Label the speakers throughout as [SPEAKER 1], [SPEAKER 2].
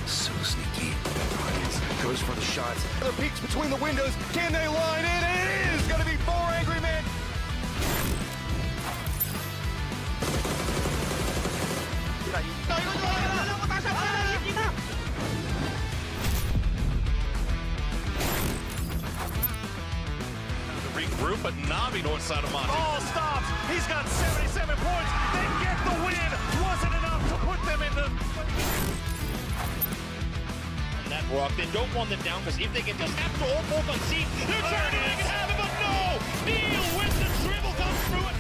[SPEAKER 1] So sneaky. Goes for the shots.
[SPEAKER 2] The peaks between the windows. Can they line it? It is going to be 4 angry men.
[SPEAKER 3] Regroup, but Navi north side of Monty. All stops. He's got 77 points. They get the win. Wasn't enough to put them in the...
[SPEAKER 4] And that rock, they don't want them down, because if they can just capture all 4 on C, they're trying to make it happen, but no! Neil with the dribble comes through it.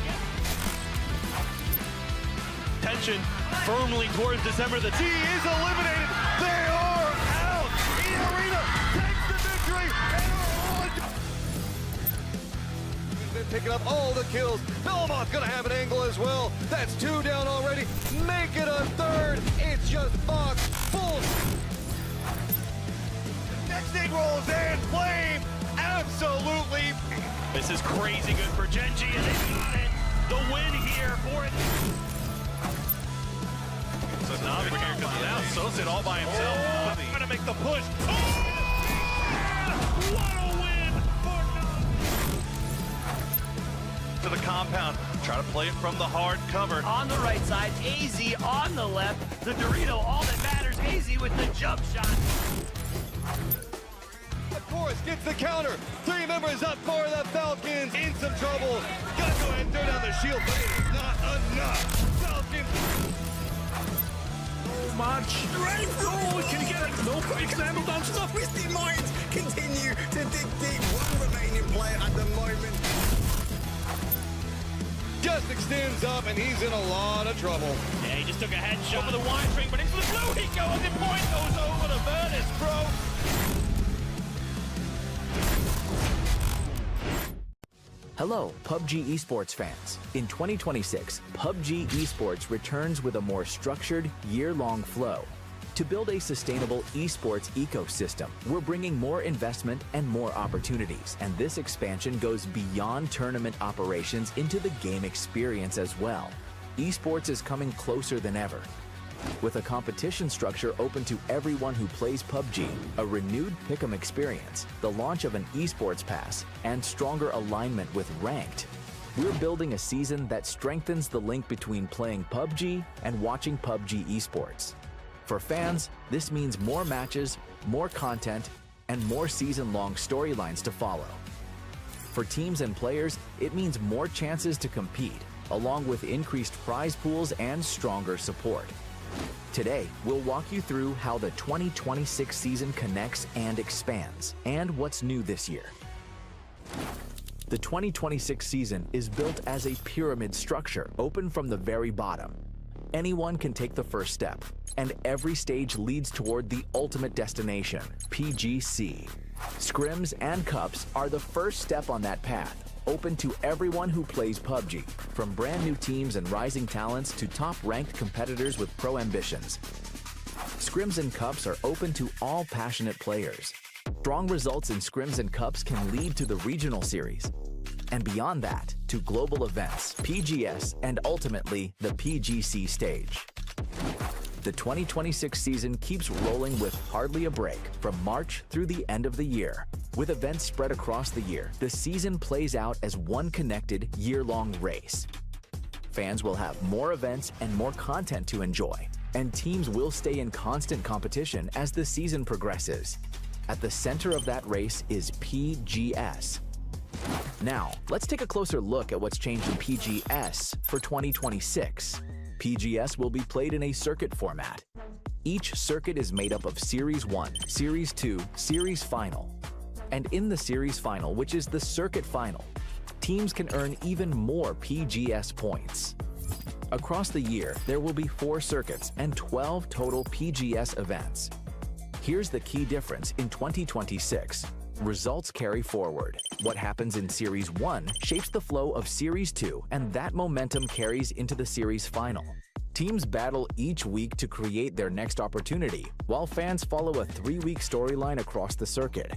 [SPEAKER 3] Tension firmly towards December. The
[SPEAKER 2] T is eliminated. They are out. E-Arena takes the victory and are on. Been picking up all the kills. Belmont's gonna have an angle as well. That's 2 down already. Make it a 3rd. It's just Fox full. The next thing rolls in. Flame. Absolutely.
[SPEAKER 3] This is crazy good for Genji, and they got it. The win here for it. So Navi here comes down. Sosit all by himself. Trying to make the push. Oh! What a win for Navi. To the compound. Try to play it from the hard cover.
[SPEAKER 5] On the right side, AZ on the left. The Dorito, all that matters. AZ with the jump shot.
[SPEAKER 2] Of course, gets the counter. 3 members up for the Falcons. In some trouble. Gotta go ahead and throw down the shield, but it's not enough. Falcons.
[SPEAKER 6] March. Right, oh, can you get it? No, quick, handle down stuff.
[SPEAKER 1] Twisted Minds continue to dig deep. 1 remaining player at the moment.
[SPEAKER 2] Just extends up, and he's in a lot of trouble.
[SPEAKER 4] Yeah, he just took a headshot over the wide string, but into the blue he goes. The point goes over to Virtus, bro.
[SPEAKER 7] Hello, PUBG Esports fans. In 2026, PUBG Esports returns with a more structured, year-long flow. To build a sustainable esports ecosystem, we're bringing more investment and more opportunities, and this expansion goes beyond tournament operations into the game experience as well. Esports is coming closer than ever. With a competition structure open to everyone who plays PUBG, a renewed pick'em experience, the launch of an esports pass, and stronger alignment with ranked, we're building a season that strengthens the link between playing PUBG and watching PUBG esports. For fans, this means more matches, more content, and more season-long storylines to follow. For teams and players, it means more chances to compete, along with increased prize pools and stronger support. Today, we'll walk you through how the 2026 season connects and expands, and what's new this year. The 2026 season is built as a pyramid structure, open from the very bottom. Anyone can take the first step, and every stage leads toward the ultimate destination, PGC. Scrims and Cups are the first step on that path, open to everyone who plays PUBG, from brand new teams and rising talents to top-ranked competitors with pro ambitions. Scrims and Cups are open to all passionate players. Strong results in Scrims and Cups can lead to the regional series, and beyond that, to global events, PGS, and ultimately the PGC stage. The 2026 season keeps rolling with hardly a break from March through the end of the year. With events spread across the year, the season plays out as one connected, year-long race. Fans will have more events and more content to enjoy, and teams will stay in constant competition as the season progresses. At the center of that race is PGS. Now, let's take a closer look at what's changed in PGS for 2026. PGS will be played in a circuit format. Each circuit is made up of Series 1, Series 2, Series Final. And in the Series Final, which is the circuit final, teams can earn even more PGS points. Across the year, there will be 4 circuits and 12 total PGS events. Here's the key difference in 2026. Results carry forward. What happens in Series 1 shapes the flow of Series 2, and that momentum carries into the Series Final. Teams battle each week to create their next opportunity, while fans follow a 3-week storyline across the circuit.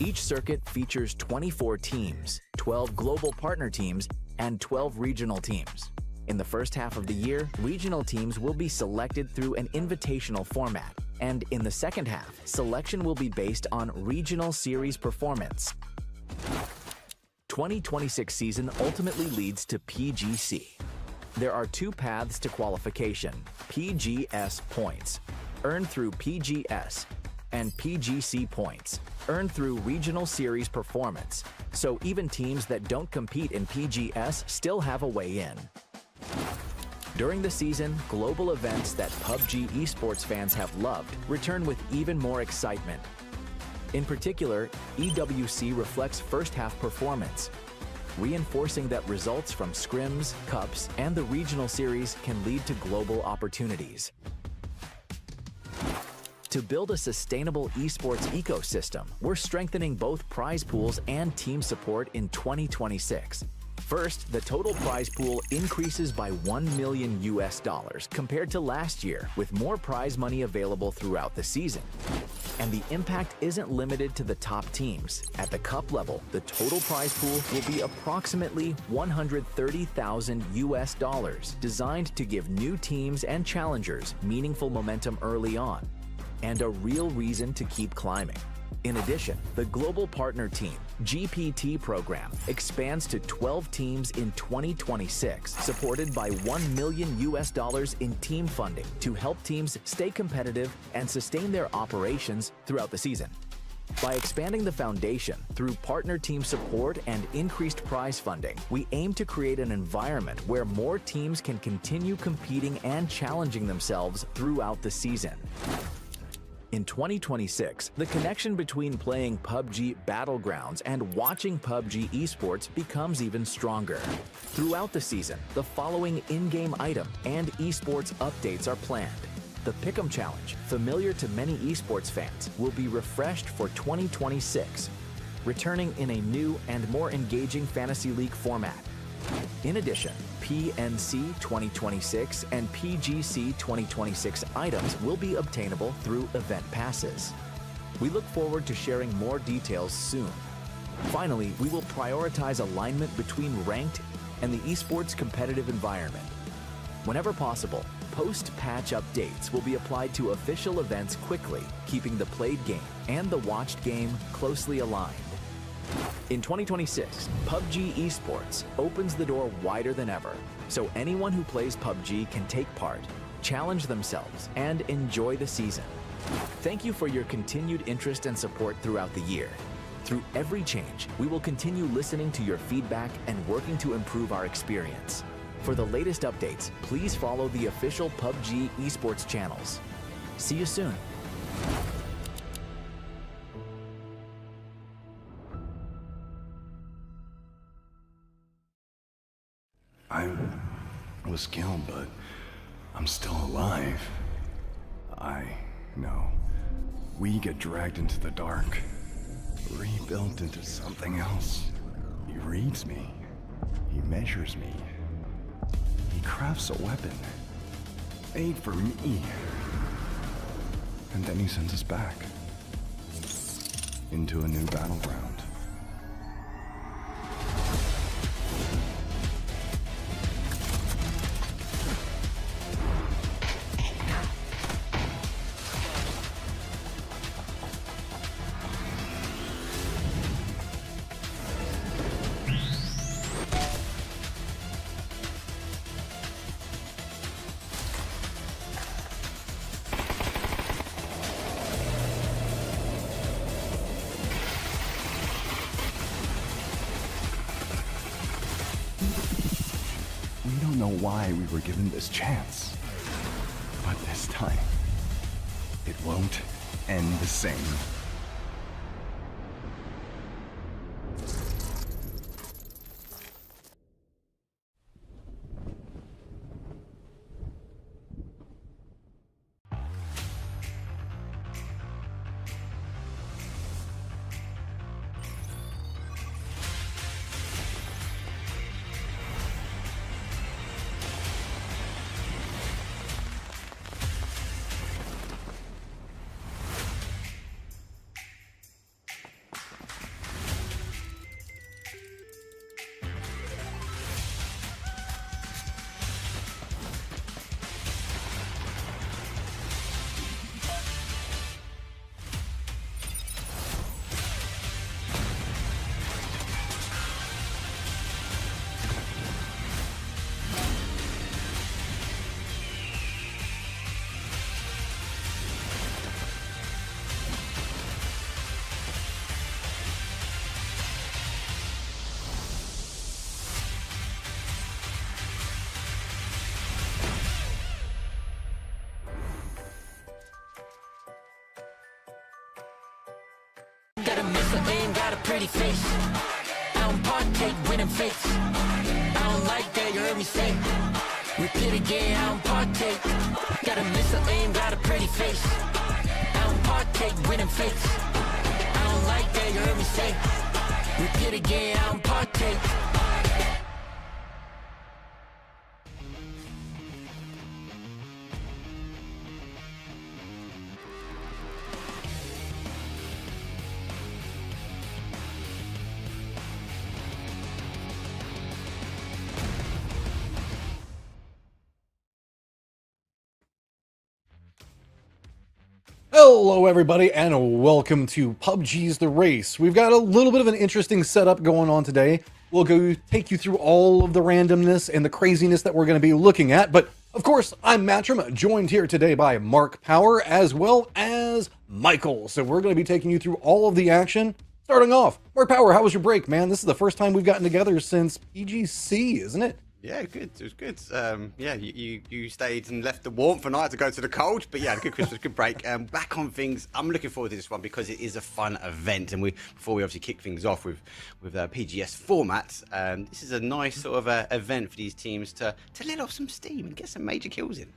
[SPEAKER 7] Each circuit features 24 teams, 12 global partner teams, and 12 regional teams. In the first half of the year, regional teams will be selected through an invitational format, And in the second half, selection will be based on regional series performance. 2026 season ultimately leads to PGC. There are two paths to qualification: PGS points, earned through PGS, and PGC points, earned through regional series performance. So even teams that don't compete in PGS still have a way in. During the season, global events that PUBG Esports fans have loved return with even more excitement. In particular, EWC reflects first-half performance, reinforcing that results from scrims, cups, and the regional series can lead to global opportunities. To build a sustainable esports ecosystem, we're strengthening both prize pools and team support in 2026. First, the total prize pool increases by $1 million compared to last year, with more prize money available throughout the season. And the impact isn't limited to the top teams. At the cup level, the total prize pool will be approximately $130,000, designed to give new teams and challengers meaningful momentum early on, and a real reason to keep climbing. In addition, the Global Partner Team (GPT) program expands to 12 teams in 2026, supported by $1 million in team funding to help teams stay competitive and sustain their operations throughout the season. By expanding the foundation through partner team support and increased prize funding, we aim to create an environment where more teams can continue competing and challenging themselves throughout the season. In 2026, the connection between playing PUBG Battlegrounds and watching PUBG Esports becomes even stronger. Throughout the season, the following in-game item and esports updates are planned. The Pick'em Challenge, familiar to many esports fans, will be refreshed for 2026, returning in a new and more engaging Fantasy League format. In addition, PNC 2026 and PGC 2026 items will be obtainable through event passes. We look forward to sharing more details soon. Finally, we will prioritize alignment between ranked and the esports competitive environment. Whenever possible, post-patch updates will be applied to official events quickly, keeping the played game and the watched game closely aligned. In 2026, PUBG Esports opens the door wider than ever, so anyone who plays PUBG can take part, challenge themselves, and enjoy the season. Thank you for your continued interest and support throughout the year. Through every change, we will continue listening to your feedback and working to improve our experience. For the latest updates, please follow the official PUBG Esports channels. See you soon.
[SPEAKER 8] I was killed, but I'm still alive. I know. We get dragged into the dark, rebuilt into something else. He reads me. He measures me. He crafts a weapon made for me. And then he sends us back into a new battleground. We don't know why we were given this chance, but this time, it won't end the same.
[SPEAKER 9] pretty face. I don't partake when I'm fakes. I don't like that, you heard me say. Repeat again, I don't partake. Got a missile aim, got a pretty face. I don't partake when I'm fakes. I don't like that, you heard me say. Repeat again, I don't partake.
[SPEAKER 10] Hello everybody and welcome to PUBG's The Race. We've got a little bit of an interesting setup going on today. We'll go take you through all of the randomness and the craziness that we're going to be looking at. But of course, I'm Matrim, joined here today by Mark Power as well as Michael. So we're going to be taking you through all of the action. Starting off, Mark Power, how was your break, man? This is the first time we've gotten together since PGC, isn't it?
[SPEAKER 11] Yeah, good. It was good. Yeah, you stayed and left the warmth, and I had to go to the cold. But yeah, good Christmas, good break. Back on things. I'm looking forward to this one because it is a fun event. And before we obviously kick things off with PGS formats, this is a nice sort of event for these teams to let off some steam and get some major kills in.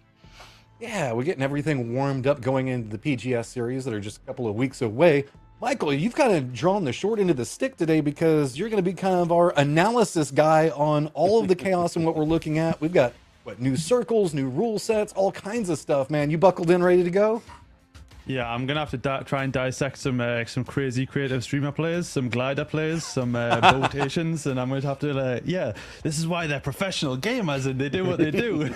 [SPEAKER 10] Yeah, we're getting everything warmed up going into the PGS series that are just a couple of weeks away. Michael, you've kind of drawn the short end of the stick today because you're going to be kind of our analysis guy on all of the chaos and what we're looking at. We've got, new circles, new rule sets, all kinds of stuff, man. You buckled in, ready to go?
[SPEAKER 6] Yeah, I'm gonna have to try and dissect some crazy creative streamer players, some glider players, some rotations, and I'm gonna have to yeah, this is why they're professional gamers and they do what they do.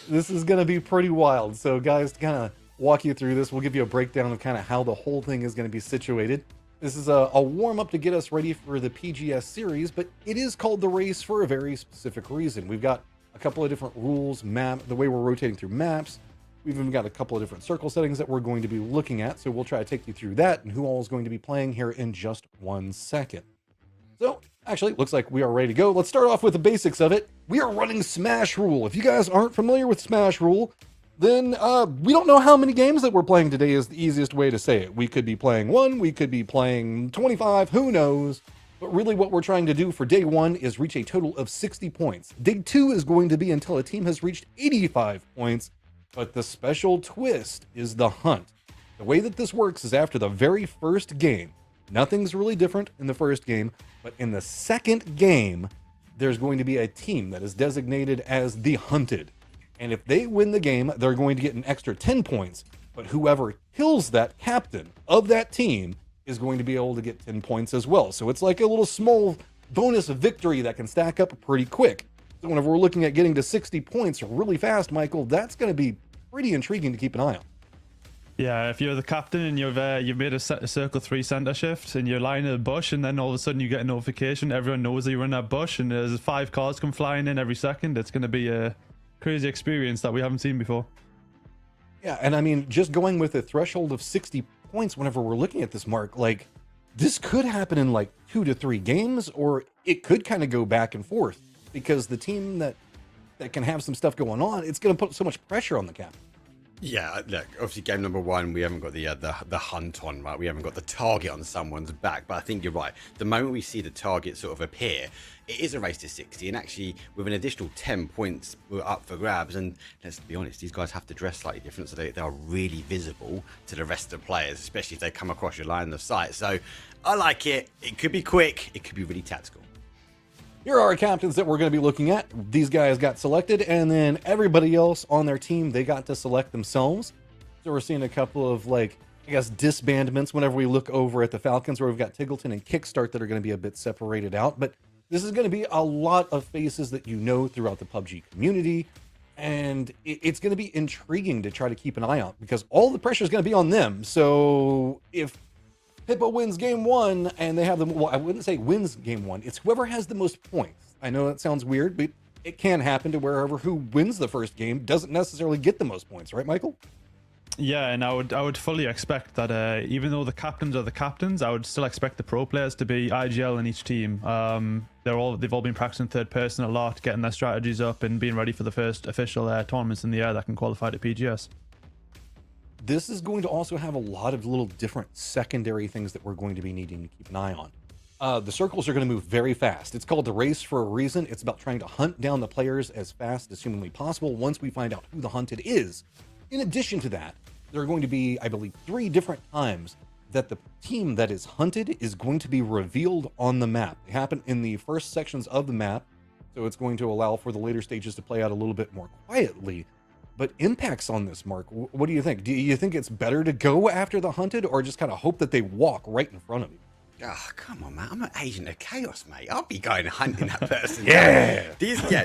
[SPEAKER 10] This is going to be pretty wild. So guys, to kind of walk you through this, we'll give you a breakdown of kind of how the whole thing is going to be situated. This is a warm-up to get us ready for the PGS series, but it is called the race for a very specific reason. We've got a couple of different rules, the way we're rotating through maps. We've even got a couple of different circle settings that we're going to be looking at, so we'll try to take you through that and who all is going to be playing here in just 1 second. So, actually, looks like we are ready to go. Let's start off with the basics of it. We are running Smash Rule. If you guys aren't familiar with Smash Rule, then we don't know how many games that we're playing today is the easiest way to say it. We could be playing 1, we could be playing 25, who knows? But really what we're trying to do for day 1 is reach a total of 60 points. Day 2 is going to be until a team has reached 85 points, but the special twist is the hunt. The way that this works is after the very first game. Nothing's really different in the first game, but in the second game, there's going to be a team that is designated as the hunted. And if they win the game, they're going to get an extra 10 points. But whoever kills that captain of that team is going to be able to get 10 points as well. So it's like a little small bonus victory that can stack up pretty quick. So whenever we're looking at getting to 60 points really fast, Michael, that's going to be pretty intriguing to keep an eye on.
[SPEAKER 6] Yeah, if you're the captain and you've made a circle 3 center shift and you're lying in a bush, and then all of a sudden you get a notification, everyone knows that you're in that bush, and there's 5 cars come flying in every second. It's going to be a crazy experience that we haven't seen before.
[SPEAKER 10] Yeah, and I mean, just going with a threshold of 60 points whenever we're looking at this, Mark, like, this could happen in like 2 to 3 games, or it could kind of go back and forth, because the team that can have some stuff going on, it's going to put so much pressure on the captain.
[SPEAKER 11] Yeah, look, obviously game number 1, we haven't got the hunt on, right? We haven't got the target on someone's back, but I think you're right. The moment we see the target sort of appear, it is a race to 60, and actually with an additional 10 points up for grabs. And let's be honest, these guys have to dress slightly different so they are really visible to the rest of the players, especially if they come across your line of sight. So I like it. It could be quick, it could be really tactical.
[SPEAKER 10] Here are our captains that we're going to be looking at. These guys got selected, and then everybody else on their team, they got to select themselves. So we're seeing a couple of, like, I guess, disbandments whenever we look over at the Falcons, where we've got Tiggleton and Kickstart that are going to be a bit separated out. But this is going to be a lot of faces that you know throughout the PUBG community, and it's going to be intriguing to try to keep an eye on, because all the pressure is going to be on them. So if Hippo wins game 1 and they have the, well, I wouldn't say wins game 1. It's whoever has the most points. I know that sounds weird, but it can happen to wherever who wins the first game doesn't necessarily get the most points, right, Michael?
[SPEAKER 6] Yeah, and I would fully expect that even though the captains are the captains, I would still expect the pro players to be IGL in each team. They've all been practicing third person a lot, getting their strategies up and being ready for the first official tournaments in the air that can qualify to PGS.
[SPEAKER 10] this is going to also have a lot of little different secondary things that we're going to be needing to keep an eye on. The circles are going to move very fast. It's called the race for a reason. It's about trying to hunt down the players as fast as humanly possible once we find out who the hunted is. In addition to that, there are going to be, I believe, 3 different times that the team that is hunted is going to be revealed on the map. They happen in the first sections of the map, so it's going to allow for the later stages to play out a little bit more quietly. But impacts on this, Mark, what do you think? Do you think it's better to go after the hunted or just kind of hope that they walk right in front of you?
[SPEAKER 11] Oh, come on, man. I'm an agent of chaos, mate. I'll be going hunting that person.
[SPEAKER 10] Yeah.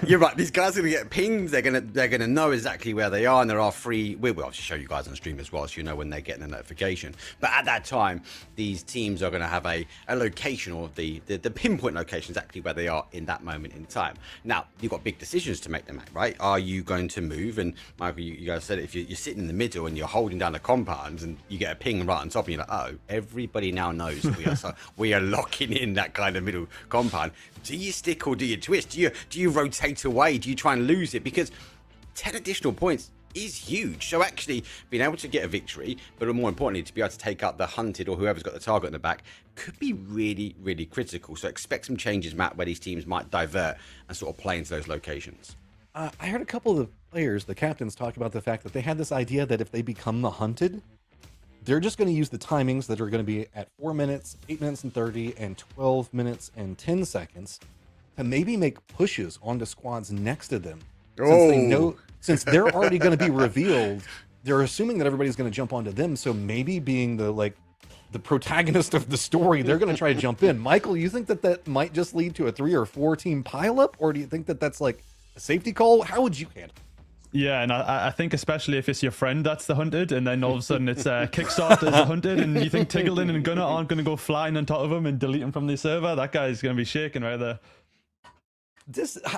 [SPEAKER 11] You're right. These guys are going to get pings. They're gonna know exactly where they are, and there are free. We'll obviously show you guys on stream as well, so you know when they're getting a notification. But at that time, these teams are going to have a location, or the pinpoint location, exactly where they are in that moment in time. Now, you've got big decisions to make them, right? Are you going to move? And Michael, you guys said it, if you're sitting in the middle and you're holding down the compound and you get a ping right on top, and you're like, oh, everybody now knows that we are locking in that kind of middle compound. Do you stick or do you twist? Do you rotate away? Do you try and lose it? Because 10 additional points is huge. So actually being able to get a victory, but more importantly to be able to take out the hunted or whoever's got the target in the back, could be really, really critical. So expect some changes, Matt, where these teams might divert and sort of play into those locations.
[SPEAKER 10] I heard a couple of the players, the captains, talk about the fact that they had this idea that if they become the hunted, they're just going to use the timings that are going to be at 4 minutes, 8 minutes and 30, and 12 minutes and 10 seconds to maybe make pushes onto squads next to them. Since they're already going to be revealed, they're assuming that everybody's going to jump onto them. So maybe being the protagonist of the story, they're going to try to jump in. Michael, you think that might just lead to a 3 or 4 team pileup, or do you think that that's like a safety call? How would you handle it?
[SPEAKER 6] Yeah, and I think especially if it's your friend that's the hunted, and then all of a sudden it's Kickstarter as the hunted, and you think Tiggleton and Gunner aren't going to go flying on top of him and delete him from the server, that guy's going to be shaking right there.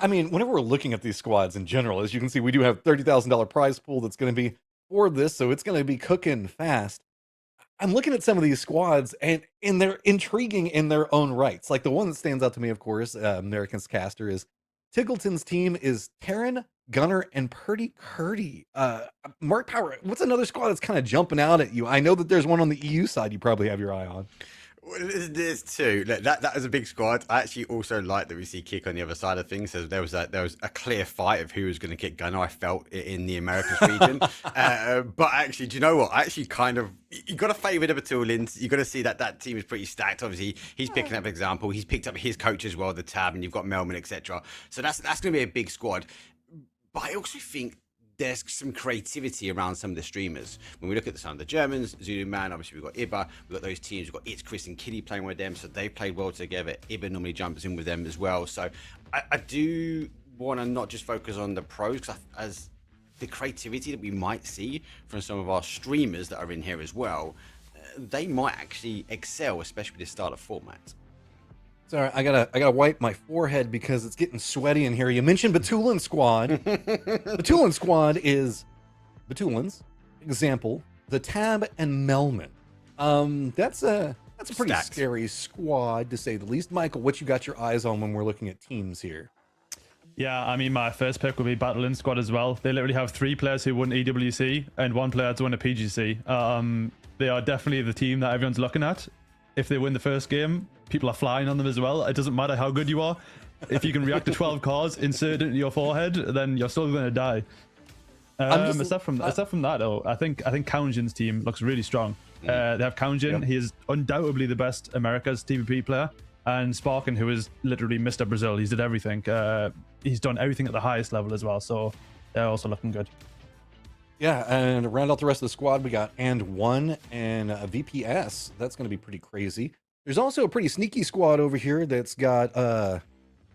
[SPEAKER 10] Whenever we're looking at these squads in general, as you can see, we do have $30,000 prize pool that's going to be for this, so it's going to be cooking fast. I'm looking at some of these squads, and they're intriguing in their own rights. Like the one that stands out to me, of course, Americans caster, is Tiggleton's team is Terran, Gunner, and Purdy Curdy. Mark Power, what's another squad that's kind of jumping out at you? I know that there's one on the EU side you probably have your eye on.
[SPEAKER 11] Well, there's 2. That is a big squad. I actually also like that we see Kick on the other side of things. So there was a clear fight of who was going to kick Gunner. I felt it in the Americas region. But actually, do you know what? I actually kind of, you got to favour the Batulins. You got to see that team is pretty stacked. Obviously, he's picking up an example. He's picked up his coach as well, the Tab, and you've got Melman, etc. So that's going to be a big squad. But I also think there's some creativity around some of the streamers. When we look at some of the Germans, Zulu Man, obviously we've got Iba, we've got those teams, we've got It's Chris and Kitty playing with them, so they played well together. Iba normally jumps in with them as well. So I do want to not just focus on the pros, because as the creativity that we might see from some of our streamers that are in here as well, they might actually excel, especially with this style of format.
[SPEAKER 10] Sorry, I gotta wipe my forehead because it's getting sweaty in here. You mentioned Batulin Squad. Batulin Squad is Batulins, example, the Tab and Melman. That's a pretty scary squad to say the least. Michael, what you got your eyes on when we're looking at teams here?
[SPEAKER 6] Yeah, I mean, my first pick would be Battlin Squad as well. They literally have 3 players who won EWC and 1 player to win a PGC. They are definitely the team that everyone's looking at. If they win the first game, people are flying on them as well. It doesn't matter how good you are. If you can react to 12 cards, insert it into your forehead, then you're still going to die. Aside from that, though, I think Kaunjin's team looks really strong. They have Kaunjin. Yep. He is undoubtedly the best America's TVP player. And Sparkin, who is literally Mr. Brazil. He's did everything. He's done everything at the highest level as well. So they're also looking good.
[SPEAKER 10] Yeah, and to round out the rest of the squad, we got And1 and VPS. That's going to be pretty crazy. There's also a pretty sneaky squad over here that's got a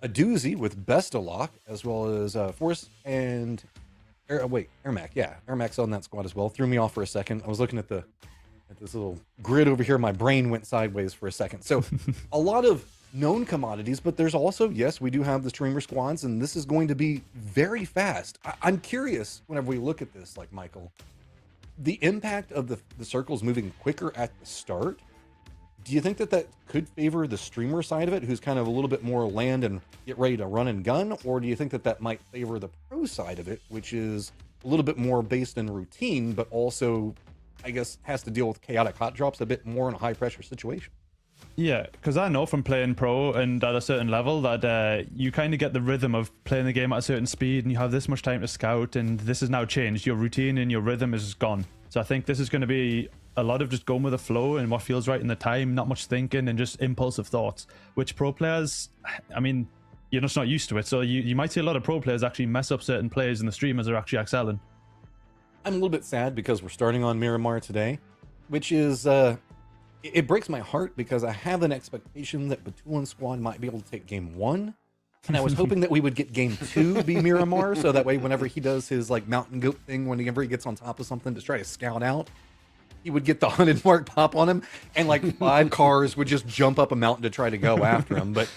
[SPEAKER 10] doozy with Bestalock, as well as Force and Ermac. Yeah, Ermac's on that squad as well. Threw me off for a second. I was looking at this little grid over here. My brain went sideways for a second. So a lot of known commodities, but there's also, yes, we do have the streamer squads, and this is going to be very fast. I'm curious whenever we look at this, like Michael, the impact of the circles moving quicker at the start. Do you think that could favor the streamer side of it, who's kind of a little bit more land and get ready to run and gun? Or do you think that might favor the pro side of it, which is a little bit more based in routine, but also I guess, has to deal with chaotic hot drops a bit more in a high pressure situation.
[SPEAKER 6] Yeah, because I know from playing pro and at a certain level that you kind of get the rhythm of playing the game at a certain speed, and you have this much time to scout, and this has now changed. Your routine and your rhythm is gone. So I think this is going to be a lot of just going with the flow and what feels right in the time, not much thinking and just impulsive thoughts, which pro players, I mean, you're just not used to it. So you might see a lot of pro players actually mess up certain plays and the streamers are actually excelling.
[SPEAKER 10] I'm a little bit sad because we're starting on Miramar today, which is, it breaks my heart because I have an expectation that Batulin Squad might be able to take game 1. And I was hoping that we would get game 2 be Miramar, so that way whenever he does his like mountain goat thing, whenever he gets on top of something to try to scout out, he would get the 100 mark pop on him, and like 5 cars would just jump up a mountain to try to go after him. But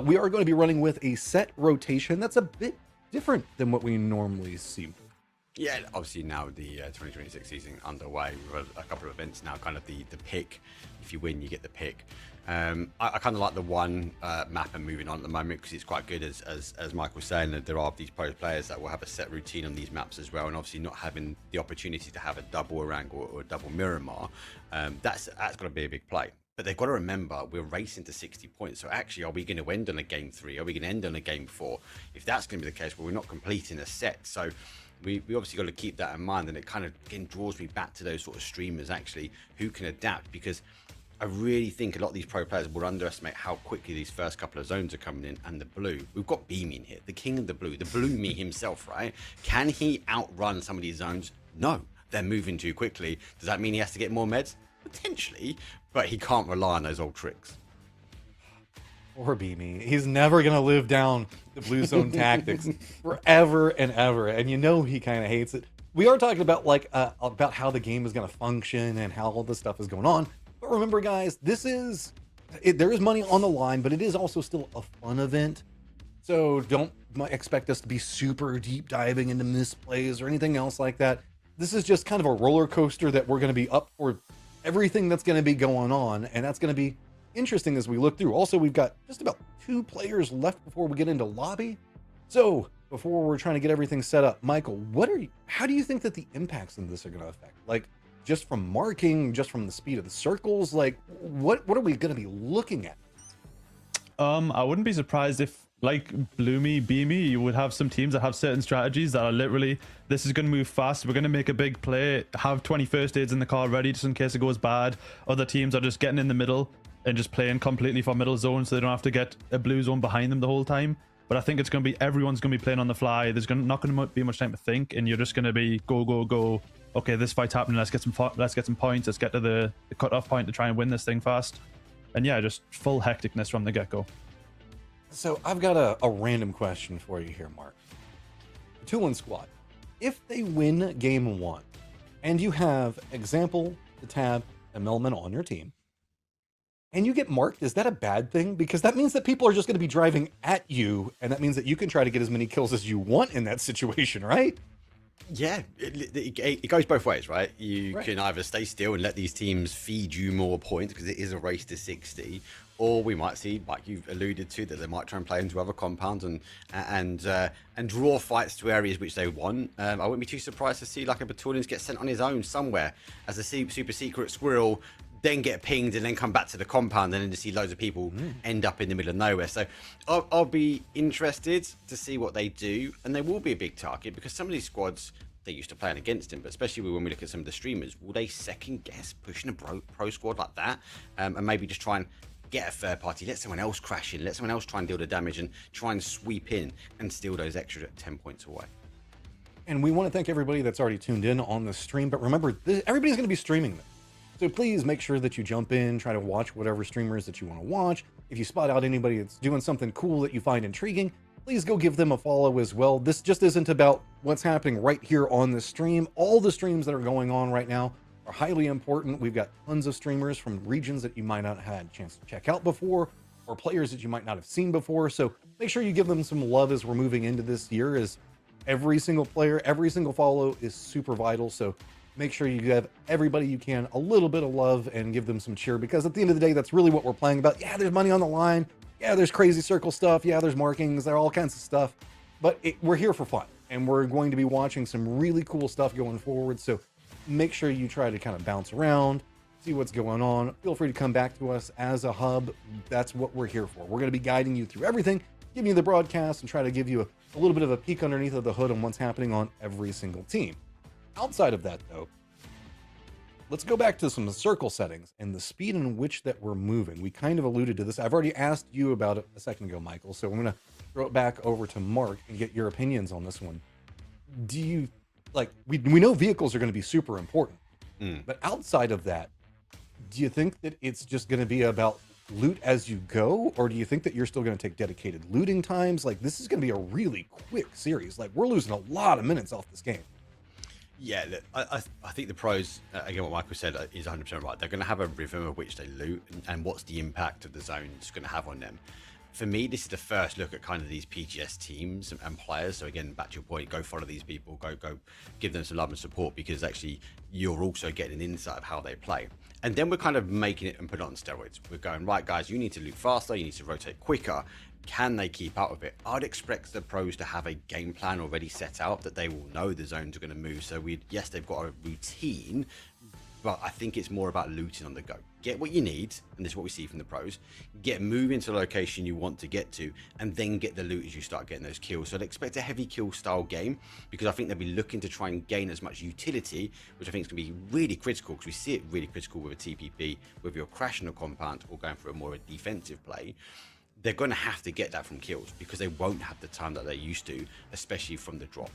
[SPEAKER 10] we are going to be running with a set rotation that's a bit different than what we normally see.
[SPEAKER 11] Yeah, obviously now the 2026 season underway. We've had a couple of events now, kind of the pick. If you win, you get the pick. I kind of like the one map and moving on at the moment because it's quite good, as Michael was saying, that there are these pro players that will have a set routine on these maps as well, and obviously not having the opportunity to have a double Orang or a double Miramar, that's got to be a big play. But they've got to remember, we're racing to 60 points. So actually, are we going to end on a game 3? Are we going to end on a game 4? If that's going to be the case, well, we're not completing a set. So we obviously got to keep that in mind. And it kind of, again, draws me back to those sort of streamers, actually, who can adapt. Because I really think a lot of these pro players will underestimate how quickly these first couple of zones are coming in. And the blue, we've got Beamy in here, the king of the blue me himself, right? Can he outrun some of these zones? No, they're moving too quickly. Does that mean he has to get more meds? Potentially, but he can't rely on those old tricks.
[SPEAKER 10] Poor Beamy. He's never going to live down the blue zone tactics forever and ever. And you know he kind of hates it. We are talking about about how the game is going to function and how all this stuff is going on. But remember, guys, there is money on the line, but it is also still a fun event. So don't expect us to be super deep diving into misplays or anything else like that. This is just kind of a roller coaster that we're going to be up for everything that's going to be going on, and that's going to be interesting as we look through. Also, we've got just about 2 players left before we get into lobby. So before we're trying to get everything set up, Michael, how do you think that the impacts in this are going to affect? Like, just from marking, just from the speed of the circles, like what are we going to be looking at?
[SPEAKER 6] I wouldn't be surprised if, like Bloomy, Beamy, you would have some teams that have certain strategies that are literally, this is going to move fast, we're going to make a big play, have 20 first aids in the car ready just in case it goes bad. Other teams are just getting in the middle and just playing completely for middle zone so they don't have to get a blue zone behind them the whole time. But I think it's going to be, everyone's going to be playing on the fly. There's not going to be much time to think, and you're just going to be go. Okay, this fight's happening. Let's get some points. Let's get to the cut-off point to try and win this thing fast. And yeah, just full hecticness from the get-go.
[SPEAKER 10] So I've got a random question for you here, Mark. Batulin Squad, if they win game 1 and you have example, the tab, and Melman on your team, and you get marked, is that a bad thing? Because that means that people are just going to be driving at you, and that means that you can try to get as many kills as you want in that situation, right?
[SPEAKER 11] Yeah, it goes both ways, right? You can either stay still and let these teams feed you more points because it is a race to 60, or we might see, like you've alluded to, that they might try and play into other compounds and draw fights to areas which they want. I wouldn't be too surprised to see like a Batulins get sent on his own somewhere as a super secret squirrel, then get pinged and then come back to the compound, and then to see loads of people end up in the middle of nowhere. So I'll be interested to see what they do, and they will be a big target because some of these squads, they're used to playing against him, but especially when we look at some of the streamers, will they second guess pushing a pro squad like that, and maybe just try and get a third party, let someone else crash in, let someone else try and deal the damage and try and sweep in and steal those extra 10 points away.
[SPEAKER 10] And we want to thank everybody that's already tuned in on the stream, but remember, everybody's going to be streaming this. So please make sure that you jump in, try to watch whatever streamers that you want to watch. If you spot out anybody that's doing something cool that you find intriguing, please go give them a follow as well. This just isn't about what's happening right here on the stream. All the streams that are going on right now are highly important. We've got tons of streamers from regions that you might not have had a chance to check out before, or players that you might not have seen before. So make sure you give them some love as we're moving into this year, as every single player, every single follow is super vital. So make sure you give everybody you can a little bit of love and give them some cheer, because at the end of the day, that's really what we're playing about. Yeah, there's money on the line. Yeah, there's crazy circle stuff. Yeah, there's markings. There are all kinds of stuff. But we're here for fun, and we're going to be watching some really cool stuff going forward. So make sure you try to kind of bounce around, see what's going on. Feel free to come back to us as a hub. That's what we're here for. We're going to be guiding you through everything, giving you the broadcast, and try to give you a little bit of a peek underneath of the hood on what's happening on every single team. Outside of that, though, let's go back to some circle settings and the speed in which that we're moving. We kind of alluded to this. I've already asked you about it a second ago, Michael, so I'm going to throw it back over to Mark and get your opinions on this one. Do you, like, we know vehicles are going to be super important, but outside of that, do you think that it's just going to be about loot as you go, or do you think that you're still going to take dedicated looting times? Like, this is going to be a really quick series. Like, we're losing a lot of minutes off this game.
[SPEAKER 11] Yeah, look, I think the pros, again, what Michael said is 100% right. They're going to have a rhythm of which they loot, and what's the impact of the zones going to have on them. For me, this is the first look at kind of these PGS teams and players. So again, back to your point, go follow these people, go give them some love and support, because actually you're also getting an insight of how they play. And then we're kind of making it and put it on steroids. We're going, right, guys, you need to loot faster, you need to rotate quicker. Can they keep up with it? I'd expect the pros to have a game plan already set out, that they will know the zones are going to move. So yes, they've got a routine, but I think it's more about looting on the go. Get what you need, and this is what we see from the pros. Get moving to the location you want to get to, and then get the loot as you start getting those kills. So I'd expect a heavy kill style game, because I think they'll be looking to try and gain as much utility, which I think is going to be really critical, because we see it really critical with a TPP, whether you're crashing a compound or going for a more defensive play. They're going to have to get that from kills, because they won't have the time that they used to, especially from the drop.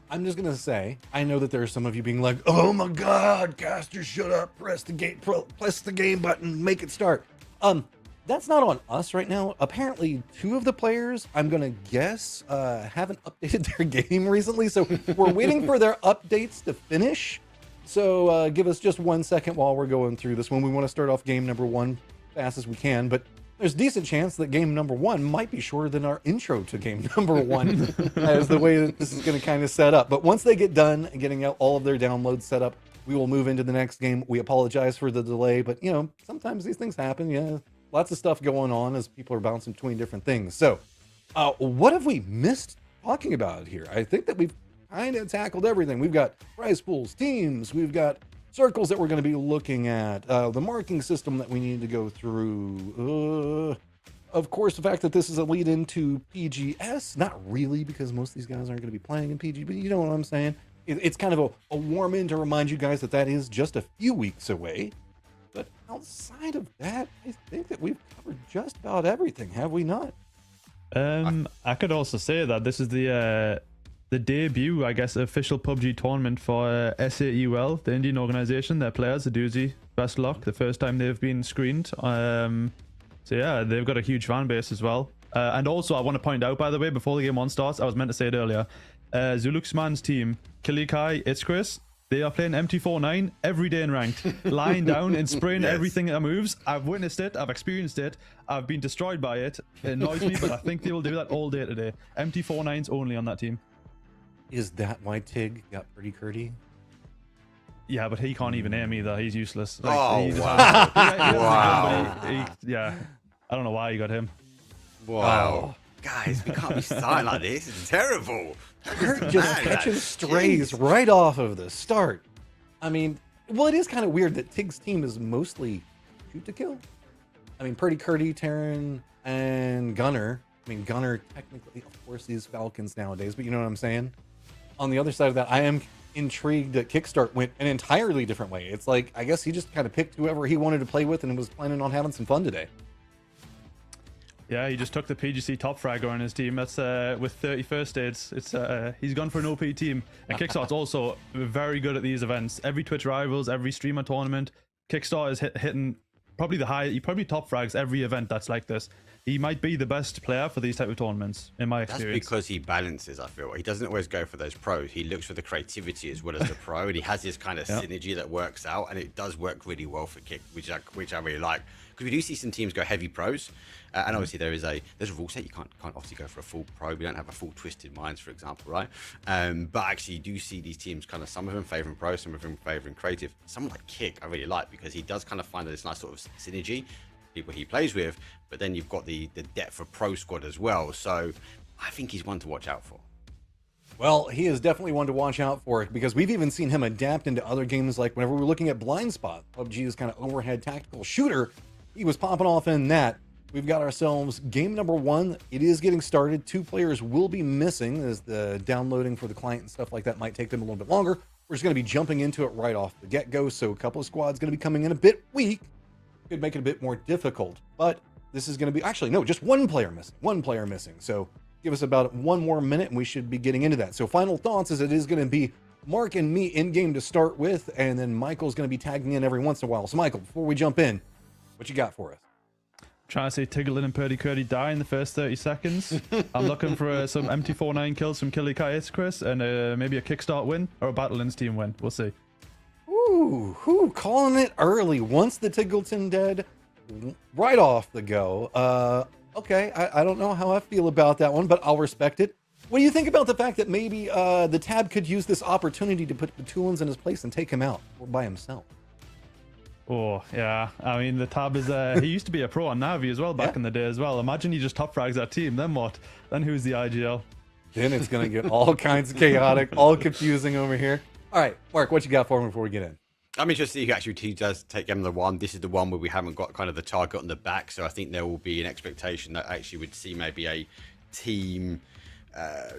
[SPEAKER 10] I'm just going to say, I know that there are some of you being like, oh my God, Caster, shut up, press the game button, make it start. That's not on us right now. Apparently, 2 of the players, I'm going to guess, haven't updated their game recently, so we're waiting for their updates to finish. So give us just 1 second while we're going through this one. We want to start off game number 1 fast as we can, but there's a decent chance that game number 1 might be shorter than our intro to game number 1 as the way that this is going to kind of set up. But once they get done and getting out all of their downloads set up, we will move into the next game. We apologize for the delay, but you know, sometimes these things happen. Yeah, lots of stuff going on as people are bouncing between different things. So what have we missed talking about here? I think that we've kind of tackled everything. We've got prize pools, teams, we've got circles that we're going to be looking at, the marking system that we need to go through. Of course, the fact that this is a lead into PGS, not really, because most of these guys aren't going to be playing in PG, but you know what I'm saying? It's kind of a warm in to remind you guys that that is just a few weeks away. But outside of that, I think that we've covered just about everything, have we not?
[SPEAKER 6] I could also say that this is the debut, I guess, official PUBG tournament for SAEL, the Indian organization. Their players, a doozy. Best luck. The first time they've been screened. So yeah, they've got a huge fan base as well. And also, I want to point out, by the way, before the game 1 starts, I was meant to say it earlier, Zuluxman's team, Kilikai, It's Chris, they are playing MT49 every day in ranked, lying down and spraying everything that moves. I've witnessed it, I've experienced it, I've been destroyed by it. It annoys me, but I think they will do that all day today. MT49's only on that team.
[SPEAKER 10] Is that why Tig got pretty curdy?
[SPEAKER 6] Yeah, but he can't even aim either. He's useless. Like,
[SPEAKER 11] wow.
[SPEAKER 6] Yeah. I don't know why you got him.
[SPEAKER 11] Wow. Guys, we can't be starting like this. It's terrible.
[SPEAKER 10] Just catching strays right off of the start. I mean, well, it is kind of weird that Tig's team is mostly shoot to kill. I mean, Purdy, Curdy, Terran, and Gunner. I mean, Gunner technically, of course, these Falcons nowadays, but you know what I'm saying? On the other side of that, I am intrigued that Kickstart went an entirely different way. It's like, I guess he just kind of picked whoever he wanted to play with and was planning on having some fun today.
[SPEAKER 6] Yeah, he just took the PGC top fragger on his team. That's with 30 first aids. It's he's gone for an OP team. And Kickstart's also very good at these events. Every Twitch Rivals, every streamer tournament, Kickstart is hitting probably he probably top frags every event that's like this. He might be the best player for these type of tournaments, in my experience.
[SPEAKER 11] That's because he balances, I feel. He doesn't always go for those pros. He looks for the creativity as well as the pro, and he has this kind of synergy that works out, and it does work really well for Kick, which I really like. Because we do see some teams go heavy pros, and obviously there's a rule set. You can't obviously go for a full pro. We don't have a full Twisted Minds, for example, right? But actually, you do see these teams kind of, some of them favoring pro, some of them favoring creative. Someone like Kick, I really like, because he does kind of find this nice sort of synergy, people he plays with, but then you've got the depth of pro squad as well. So I think he's one to watch out for.
[SPEAKER 10] Well, he is definitely one to watch out for because we've even seen him adapt into other games, like whenever we're looking at Blind Spot, PUBG's kind of overhead tactical shooter. He was popping off in that. We've got ourselves game number 1. It is getting started. 2 players will be missing as the downloading for the client and stuff like that might take them a little bit longer. We're just going to be jumping into it right off the get-go, so a couple of squads going to be coming in a bit weak. Could make it a bit more difficult, but this is going to be, actually, no, just 1 player missing. 1 player missing. So give us about 1 more minute and we should be getting into that. So final thoughts is it is going to be Mark and me in game to start with, and then Michael's going to be tagging in every once in a while. So Michael, before we jump in, what you got for us?
[SPEAKER 6] Trying to say Tigglin and Purdy Curdy die in the first 30 seconds. I'm looking for some MT49 kills from Killy Kites, Chris, and maybe a kickstart win or a Battlegrounds team win. We'll see.
[SPEAKER 10] Ooh, calling it early. Once the Tiggleton dead, right off the go. Okay, I don't know how I feel about that one, but I'll respect it. What do you think about the fact that maybe the Tab could use this opportunity to put Batulins in his place and take him out by himself?
[SPEAKER 6] Oh, yeah. I mean, the Tab is... he used to be a pro on Navi as well back in the day as well. Imagine he just top frags that team. Then what? Then who's the IGL?
[SPEAKER 10] Then it's going to get all kinds of chaotic, all confusing over here. All right, Mark, what you got for me before we get in?
[SPEAKER 11] I'm interested to see who actually does take game number 1. This is the one where we haven't got kind of the target on the back, so I think there will be an expectation that actually would see maybe a team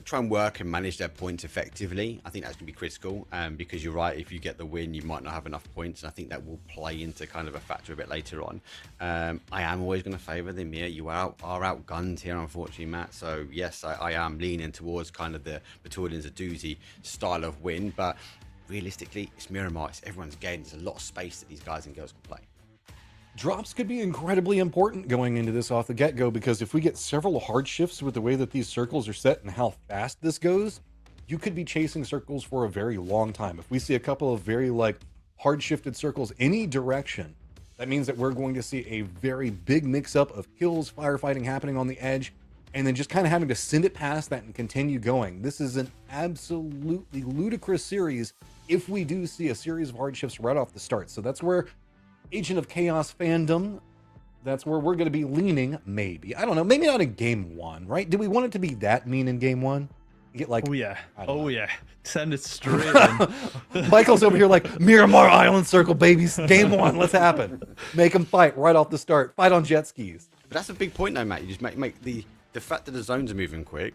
[SPEAKER 11] try and work and manage their points effectively. I think that's going to be critical, because you're right, if you get the win, you might not have enough points, and I think that will play into kind of a factor a bit later on. I am always going to favour the EMEA. You are outgunned here, unfortunately, Matt, so yes, I am leaning towards kind of the Baturians a doozy style of win, but realistically, it's Miramar, it's everyone's game. There's a lot of space that these guys and girls can play.
[SPEAKER 10] Drops could be incredibly important going into this off the get-go, because if we get several hard shifts with the way that these circles are set and how fast this goes, you could be chasing circles for a very long time. If we see a couple of very hard shifted circles any direction, that means that we're going to see a very big mix-up of kills, firefighting happening on the edge, and then just kind of having to send it past that and continue going. This is an absolutely ludicrous series if we do see a series of hard shifts right off the start. So that's where Agent of Chaos fandom, that's where we're going to be leaning, maybe. I don't know, maybe not in game 1, right? Do we want it to be that mean in game 1? Get
[SPEAKER 6] oh yeah, send it straight in.
[SPEAKER 10] Michael's over here like, Miramar Island Circle, babies. Game 1, let's happen. Make them fight right off the start. Fight on jet skis.
[SPEAKER 11] But that's a big point though, Matt. You just make the fact that the zones are moving quick,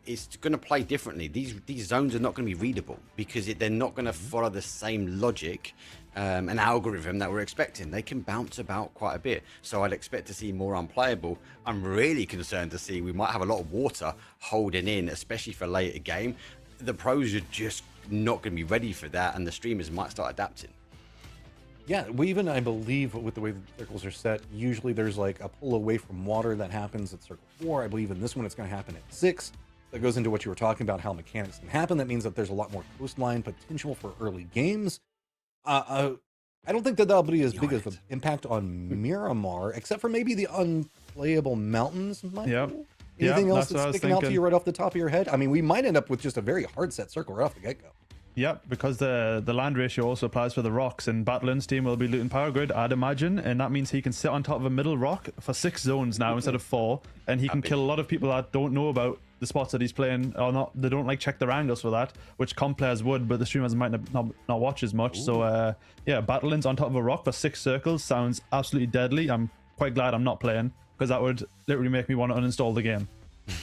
[SPEAKER 11] it's going to play differently. These zones are not going to be readable because they're not going to follow the same logic and algorithm that we're expecting. They can bounce about quite a bit, so I'd expect to see more unplayable. I'm really concerned to see we might have a lot of water holding in, especially for later game. The pros are just not going to be ready for that, and the streamers might start adapting.
[SPEAKER 10] Yeah, we even, I believe, with the way the circles are set, usually there's like a pull away from water that happens at circle 4. I believe in this one it's going to happen at 6. That goes into what you were talking about, how mechanics can happen. That means that there's a lot more coastline potential for early games. I don't think that that'll be as big of an impact on Miramar, except for maybe the unplayable mountains.
[SPEAKER 6] Yep.
[SPEAKER 10] Anything else that's sticking out to you right off the top of your head? I mean, we might end up with just a very hard set circle right off the get-go.
[SPEAKER 6] Yep, because the land ratio also applies for the rocks, and Battlegrounds team will be looting power grid, I'd imagine, and that means he can sit on top of a middle rock for 6 zones now instead of 4, and he can kill a lot of people that don't know about the spots that he's playing, or not. They don't check their angles for that, which comp players would, but the streamers might not watch as much. Ooh. So yeah, Battlegrounds on top of a rock for 6 circles sounds absolutely deadly. I'm quite glad I'm not playing, because that would literally make me want to uninstall the game.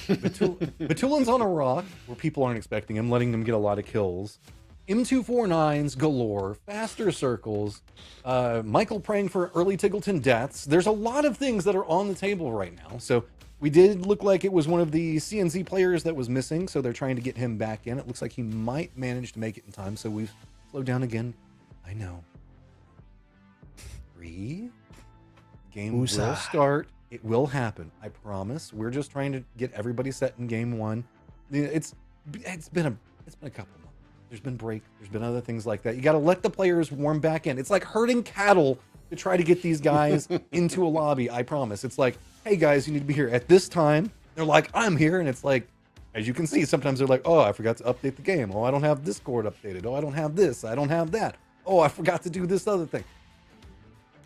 [SPEAKER 10] Batulin's on a rock where people aren't expecting him, letting them get a lot of kills. M249s galore, faster circles, Michael praying for early Tiggleton deaths. There's a lot of things that are on the table right now. So we did look like it was one of the CNZ players that was missing, so they're trying to get him back in. It looks like he might manage to make it in time, so we've slowed down again. I know. 3. Game will start. It will happen. I promise. We're just trying to get everybody set in game 1. It's been a couple months. There's been break. There's been other things like that. You got to let the players warm back in. It's like herding cattle to try to get these guys into a lobby. I promise. It's like, hey guys, you need to be here at this time. They're like, I'm here. And it's like, as you can see, sometimes they're like, oh, I forgot to update the game. Oh, I don't have Discord updated. Oh, I don't have this. I don't have that. Oh, I forgot to do this other thing.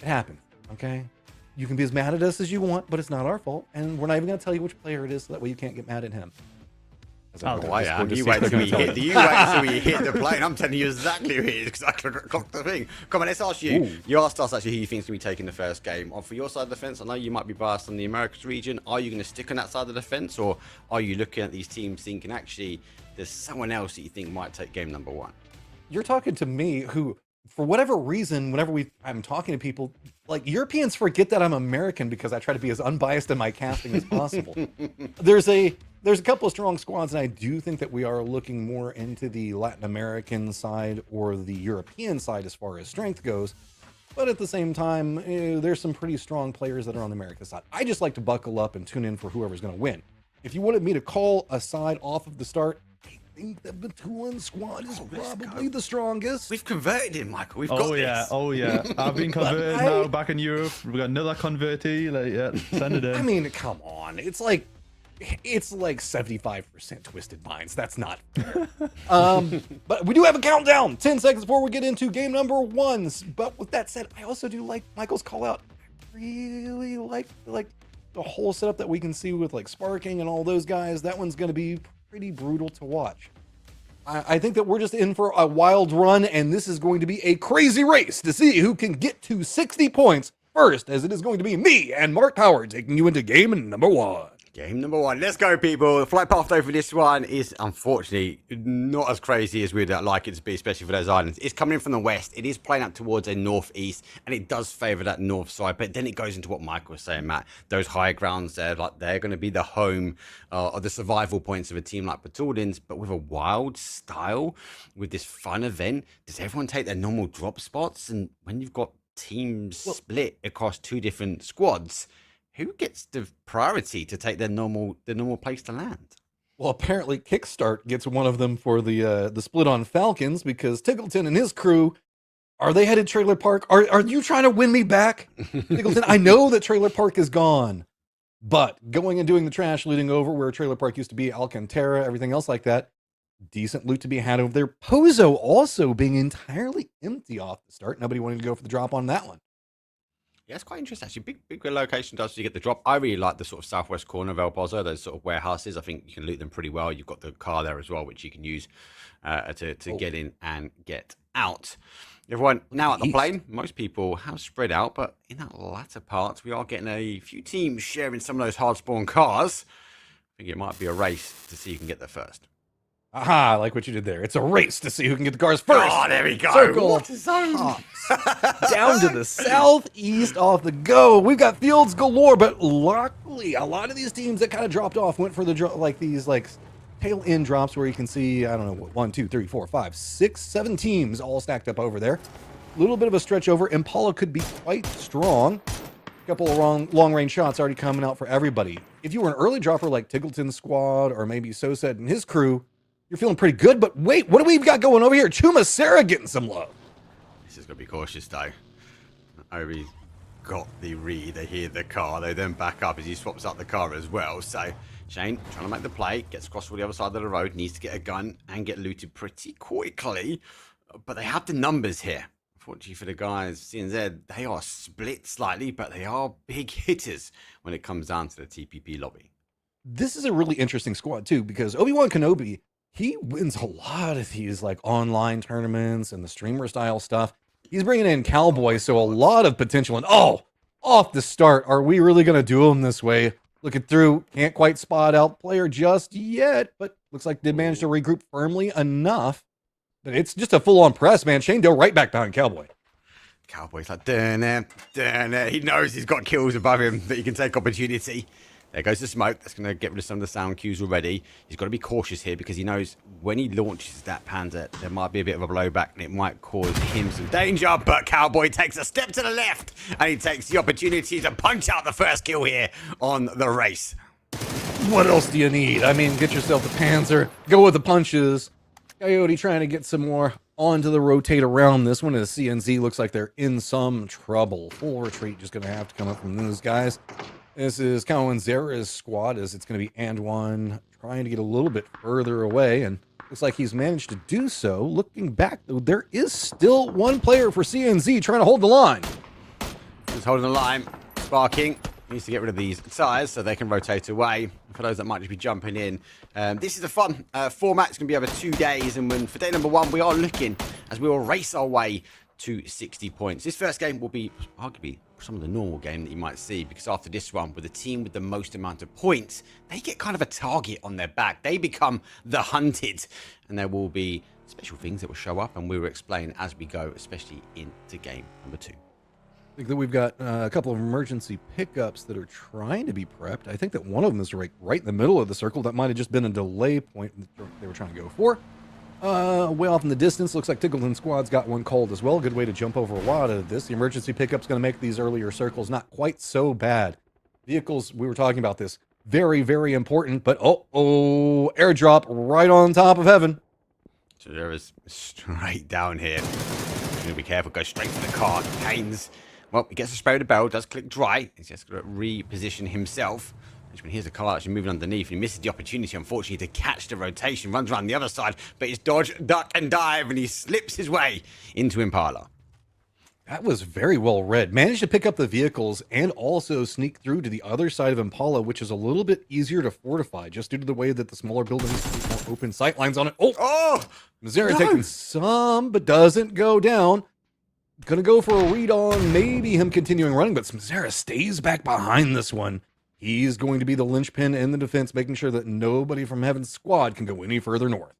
[SPEAKER 10] It happens. Okay. You can be as mad at us as you want, but it's not our fault. And we're not even going to tell you which player it is, so that way you can't get mad at him.
[SPEAKER 11] Oh, I am. You wait till we hit the plane. I'm telling you exactly who it is because I clocked the thing. Come on, let's ask you.
[SPEAKER 10] Ooh.
[SPEAKER 11] You asked us actually who you think's going to be taking the first game. For your side of the fence, I know you might be biased on the Americas region. Are you going to stick on that side of the fence, or are you looking at these teams thinking actually there's someone else that you think might take game number one?
[SPEAKER 10] You're talking to me who, for whatever reason, whenever I'm talking to people, like Europeans forget that I'm American because I try to be as unbiased in my casting as possible. There's a couple of strong squads, and I do think that we are looking more into the Latin American side or the European side as far as strength goes. But at the same time, there's some pretty strong players that are on the American side. I just like to buckle up and tune in for whoever's going to win. If you wanted me to call a side off of the start, I think the Batuan squad is probably the strongest.
[SPEAKER 11] We've converted him, Michael. We've got this.
[SPEAKER 6] Oh yeah. I've been converted now back in Europe. We've got another convertee. Like, yeah, send it in.
[SPEAKER 10] I mean, come on. It's like 75% twisted minds. That's not fair. But we do have a countdown. 10 seconds before we get into game number 1. But with that said, I also do like Michael's call out. I really like the whole setup that we can see with like sparking and all those guys. That one's going to be pretty brutal to watch. I think that we're just in for a wild run, and this is going to be a crazy race to see who can get to 60 points first, as it is going to be me and Mark Howard taking you into game number 1.
[SPEAKER 11] Game number 1. Let's go, people. The flight path though for this one is unfortunately not as crazy as we'd like it to be, especially for those islands. It's coming in from the west. It is playing up towards a northeast, and it does favour that north side. But then it goes into what Michael was saying, Matt. Those higher grounds there, like they're going to be the home of the survival points of a team like Battlegrounds, but with a wild style, with this fun event. Does everyone take their normal drop spots? And when you've got teams split across 2 different squads, who gets the priority to take their normal place to land?
[SPEAKER 10] Well, apparently Kickstart gets one of them for the split on Falcons, because Tiggleton and his crew, are they headed Trailer Park? Are you trying to win me back, Tiggleton? I know that Trailer Park is gone, but going and doing the trash looting over where Trailer Park used to be, Alcantara, everything else like that, decent loot to be had over there. Pozo also being entirely empty off the start. Nobody wanted to go for the drop on that one.
[SPEAKER 11] Yeah, it's quite interesting, actually. Big location does you get the drop. I really like the sort of southwest corner of El Pozo, those sort of warehouses. I think you can loot them pretty well. You've got the car there as well, which you can use to get in and get out. Everyone now at the plane, most people have spread out, but in that latter part, we are getting a few teams sharing some of those hard spawn cars. I think it might be a race to see who can get there first.
[SPEAKER 10] Aha, I like what you did there. It's a race to see who can get the cars first.
[SPEAKER 11] Oh, there we go.
[SPEAKER 10] Circle
[SPEAKER 11] What a zone.
[SPEAKER 10] down to the southeast off the go. We've got fields galore, but luckily, a lot of these teams that kind of dropped off went for the these tail end drops where you can see, I don't know, 1, 2, 3, 4, 5, 6, 7 teams all stacked up over there. A little bit of a stretch over. Impala could be quite strong. A couple of long range shots already coming out for everybody. If you were an early dropper like Tiggleton's squad or maybe Soset and his crew, you're feeling pretty good, but wait, what do we got going over here? Chuma Sarah getting some love.
[SPEAKER 11] This is going to be cautious, though. Obi's got the read. They hear the car. They then back up as he swaps out the car as well. So Shane, trying to make the play, gets across to the other side of the road, needs to get a gun and get looted pretty quickly. But they have the numbers here. Unfortunately for the guys, CNZ, they are split slightly, but they are big hitters when it comes down to the TPP lobby.
[SPEAKER 10] This is a really interesting squad, too, because Obi-Wan Kenobi, he wins a lot of these online tournaments and the streamer style stuff. He's bringing in Cowboy, so a lot of potential. And off the start, are we really going to do him this way? Looking through, can't quite spot out player just yet, but looks like did manage to regroup firmly enough. But it's just a full-on press, man. Shane Doe right back behind Cowboy.
[SPEAKER 11] Cowboy's like, darn it. He knows he's got kills above him that he can take opportunity. There goes the smoke. That's going to get rid of some of the sound cues already. He's got to be cautious here because he knows when he launches that Panzer, there might be a bit of a blowback and it might cause him some danger. But Cowboy takes a step to the left and he takes the opportunity to punch out the first kill here on the race.
[SPEAKER 10] What else do you need? I mean, get yourself the Panzer. Go with the punches. Coyote trying to get some more onto the rotate around this one as CNZ looks like they're in some trouble. Full retreat just going to have to come up from those guys. This is Kawanzera's squad as it's going to be Anduan trying to get a little bit further away, and looks like he's managed to do so. Looking back, though, there is still one player for CNZ trying to hold the line.
[SPEAKER 11] He's holding the line, sparking. needs to get rid of these tires so they can rotate away. For those that might just be jumping in, this is a fun format. It's going to be over 2 days, and for day number 1, we are looking as we will race our way to 60 points. This first game will be arguably some of the normal game that you might see, because after this one, with the team with the most amount of points, they get kind of a target on their back. They become the hunted, and there will be special things that will show up, and we will explain as we go, especially into game number 2.
[SPEAKER 10] I think that we've got a couple of emergency pickups that are trying to be prepped. I think that one of them is right in the middle of the circle. That might have just been a delay point that they were trying to go for. Way off in the distance, looks like Tickleton Squad's got one called as well. Good way to jump over a lot of this. The emergency pickup's going to make these earlier circles not quite so bad. Vehicles, we were talking about this, very, very important, but airdrop right on top of heaven.
[SPEAKER 11] So there is straight down here. Going to be careful, go straight for the car. Haynes, well, he gets a spray with the barrel, does click dry. He's just going to reposition himself. When here's a car actually moving underneath, and he misses the opportunity, unfortunately, to catch the rotation. Runs around the other side, but it's dodge, duck, and dive, and he slips his way into Impala.
[SPEAKER 10] That was very well read. Managed to pick up the vehicles and also sneak through to the other side of Impala, which is a little bit easier to fortify, just due to the way that the smaller buildings have more open sight lines on it. Missouri taking some, but doesn't go down. Gonna go for a read on maybe him continuing running, but Smazera stays back behind this one. He's going to be the linchpin in the defense, making sure that nobody from Heaven's squad can go any further north.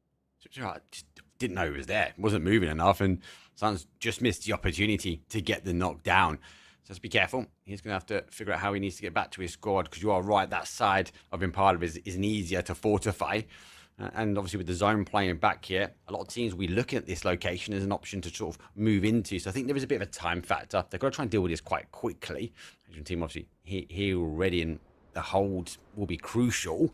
[SPEAKER 11] I just didn't know he was there. Wasn't moving enough, and Suns just missed the opportunity to get the knockdown. So just be careful. He's going to have to figure out how he needs to get back to his squad, because you are right, that side of Impala isn't easier to fortify. And obviously with the zone playing back here, a lot of teams will be looking at this location as an option to sort of move into. So I think there is a bit of a time factor. They've got to try and deal with this quite quickly. Asian team obviously here already, and the hold will be crucial,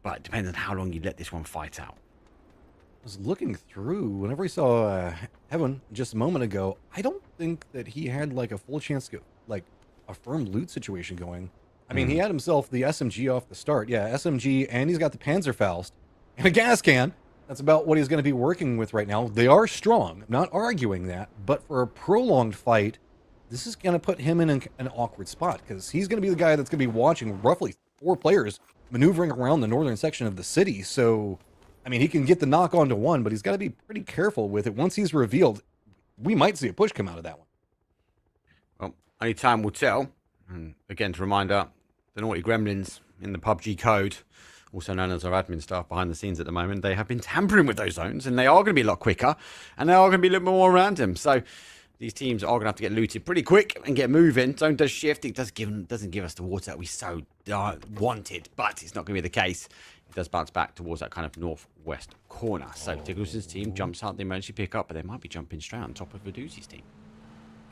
[SPEAKER 11] but it depends on how long you let this one fight out.
[SPEAKER 10] I was looking through, whenever we saw Heaven just a moment ago, I don't think that he had like a full chance to get like a firm loot situation going. I mean, he had himself the SMG off the start. Yeah, SMG, and he's got the Panzerfaust and a gas can. That's about what he's going to be working with right now. They are strong, I'm not arguing that, but for a prolonged fight, this is going to put him in an awkward spot, because he's going to be the guy that's going to be watching roughly 4 players maneuvering around the northern section of the city. So, I mean, he can get the knock onto one, but he's got to be pretty careful with it. Once he's revealed, we might see a push come out of that one.
[SPEAKER 11] Well, only time will tell. And again, to reminder, the naughty gremlins in the PUBG code, also known as our admin staff behind the scenes at the moment, they have been tampering with those zones, and they are going to be a lot quicker, and they are going to be a little bit more random. So these teams are going to have to get looted pretty quick and get moving. Zone does shift. It doesn't give us the water that we so wanted, but it's not going to be the case. It does bounce back towards that kind of northwest corner. So Tiggles' team jumps out the emergency pickup, but they might be jumping straight on top of Viduzi's team.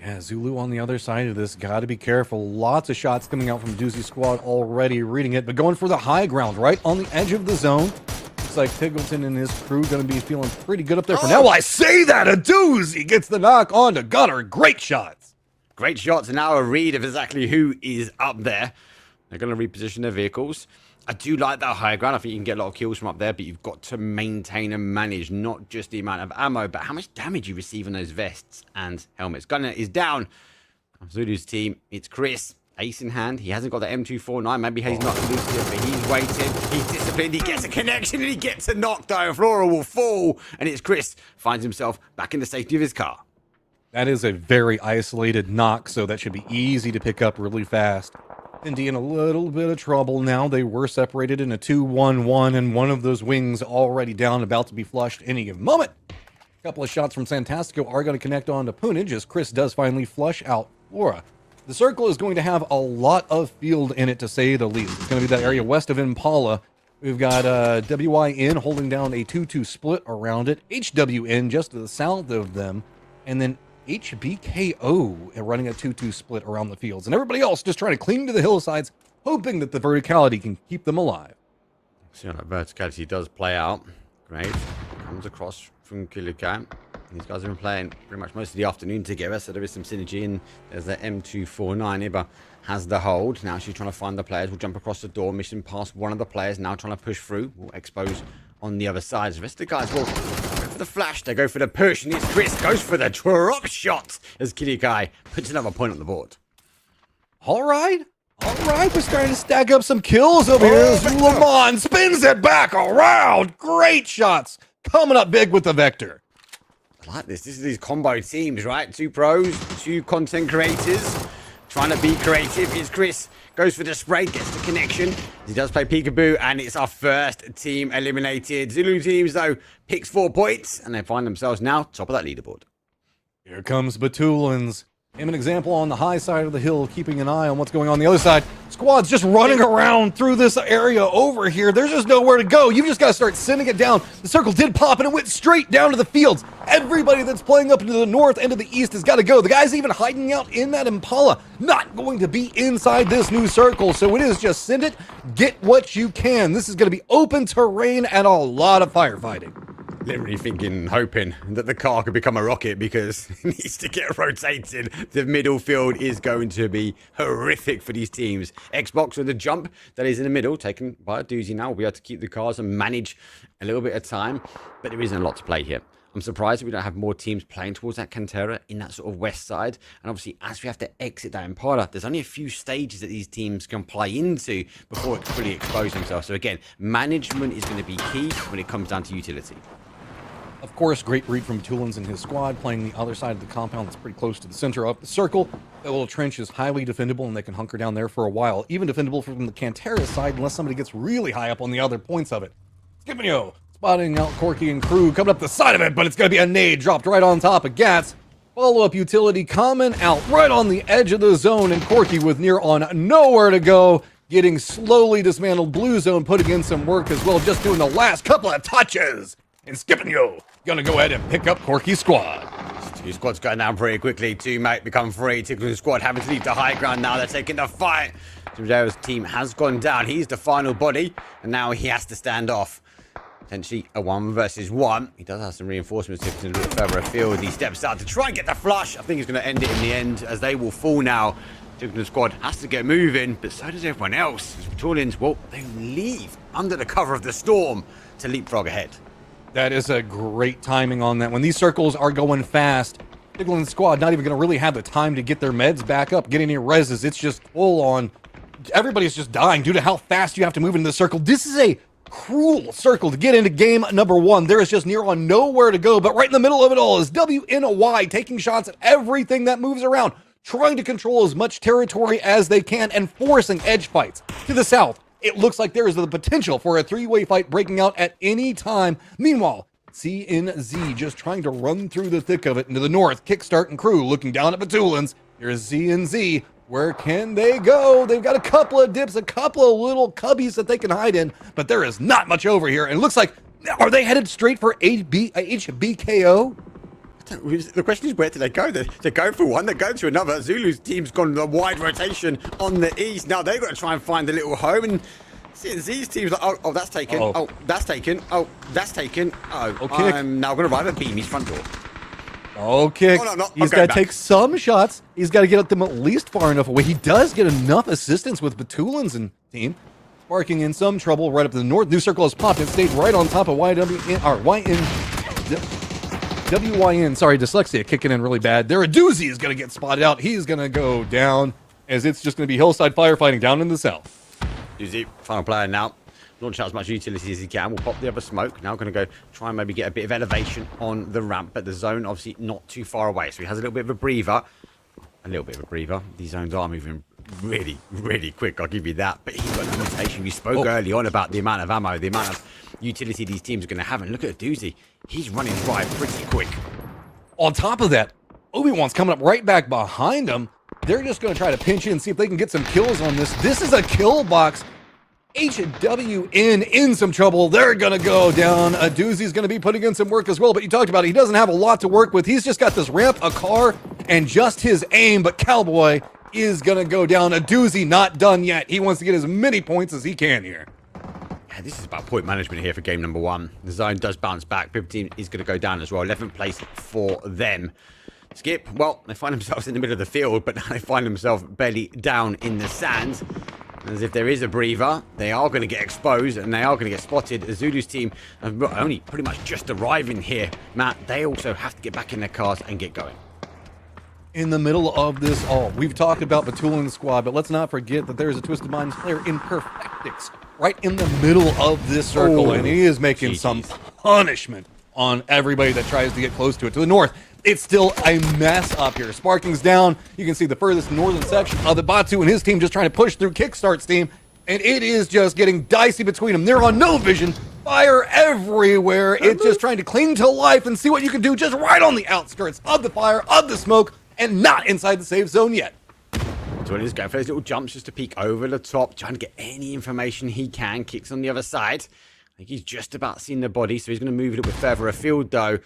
[SPEAKER 10] Yeah, Zulu on the other side of this. Got to be careful. Lots of shots coming out from Doozy's squad already, reading it, but going for the high ground, right on the edge of the zone. Looks like Tiggleton and his crew going to be feeling pretty good up there for now. I say that! A Doozy gets the knock on to Gunner. Great shots.
[SPEAKER 11] Great shots, and now a read of exactly who is up there. They're going to reposition their vehicles. I do like that high ground. I think you can get a lot of kills from up there, but you've got to maintain and manage not just the amount of ammo, but how much damage you receive on those vests and helmets. Gunner is down. Zulu's team, it's Chris. Ace in hand. He hasn't got the M249. Maybe he's not elusive, but he's waiting. He's disciplined. He gets a connection, and he gets a knockdown. Flora will fall, and it's Chris. Finds himself back in the safety of his car.
[SPEAKER 10] That is a very isolated knock, so that should be easy to pick up really fast. Indy in a little bit of trouble now. They were separated in a 2-1-1, and one of those wings already down, about to be flushed any given moment. A couple of shots from Santastico are going to connect on to Punage as Chris does finally flush out Flora. The circle is going to have a lot of field in it, to say the least. It's going to be that area west of Impala. We've got WIN holding down a 2-2 split around it. HWN just to the south of them. And then HBKO running a 2-2 split around the fields. And everybody else just trying to cling to the hillsides, hoping that the verticality can keep them alive.
[SPEAKER 11] See how that verticality does play out. Great. Comes across from Kilikan. These guys have been playing pretty much most of the afternoon together, so there is some synergy. And there's the M249. Iba has the hold. Now she's trying to find the players. We'll jump across the door, mission past one of the players. Now trying to push through. We'll expose on the other side. The rest of the guys will go for the flash. They go for the push. And it's Chris goes for the drop shot as Kilikai puts another point on the board.
[SPEAKER 10] All right. All right, we're starting to stack up some kills over here as Lamont spins it back around. Great shots coming up big with the Vector.
[SPEAKER 11] I like this. This is these combo teams, right? 2 pros, 2 content creators trying to be creative. Here's Chris. Goes for the spray, gets the connection. He does play peekaboo, and it's our first team eliminated. Zulu teams, though, picks 4 points, and they find themselves now top of that leaderboard.
[SPEAKER 10] Here comes Batulans. Him an example on the high side of the hill, keeping an eye on what's going on the other side. Squad's just running around through this area over here. There's just nowhere to go. You've just got to start sending it down. The circle did pop, and it went straight down to the fields. Everybody that's playing up into the north and to the east has got to go. The guy's even hiding out in that Impala. Not going to be inside this new circle, so it is just send it, get what you can. This is going to be open terrain and a lot of firefighting.
[SPEAKER 11] Literally thinking, hoping that the car could become a rocket because it needs to get rotated. The middle field is going to be horrific for these teams. Xbox with the jump that is in the middle, taken by a doozy now. We'll be able to keep the cars and manage a little bit of time, but there isn't a lot to play here. I'm surprised that we don't have more teams playing towards that Cantera in that sort of west side. And obviously, as we have to exit that Impala, there's only a few stages that these teams can play into before it can fully expose themselves. So again, management is going to be key when it comes down to utility.
[SPEAKER 10] Of course, great read from Tulans and his squad, playing the other side of the compound that's pretty close to the center of the circle. That little trench is highly defendable, and they can hunker down there for a while. Even defendable from the Cantera side, unless somebody gets really high up on the other points of it. Skipinyo spotting out Corky and crew, coming up the side of it, but it's going to be a nade dropped right on top of Gats. Follow-up utility coming out right on the edge of the zone, and Corky with near on nowhere to go, getting slowly dismantled. Blue zone putting in some work as well, just doing the last couple of touches. And Skipinyo gonna go ahead and pick up Corky's squad.
[SPEAKER 11] 2 squads going down pretty quickly. 2 might become 3. Tickler's squad having to leave the high ground now. They're taking the fight. Judeo's team has gone down. He's the final body, and now he has to stand off. Potentially a 1 versus 1. He does have some reinforcements a little further afield. He steps out to try and get the flush. I think he's going to end it in the end as they will fall now. Tickler's squad has to get moving, but so does everyone else. Tulans, well, they leave under the cover of the storm to leapfrog ahead.
[SPEAKER 10] That is a great timing on that. When these circles are going fast, Ticklin's squad not even going to really have the time to get their meds back up, get any reses. It's just full on. Everybody's just dying due to how fast you have to move into the circle. This is a cruel circle to get into game number 1. There is just near on nowhere to go, but right in the middle of it all is WNY taking shots at everything that moves around, trying to control as much territory as they can and forcing edge fights to the south. It looks like there is the potential for a 3-way fight breaking out at any time. Meanwhile, CNZ just trying to run through the thick of it into the north. Kickstart and crew looking down at Batulans. Here's CNZ. Where can they go? They've got a couple of dips, a couple of little cubbies that they can hide in, but there is not much over here. And it looks like, are they headed straight for HBKO?
[SPEAKER 11] The question is, where do they go? They go for one, they go to another. Zulu's team's gone the wide rotation on the east. Now they've got to try and find a little home. And CNZ's team's like, oh, that's taken. Oh, that's taken. Oh, that's taken. Oh,
[SPEAKER 10] okay.
[SPEAKER 11] I'm now going to arrive at Beamy's front door.
[SPEAKER 10] Okay.
[SPEAKER 11] Oh, no,
[SPEAKER 10] he's got to take some shots. He's got to get them at least far enough away. He does get enough assistance with Batulans and team. Sparking in some trouble right up to the north. New circle has popped and stayed right on top of WYN, sorry, dyslexia kicking in really bad. There, a doozy is going to get spotted out. He's going to go down as it's just going to be hillside firefighting down in the south.
[SPEAKER 11] Doozy, final player now. Launch out as much utility as he can. We'll pop the other smoke. Now going to go try and maybe get a bit of elevation on the ramp, but the zone obviously not too far away. So he has a little bit of a breather. These zones are moving really, really quick. I'll give you that. But he's got a limitation. We spoke early on about the amount of ammo, the amount of utility these teams are going to have. And look at the doozy. He's running dry pretty quick.
[SPEAKER 10] On top of that, Obi-Wan's coming up right back behind him. They're just going to try to pinch in, see if they can get some kills on this. This is a kill box. HWN in some trouble. They're going to go down. A doozy's going to be putting in some work as well, but you talked about it. He doesn't have a lot to work with. He's just got this ramp, a car, and just his aim, but Cowboy is going to go down. A doozy not done yet. He wants to get as many points as he can here.
[SPEAKER 11] Yeah, this is about point management here for game number 1. The zone does bounce back. Pivot team is going to go down as well. 11th place for them. Skip, well, they find themselves in the middle of the field, but now they find themselves belly down in the sand. As if there is a breather, they are going to get exposed and they are going to get spotted. The Zulu's team are only pretty much just arriving here. Matt, they also have to get back in their cars and get going.
[SPEAKER 10] in the middle of this all. We've talked about Batulin's squad, but let's not forget that there's a Twisted Minds player in Perfectix right in the middle of this circle, and he is making some punishment on everybody that tries to get close to it. To the north, it's still a mess up here. Sparking's down. You can see the furthest northern section of the Batu and his team just trying to push through Kickstart's team, and it is just getting dicey between them. They're on no vision. Fire everywhere. It's just trying to cling to life and see what you can do just right on the outskirts of the fire, of the smoke, and not inside the safe zone yet.
[SPEAKER 11] So he's going for those little jumps just to peek over the top, trying to get any information he can. Kicks on the other side. I think he's just about seen the body, so he's going to move it a bit further afield, though.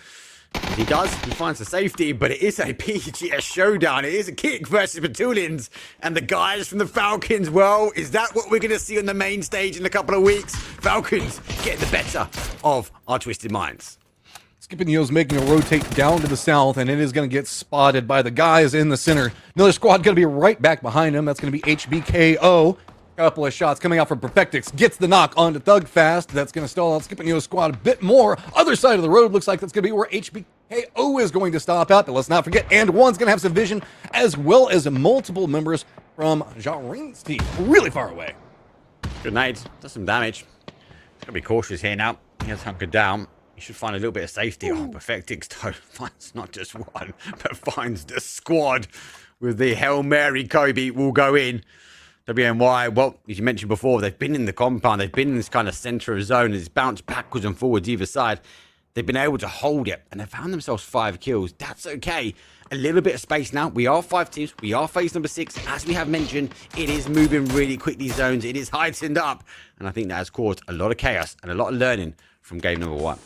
[SPEAKER 11] As he does, he finds the safety, but it is a PGS showdown. It is a kick versus Batulins. And the guys from the Falcons, well, is that what we're going to see on the main stage in a couple of weeks? Falcons getting the better of our Twisted Minds.
[SPEAKER 10] Skipping Yo's making a rotate down to the south, and it is going to get spotted by the guys in the center. Another squad going to be right back behind him. That's going to be HBKO. Couple of shots coming out from Perfectix. Gets the knock onto Thugfast. That's going to stall out Skipping Yo's squad a bit more. Other side of the road looks like that's going to be where HBKO is going to stop out. But let's not forget, and one's going to have some vision, as well as multiple members from Jarin's team. Really far away.
[SPEAKER 11] Good night. Does some damage. He's going to be cautious here now. He has hunkered down. He should find a little bit of safety. Oh, Perfectix, though, finds not just one, but finds the squad with the Hail Mary Kobe will go in. WNY, well, as you mentioned before, they've been in the compound. They've been in this kind of center of zone. It's bounced backwards and forwards either side. They've been able to hold it, and they found themselves 5 kills. That's okay. A little bit of space now. We are 5 teams. We are phase number 6. As we have mentioned, it is moving really quickly, zones. It is heightened up, and I think that has caused a lot of chaos and a lot of learning from game number 1.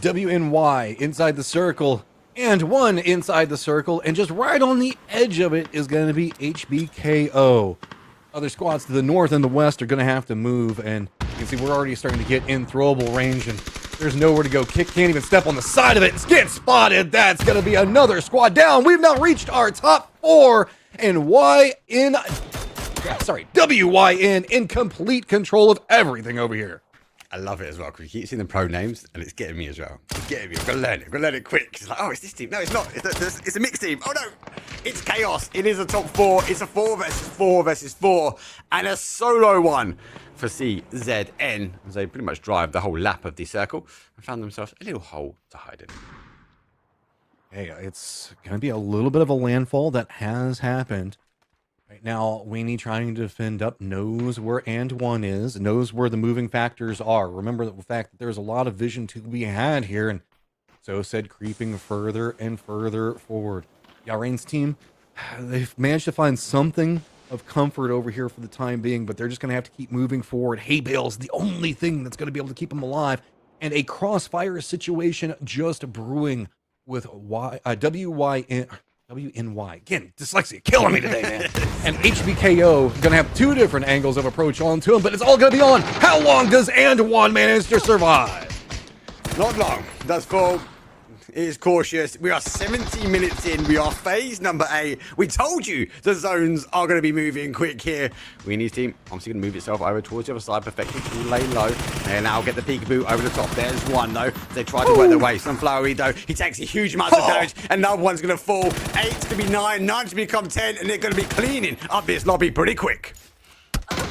[SPEAKER 10] WNY inside the circle, and one inside the circle, and just right on the edge of it is going to be HBKO. Other squads to the north and the west are going to have to move, and you can see we're already starting to get in throwable range, and there's nowhere to go. Kick can't even step on the side of it. It's getting spotted. That's going to be another squad down. We've now reached our top 4, and WYN in complete control of everything over here.
[SPEAKER 11] I love it as well, because you keep seeing the pro names, and it's getting me as well. It's getting me. I've got to learn it. I've got to learn it quick. It's like, oh, it's this team. No, it's not. It's a mixed team. Oh, no. It's chaos. It is a top 4. It's a 4 versus 4 versus 4, and a solo one for CZN, as they pretty much drive the whole lap of the circle and found themselves a little hole to hide in.
[SPEAKER 10] Hey, it's going to be a little bit of a landfall that has happened. Right now, Weenie trying to defend up, knows where and one is, knows where the moving factors are. Remember the fact that there's a lot of vision to be had here, and so said creeping further and further forward. Yaren's team, they've managed to find something of comfort over here for the time being, but they're just going to have to keep moving forward. Hay bale's the only thing that's going to be able to keep them alive, and a crossfire situation just brewing with WNY. Again, dyslexia killing me today, man. And HBKO going to have 2 different angles of approach onto him, but it's all going to be on how long does and one manage to survive?
[SPEAKER 11] Not long. Does fall. It is cautious. We are 70 minutes in. We are phase number 8. We told you the zones are going to be moving quick here. Weenie's team obviously going to move itself over towards the other side. Perfecting to lay low. And now get the peekaboo over the top. There's one, though. They try to work their way. Sunflowery, though. He takes a huge amount of damage. Another one's going to fall. 8's to be 9. 9's to become 10. And they're going to be cleaning up this lobby pretty quick.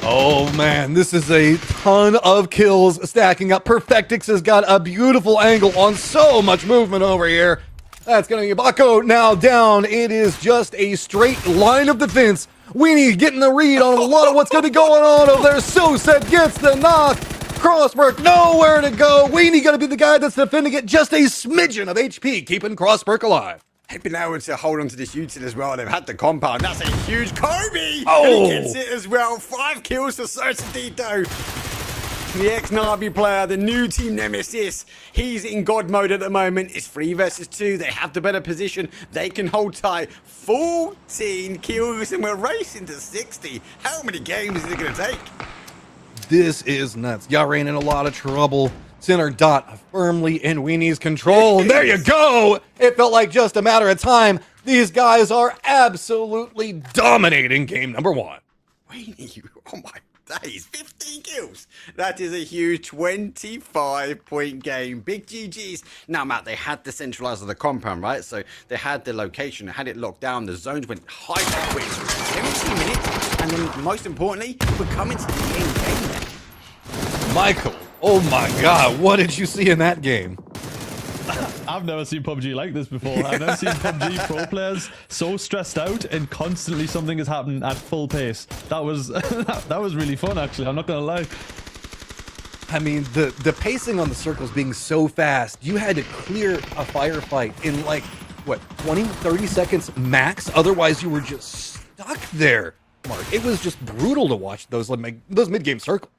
[SPEAKER 10] Oh man, this is a ton of kills stacking up. Perfectix has got a beautiful angle on so much movement over here. That's going to be Baco now down. It is just a straight line of defense. Weenie getting the read on a lot of what's going to be going on over there. So said gets the knock. Crossberg nowhere to go. Weenie going to be the guy that's defending it. Just a smidgen of HP, keeping Crossberg alive.
[SPEAKER 11] They've been able to hold on to this util as well. They've had the compound. That's a huge Kobe.
[SPEAKER 10] Oh!
[SPEAKER 11] And he gets it as well. 5 kills for Certidito. The ex-Navi player, the new team nemesis. He's in God mode at the moment. It's 3 versus 2. They have the better position. They can hold tight. 14 kills and we're racing to 60. How many games is it going to take?
[SPEAKER 10] This is nuts. Yaren in a lot of trouble. Center dot firmly in Weenie's control. And there you go. It felt like just a matter of time. These guys are absolutely dominating game number 1.
[SPEAKER 11] Weenie, oh my. days. 15 kills. That is a huge 25-point game. Big GG's. Now, Matt, they had the centralizer of the compound, right? So they had the location, they had it locked down. The zones went high quick. 17 minutes. And then, most importantly, we're coming to the end game now.
[SPEAKER 10] Michael, oh my God, what did you see in that game?
[SPEAKER 6] I've never seen PUBG like this before. I've never seen PUBG pro players so stressed out and constantly something is happening at full pace. That was that was really fun, actually. I'm not gonna lie.
[SPEAKER 10] I mean, the pacing on the circles being so fast, you had to clear a firefight in like, what, 20, 30 seconds max? Otherwise, you were just stuck there, Mark. It was just brutal to watch those mid-game circles.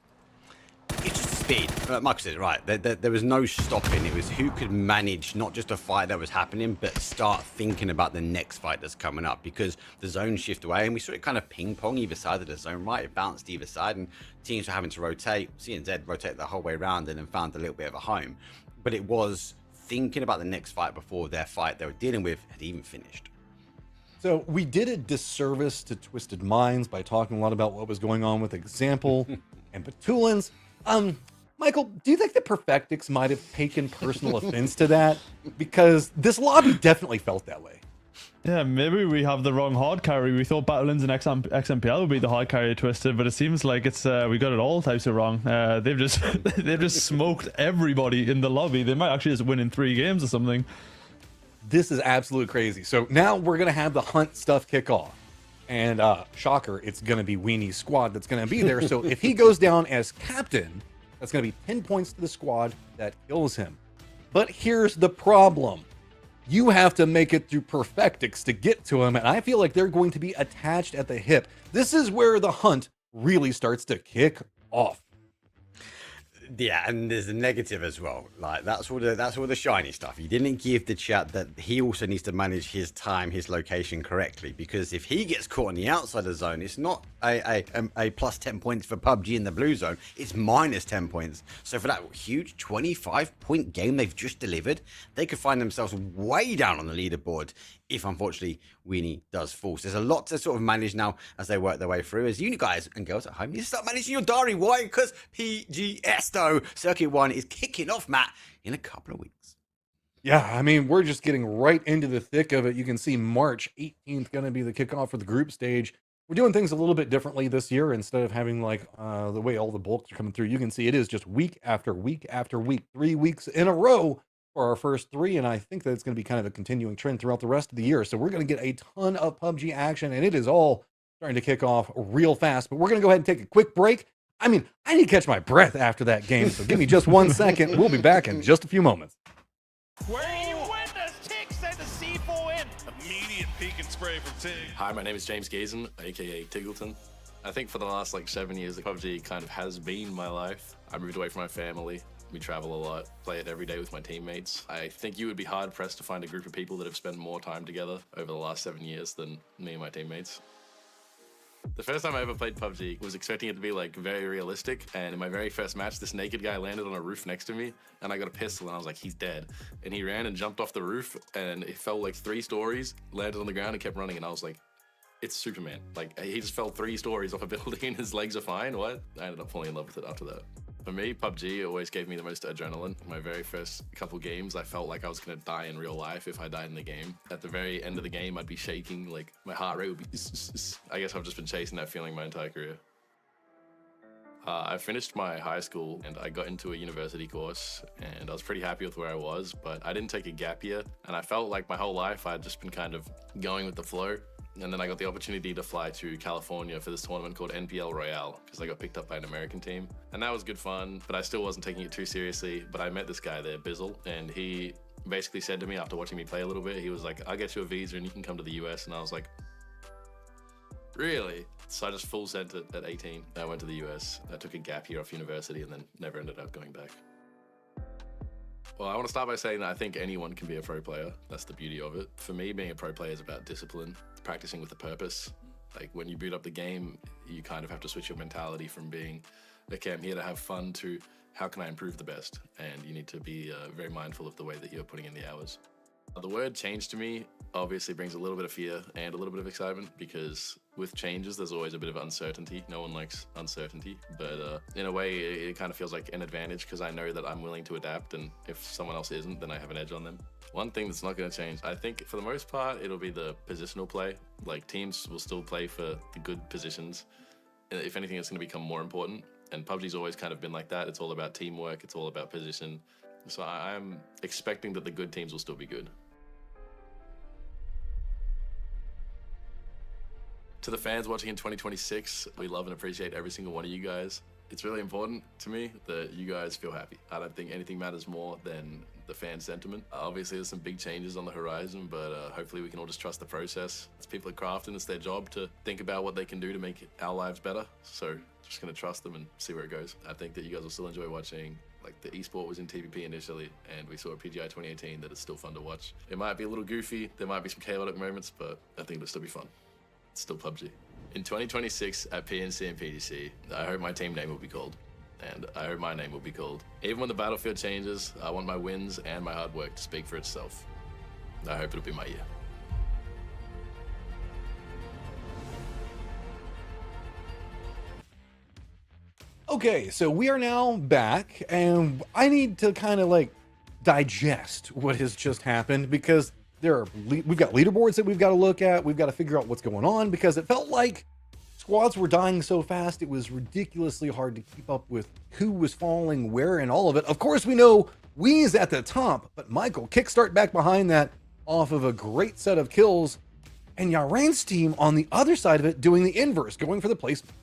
[SPEAKER 11] It's just speed. Michael said it right. There was no stopping. It was who could manage not just a fight that was happening, but start thinking about the next fight that's coming up, because the zone shift away, and we saw it kind of ping pong either side of the zone, right? It bounced either side, and teams were having to rotate. CNZ rotate the whole way around and then found a little bit of a home. But it was thinking about the next fight before their fight they were dealing with had even finished.
[SPEAKER 10] So we did a disservice to Twisted Minds by talking a lot about what was going on with Example and Petulans. Michael, do you think the Perfectix might have taken personal offense to that? Because this lobby definitely felt that way.
[SPEAKER 6] Yeah, maybe we have the wrong hard carry. We thought Battlegrounds and XMPL would be the hard carry Twisted, but it seems like it's we got it all types of wrong. They've just smoked everybody in the lobby. They might actually just win in 3 games or something.
[SPEAKER 10] This is absolutely crazy. So now we're gonna have the hunt stuff kick off. And shocker, it's going to be Weenie's squad that's going to be there. So if he goes down as captain, that's going to be 10 points to the squad that kills him. But here's the problem. You have to make it through Perfectix to get to him. And I feel like they're going to be attached at the hip. This is where the hunt really starts to kick off.
[SPEAKER 11] Yeah, and there's a negative as well. Like that's all the shiny stuff. He didn't give the chat that he also needs to manage his time, his location correctly, because if he gets caught on the outside of the zone, it's not a plus 10 points for PUBG in the blue zone. It's minus 10 points. So for that huge 25-point game they've just delivered, they could find themselves way down on the leaderboard if unfortunately Weenie does fall. So there's a lot to sort of manage now as they work their way through. As you guys and girls at home, you start managing your diary. Why? Because PGS though, Circuit 1 is kicking off, Matt, in a couple of weeks.
[SPEAKER 10] Yeah, I mean, we're just getting right into the thick of it. You can see March 18th going to be the kickoff for the group stage. We're doing things a little bit differently this year. Instead of having like the way all the bulks are coming through, you can see it is just week after week after week, 3 weeks in a row for our first 3, and I think that it's going to be kind of a continuing trend throughout the rest of the year. So we're going to get a ton of PUBG action, and it is all starting to kick off real fast. But we're going to go ahead and take a quick break. I mean, I need to catch my breath after that game, so give me just 1 second. We'll be back in just a few moments.
[SPEAKER 3] Where you witness Tick send the C4 in.
[SPEAKER 2] Immediate peek and spray from Tig.
[SPEAKER 12] Hi, my name is James Gazen, aka Tiggleton. I think for the last 7 years, PUBG kind of has been my life. I moved away from my family. We travel a lot, play it every day with my teammates. I think you would be hard pressed to find a group of people that have spent more time together over the last 7 years than me and my teammates. The first time I ever played PUBG was expecting it to be very realistic, and in my very first match, this naked guy landed on a roof next to me, and I got a pistol, and I was like, he's dead. And he ran and jumped off the roof, and it fell 3 stories, landed on the ground, and kept running, and I was like, it's Superman. He just fell 3 stories off a building, and his legs are fine, what? I ended up falling in love with it after that. For me, PUBG always gave me the most adrenaline. My very first couple games, I felt like I was gonna die in real life if I died in the game. At the very end of the game, I'd be shaking, my heart rate would be I guess I've just been chasing that feeling my entire career. I finished my high school and I got into a university course, and I was pretty happy with where I was, but I didn't take a gap year, and I felt like my whole life I'd just been kind of going with the flow. And then I got the opportunity to fly to California for this tournament called NPL Royale, because I got picked up by an American team. And that was good fun, but I still wasn't taking it too seriously. But I met this guy there, Bizzle, and he basically said to me after watching me play a little bit, he was like, I'll get you a visa and you can come to the US. And I was like, really? So I just full sent it at 18. I went to the US. I took a gap year off university and then never ended up going back. Well, I want to start by saying that I think anyone can be a pro player. That's the beauty of it. For me, being a pro player is about discipline, practicing with a purpose. When you boot up the game, you kind of have to switch your mentality from being, okay, I'm here to have fun, to how can I improve the best? And you need to be very mindful of the way that you're putting in the hours. The word change to me obviously brings a little bit of fear and a little bit of excitement, because with changes, there's always a bit of uncertainty. No one likes uncertainty, but in a way, it kind of feels like an advantage, because I know that I'm willing to adapt, and if someone else isn't, then I have an edge on them. One thing that's not going to change, I think for the most part, it'll be the positional play. Like, teams will still play for the good positions. If anything, it's going to become more important, and PUBG's always kind of been like that. It's all about teamwork, it's all about position. So I'm expecting that the good teams will still be good. To the fans watching in 2026, we love and appreciate every single one of you guys. It's really important to me that you guys feel happy. I don't think anything matters more than the fan sentiment. Obviously, there's some big changes on the horizon, but hopefully we can all just trust the process. It's people at Crafton, it's their job to think about what they can do to make our lives better. So just gonna trust them and see where it goes. I think that you guys will still enjoy watching. Like, the esport was in TVP initially, and we saw a PGI 2018 that is still fun to watch. It might be a little goofy, there might be some chaotic moments, but I think it'll still be fun. It's still PUBG. In 2026 at PNC and PDC, I hope my team name will be called, and I hope my name will be called. Even when the battlefield changes, I want my wins and my hard work to speak for itself. I hope it'll be my year.
[SPEAKER 10] Okay, so we are now back, and I need to kind of like digest what has just happened, because we've got leaderboards that we've got to look at. We've got to figure out what's going on, because it felt like squads were dying so fast. It was ridiculously hard to keep up with who was falling where and all of it. Of course, we know Wee's at the top, but Michael kickstart back behind that off of a great set of kills, and Yaren's team on the other side of it doing the inverse, going for the placement.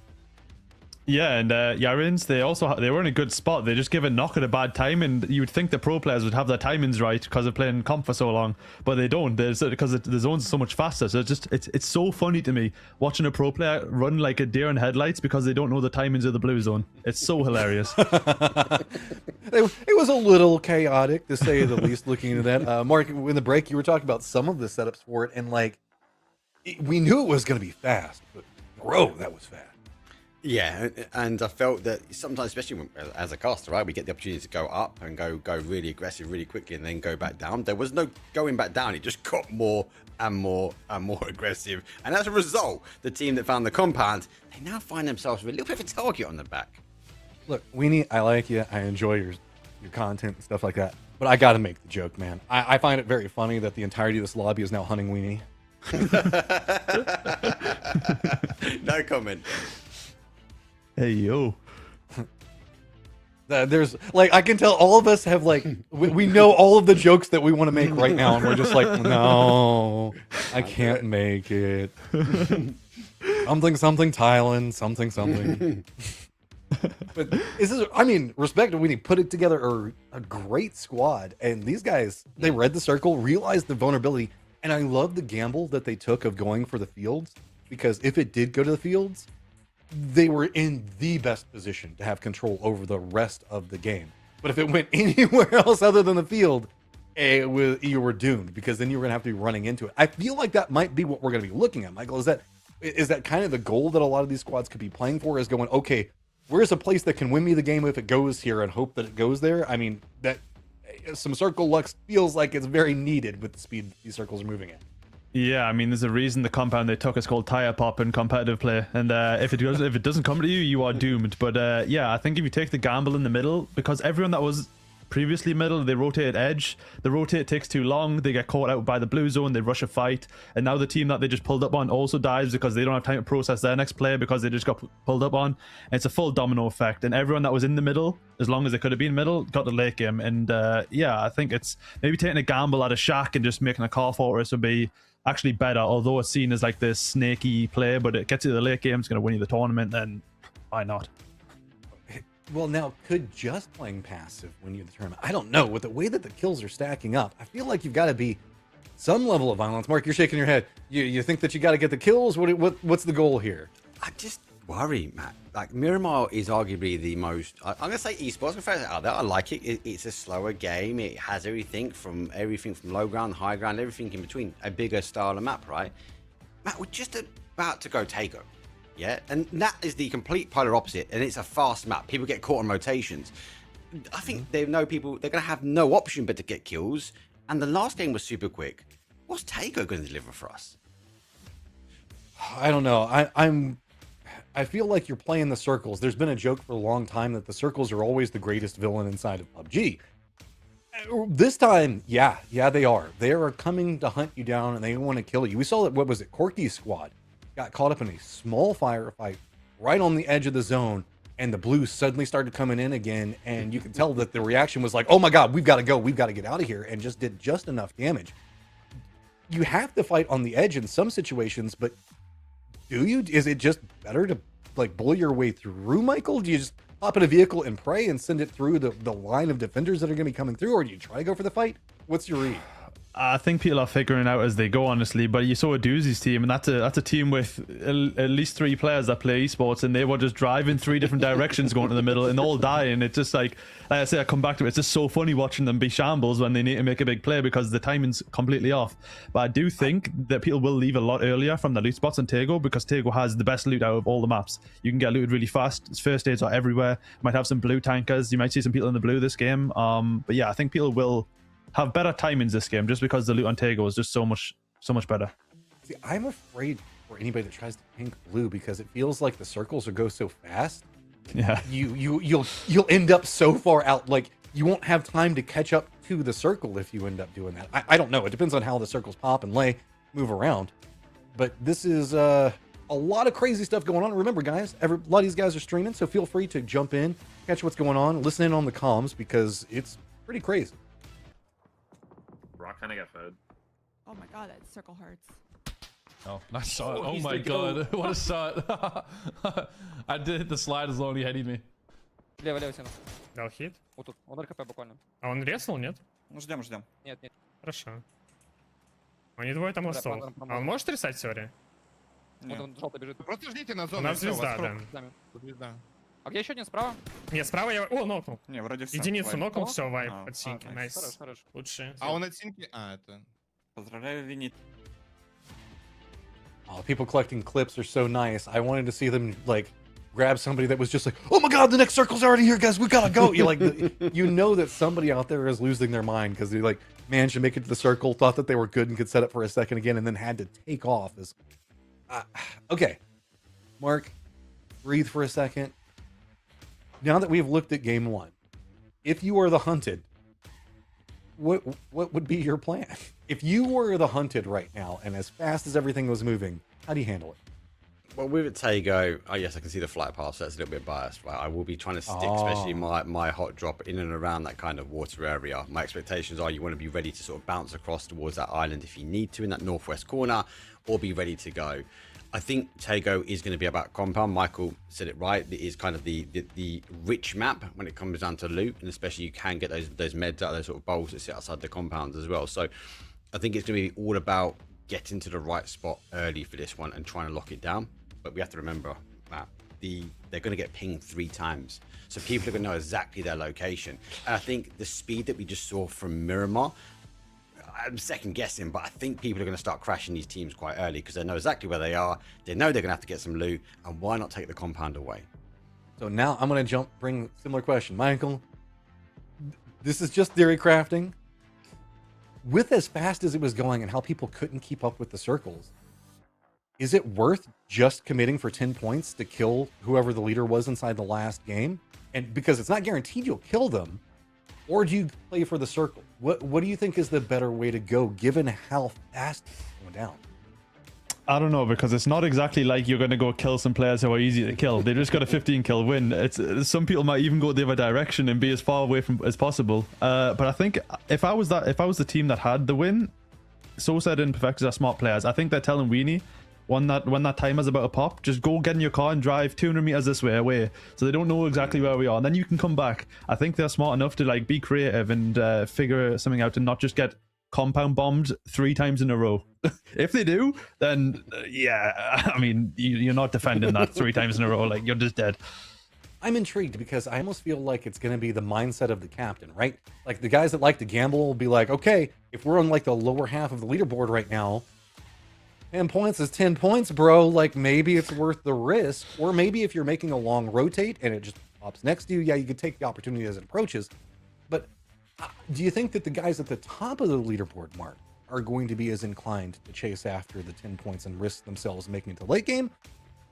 [SPEAKER 6] Yeah, and Yaren's, they were in a good spot. They just gave a knock at a bad time, and you would think the pro players would have their timings right because they're playing comp for so long, but they don't. Because the zone's so much faster. So it's so funny to me watching a pro player run like a deer in headlights because they don't know the timings of the blue zone. It's so hilarious.
[SPEAKER 10] It was a little chaotic, to say the least, looking into that. Mark, in the break, you were talking about some of the setups for it, and like, we knew it was going to be fast, but bro, that was fast.
[SPEAKER 11] Yeah, and I felt that sometimes, especially when, as a caster, right, we get the opportunity to go up and go really aggressive really quickly and then go back down. There was no going back down. It just got more and more and more aggressive. And as a result, the team that found the compound, they now find themselves with a little bit of a target on the back.
[SPEAKER 10] Look, Weenie, I like you. I enjoy your content and stuff like that. But I got to make the joke, man. I find it very funny that the entirety of this lobby is now hunting Weenie.
[SPEAKER 11] No comment.
[SPEAKER 6] Hey, yo.
[SPEAKER 10] There's like, I can tell all of us have like, we know all of the jokes that we want to make right now, and we're just like, no, I can't make it. something Thailand, something. But this is, I mean, respect, we need put it together a great squad, and these guys, they read the circle, realized the vulnerability, and I love the gamble that they took of going for the fields, because if it did go to the fields, they were in the best position to have control over the rest of the game. But if it went anywhere else other than the field, you were doomed, because then you were going to have to be running into it. I feel like that might be what we're going to be looking at, Michael. Is that kind of the goal that a lot of these squads could be playing for, is going, okay, where's a place that can win me the game if it goes here, and hope that it goes there? I mean, that some circle luck feels like it's very needed with the speed these circles are moving at.
[SPEAKER 6] Yeah, I mean, there's a reason the compound they took is called tire pop in competitive play, and if it doesn't come to you, you are doomed. But yeah, I think if you take the gamble in the middle, because everyone that was previously middle, they rotate edge. The rotate takes too long. They get caught out by the blue zone. They rush a fight, and now the team that they just pulled up on also dies because they don't have time to process their next player because they just got pulled up on. And it's a full domino effect, and everyone that was in the middle, as long as they could have been middle, got the late game. And yeah, I think it's maybe taking a gamble at a shack and just making a car fortress would be actually better, although it's seen as like this snaky play, but it gets you to the late game, it's going to win you the tournament, then why not?
[SPEAKER 10] Well, now, could just playing passive win you the tournament? I don't know. With the way that the kills are stacking up, I feel like you've got to be some level of violence. Mark, you're shaking your head. You think that you got to get the kills? What's the goal here?
[SPEAKER 11] I just worry, Matt. Like, Miramar is arguably the most, I'm going to say esports, I'm going to throw it out there. I like it. It's a slower game. It has everything from low ground, high ground, everything in between. A bigger style of map, right? Matt, we're just about to go Tego. Yeah, and that is the complete polar opposite, and it's a fast map. People get caught on rotations. I think they're going to have no option but to get kills, And the last game was super quick. What's Tago going to deliver for us?
[SPEAKER 10] I don't know. I feel like you're playing the circles. There's been a joke for a long time that the circles are always the greatest villain inside of PUBG. This time, yeah, they are. They are coming to hunt you down and they want to kill you. We saw that, what was it, Corky's squad got caught up in a small firefight right on the edge of the zone, and the blues suddenly started coming in again, and you can tell that the reaction was like, oh my god, we've got to go, we've got to get out of here, and just did just enough damage. You have to fight on the edge in some situations, but do you? Is it just better to like bully your way through, Michael? Do you just hop in a vehicle and pray and send it through the line of defenders that are going to be coming through, or do you try to go for the fight? What's your read?
[SPEAKER 6] I think people are figuring out as they go, honestly. But you saw a Doozy's team, and that's a team with at least 3 players that play esports, and they were just driving 3 different directions going to the middle and all dying. It's just like I say, I come back to it. It's just so funny watching them be shambles when they need to make a big play because the timing's completely off. But I do think that people will leave a lot earlier from the loot spots on Tago because Tago has the best loot out of all the maps. You can get looted really fast. Its first aids are everywhere. You might have some blue tankers. You might see some people in the blue this game. But yeah, I think people will have better timings this game just because the loot on Tago is just so much better.
[SPEAKER 10] See, I'm afraid for anybody that tries to pink blue because it feels like the circles will go so fast.
[SPEAKER 6] Yeah.
[SPEAKER 10] You'll end up so far out, like you won't have time to catch up to the circle if you end up doing that. I don't know. It depends on how the circles pop and move around. But this is a lot of crazy stuff going on. Remember, guys, a lot of these guys are streaming, so feel free to jump in, catch what's going on, listen in on the comms because it's pretty crazy.
[SPEAKER 13] Rock kind of got fed.
[SPEAKER 14] Oh my god, that circle hurts.
[SPEAKER 15] Oh, nice shot. Oh my god, what a shot. I did hit the slide as long as he headed me.
[SPEAKER 16] Лево, сено.
[SPEAKER 13] Дал хит.
[SPEAKER 16] Вот тут. Он РКП буквально.
[SPEAKER 13] А он резнул, нет?
[SPEAKER 16] Ну, ждем. Нет.
[SPEAKER 13] Хорошо. Они двое там ластов. А он может трясать теории?
[SPEAKER 16] Вот он желтый бежит.
[SPEAKER 3] Просто ждите на зону.
[SPEAKER 13] У нас звезда, да.
[SPEAKER 3] Звезда.
[SPEAKER 16] А где еще один справа?
[SPEAKER 13] Нет, справа я... О, нокнул.
[SPEAKER 3] Не, вроде все.
[SPEAKER 13] Единицу
[SPEAKER 3] Вайп.
[SPEAKER 13] нокнул, все, вайп
[SPEAKER 3] А,
[SPEAKER 13] от синьки. Найс.
[SPEAKER 16] Хорош.
[SPEAKER 13] Лучшие.
[SPEAKER 3] А он от синьки... А, это...
[SPEAKER 16] Поздравляю, Винит.
[SPEAKER 10] Oh, people collecting clips are so nice. I wanted to see them like grab somebody that was just like, oh my god, the next circle's already here, guys, we gotta go. You like, you know that somebody out there is losing their mind because they like managed to make it to the circle, thought that they were good and could set up for a second again, and then had to take off. Okay, Mark, breathe for a second. Now that we've looked at game 1, if you are the hunted, what would be your plan? If you were the hunted right now and as fast as everything was moving, how do you handle it?
[SPEAKER 11] Well, with Tago, oh yes, I can see the flight path, so that's a little bit biased. Right? I will be trying to stick, especially my hot drop, in and around that kind of water area. My expectations are you want to be ready to sort of bounce across towards that island if you need to in that northwest corner, or be ready to go. I think Tago is going to be about compound. Michael said it right. It is kind of the rich map when it comes down to loot, and especially you can get those meds out of those sort of bowls that sit outside the compounds as well. So I think it's going to be all about getting to the right spot early for this one and trying to lock it down. But we have to remember that they're going to get pinged 3 times. So people are going to know exactly their location. And I think the speed that we just saw from Miramar, I'm second guessing, but I think people are going to start crashing these teams quite early because they know exactly where they are. They know they're going to have to get some loot, and why not take the compound away?
[SPEAKER 10] So now I'm going to bring similar question. Michael, this is just theory crafting. With as fast as it was going and how people couldn't keep up with the circles, is it worth just committing for 10 points to kill whoever the leader was inside the last game? And because it's not guaranteed you'll kill them, or do you play for the circle? What do you think is the better way to go given how fast it's going down?
[SPEAKER 6] I don't know, because it's not exactly like you're going to go kill some players who are easy to kill. They just got a 15 kill win. Some people might even go the other direction and be as far away from as possible. But I think if I was the team that had the win, So said and Perfectus are smart players. I think they're telling Weenie when that timer's about to pop, just go get in your car and drive 200 meters this way away, so they don't know exactly where we are, and then you can come back. I think they're smart enough to like be creative and figure something out and not just get compound bombed 3 times in a row. If they do, then yeah, I mean, you're not defending that 3 times in a row. Like, you're just dead.
[SPEAKER 10] I'm intrigued because I almost feel like it's going to be the mindset of the captain, right? Like, the guys that like to gamble will be like, okay, if we're on like the lower half of the leaderboard right now, 10 points is 10 points, bro. Like, maybe it's worth the risk. Or maybe if you're making a long rotate and it just pops next to you, yeah, you could take the opportunity as it approaches. But Do you think that the guys at the top of the leaderboard, Mark, are going to be as inclined to chase after the 10 points and risk themselves making it to late game?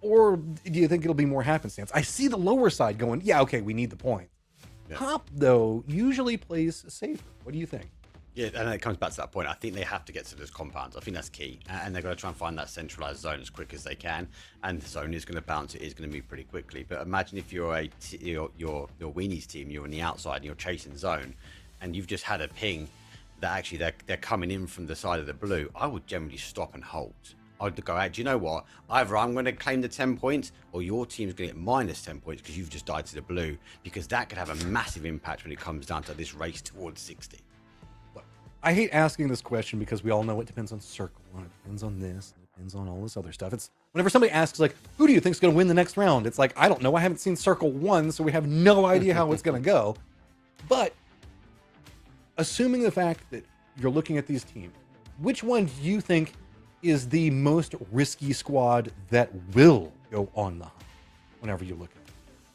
[SPEAKER 10] Or do you think it'll be more happenstance? I see the lower side going, yeah, okay, we need the point. Yeah. Top, though, usually plays safer. What do you think?
[SPEAKER 11] Yeah, and it comes back to that point. I think they have to get to those compounds. I think that's key. And they're going to try and find that centralized zone as quick as they can. And the zone is going to bounce. It is going to move pretty quickly. But imagine if you're your Weenies team, you're on the outside and you're chasing zone, and you've just had a ping that actually they're coming in from the side of the blue. I would generally stop and hold. I'd go, hey, do you know what? Either I'm going to claim the 10 points or your team's going to get minus 10 points because you've just died to the blue. Because that could have a massive impact when it comes down to this race towards 60.
[SPEAKER 10] I hate asking this question because we all know it depends on circle, and it depends on this, and it depends on all this other stuff. It's whenever somebody asks, like, who do you think is going to win the next round? It's like, I don't know. I haven't seen circle 1, so we have no idea how it's going to go. But assuming the fact that you're looking at these teams, which one do you think is the most risky squad that will go on the hunt whenever you look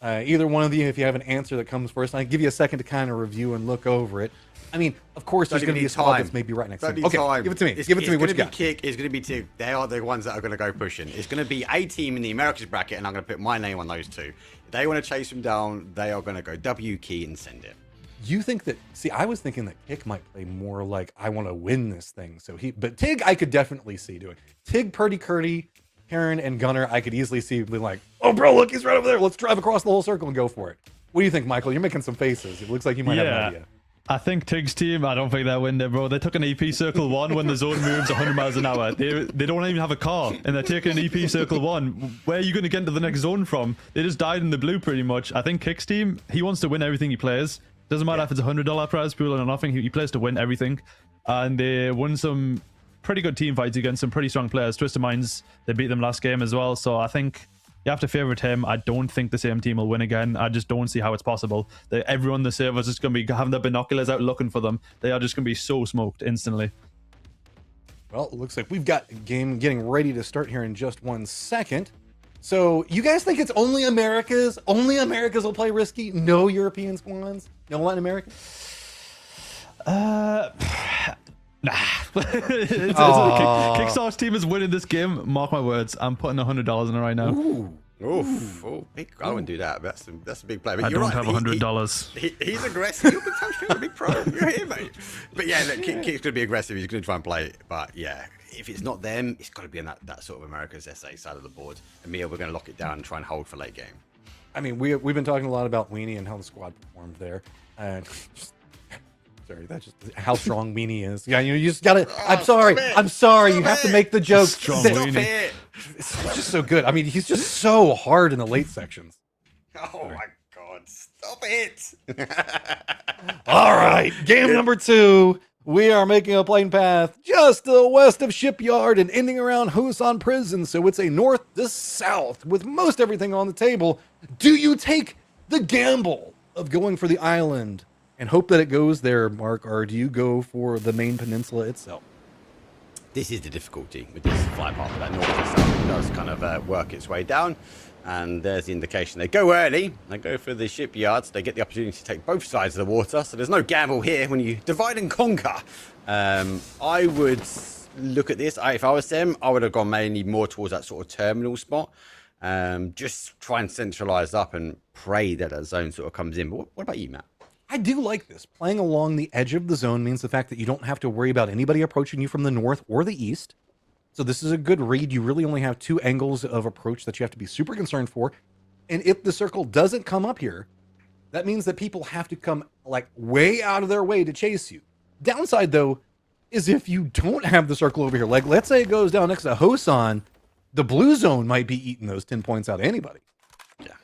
[SPEAKER 10] at it? Either one of you, if you have an answer that comes first, I'll give you a second to kind of review and look over it. I mean, of course, there's going to be a squad that's maybe right next to me. Okay, give it to me. Give it to me. What you got?
[SPEAKER 11] Kick. It's going to be Tig. They are the ones that are going to go pushing. It's going to be a team in the Americas bracket, and I'm going to put my name on those two. If they want to chase them down, they are going to go W key and send it.
[SPEAKER 10] You think that? See, I was thinking that Kick might play more like I want to win this thing. But Tig, I could definitely see doing. Tig, Purdy, Curdy, Karen, and Gunner, I could easily see being like, oh, bro, look, he's right over there. Let's drive across the whole circle and go for it. What do you think, Michael? You're making some faces. It looks like you might have an idea.
[SPEAKER 6] I think Tig's team, I don't think they're winning, bro. They took an EP Circle 1 when the zone moves 100 miles an hour. They don't even have a car, and they're taking an EP Circle 1. Where are you going to get into the next zone from? They just died in the blue pretty much. I think Kick's team, he wants to win everything he plays. Doesn't matter if it's a $100 prize pool or nothing. He plays to win everything. And they won some pretty good team fights against some pretty strong players. Twisted Minds, they beat them last game as well. So I think you have to favorite him. I don't think the same team will win again. I just don't see how it's possible. Everyone on the server is just going to be having their binoculars out looking for them. They are just going to be so smoked instantly.
[SPEAKER 10] Well, it looks like we've got a game getting ready to start here in just 1 second. So you guys think it's only Americas? Only Americas will play risky? No European squads? No Latin America?
[SPEAKER 6] Nah. Kickstar's team is winning this game. Mark my words. I'm putting $100 in it right now.
[SPEAKER 11] Ooh. Oof. Oh, big. I wouldn't do that. That's a big play. But
[SPEAKER 6] I
[SPEAKER 11] you're
[SPEAKER 6] don't
[SPEAKER 11] right.
[SPEAKER 6] have $100.
[SPEAKER 11] He's aggressive. You're a big pro. You're here, mate. But yeah, look, Kick's going to be aggressive. He's going to try and play it. But yeah, if it's not them, it's got to be on that sort of America's SA side of the board. EMEA, we're going to lock it down and try and hold for late game.
[SPEAKER 10] I mean, we've been talking a lot about Weenie and how the squad performed there. And sorry, that's just how strong Weenie is. Yeah, you just gotta. I'm sorry. You have to make the joke.
[SPEAKER 6] Strong Weenie.
[SPEAKER 10] It's just so good. I mean, he's just so hard in the late sections.
[SPEAKER 11] Oh my God! Stop it!
[SPEAKER 10] All right, game number 2. We are making a plane path just to the west of Shipyard and ending around Hosan Prison. So it's a north to south with most everything on the table. Do you take the gamble of going for the island and hope that it goes there, Mark, or do you go for the main peninsula itself?
[SPEAKER 11] This is the difficulty with this flight path. That north to south, it does kind of work its way down. And there's the indication. They go early. They go for the shipyards. They get the opportunity to take both sides of the water. So there's no gamble here when you divide and conquer. I would look at this. If I was them, I would have gone mainly more towards that sort of terminal spot. Just try and centralize up and pray that a zone sort of comes in. But what about you, Matt?
[SPEAKER 10] I do like this. Playing along the edge of the zone means the fact that you don't have to worry about anybody approaching you from the north or the east. So this is a good read. You really only have 2 angles of approach that you have to be super concerned for. And if the circle doesn't come up here, that means that people have to come like way out of their way to chase you. Downside, though, is if you don't have the circle over here, like let's say it goes down next to Hosan, the blue zone might be eating those 10 points out of anybody.
[SPEAKER 11] Yeah.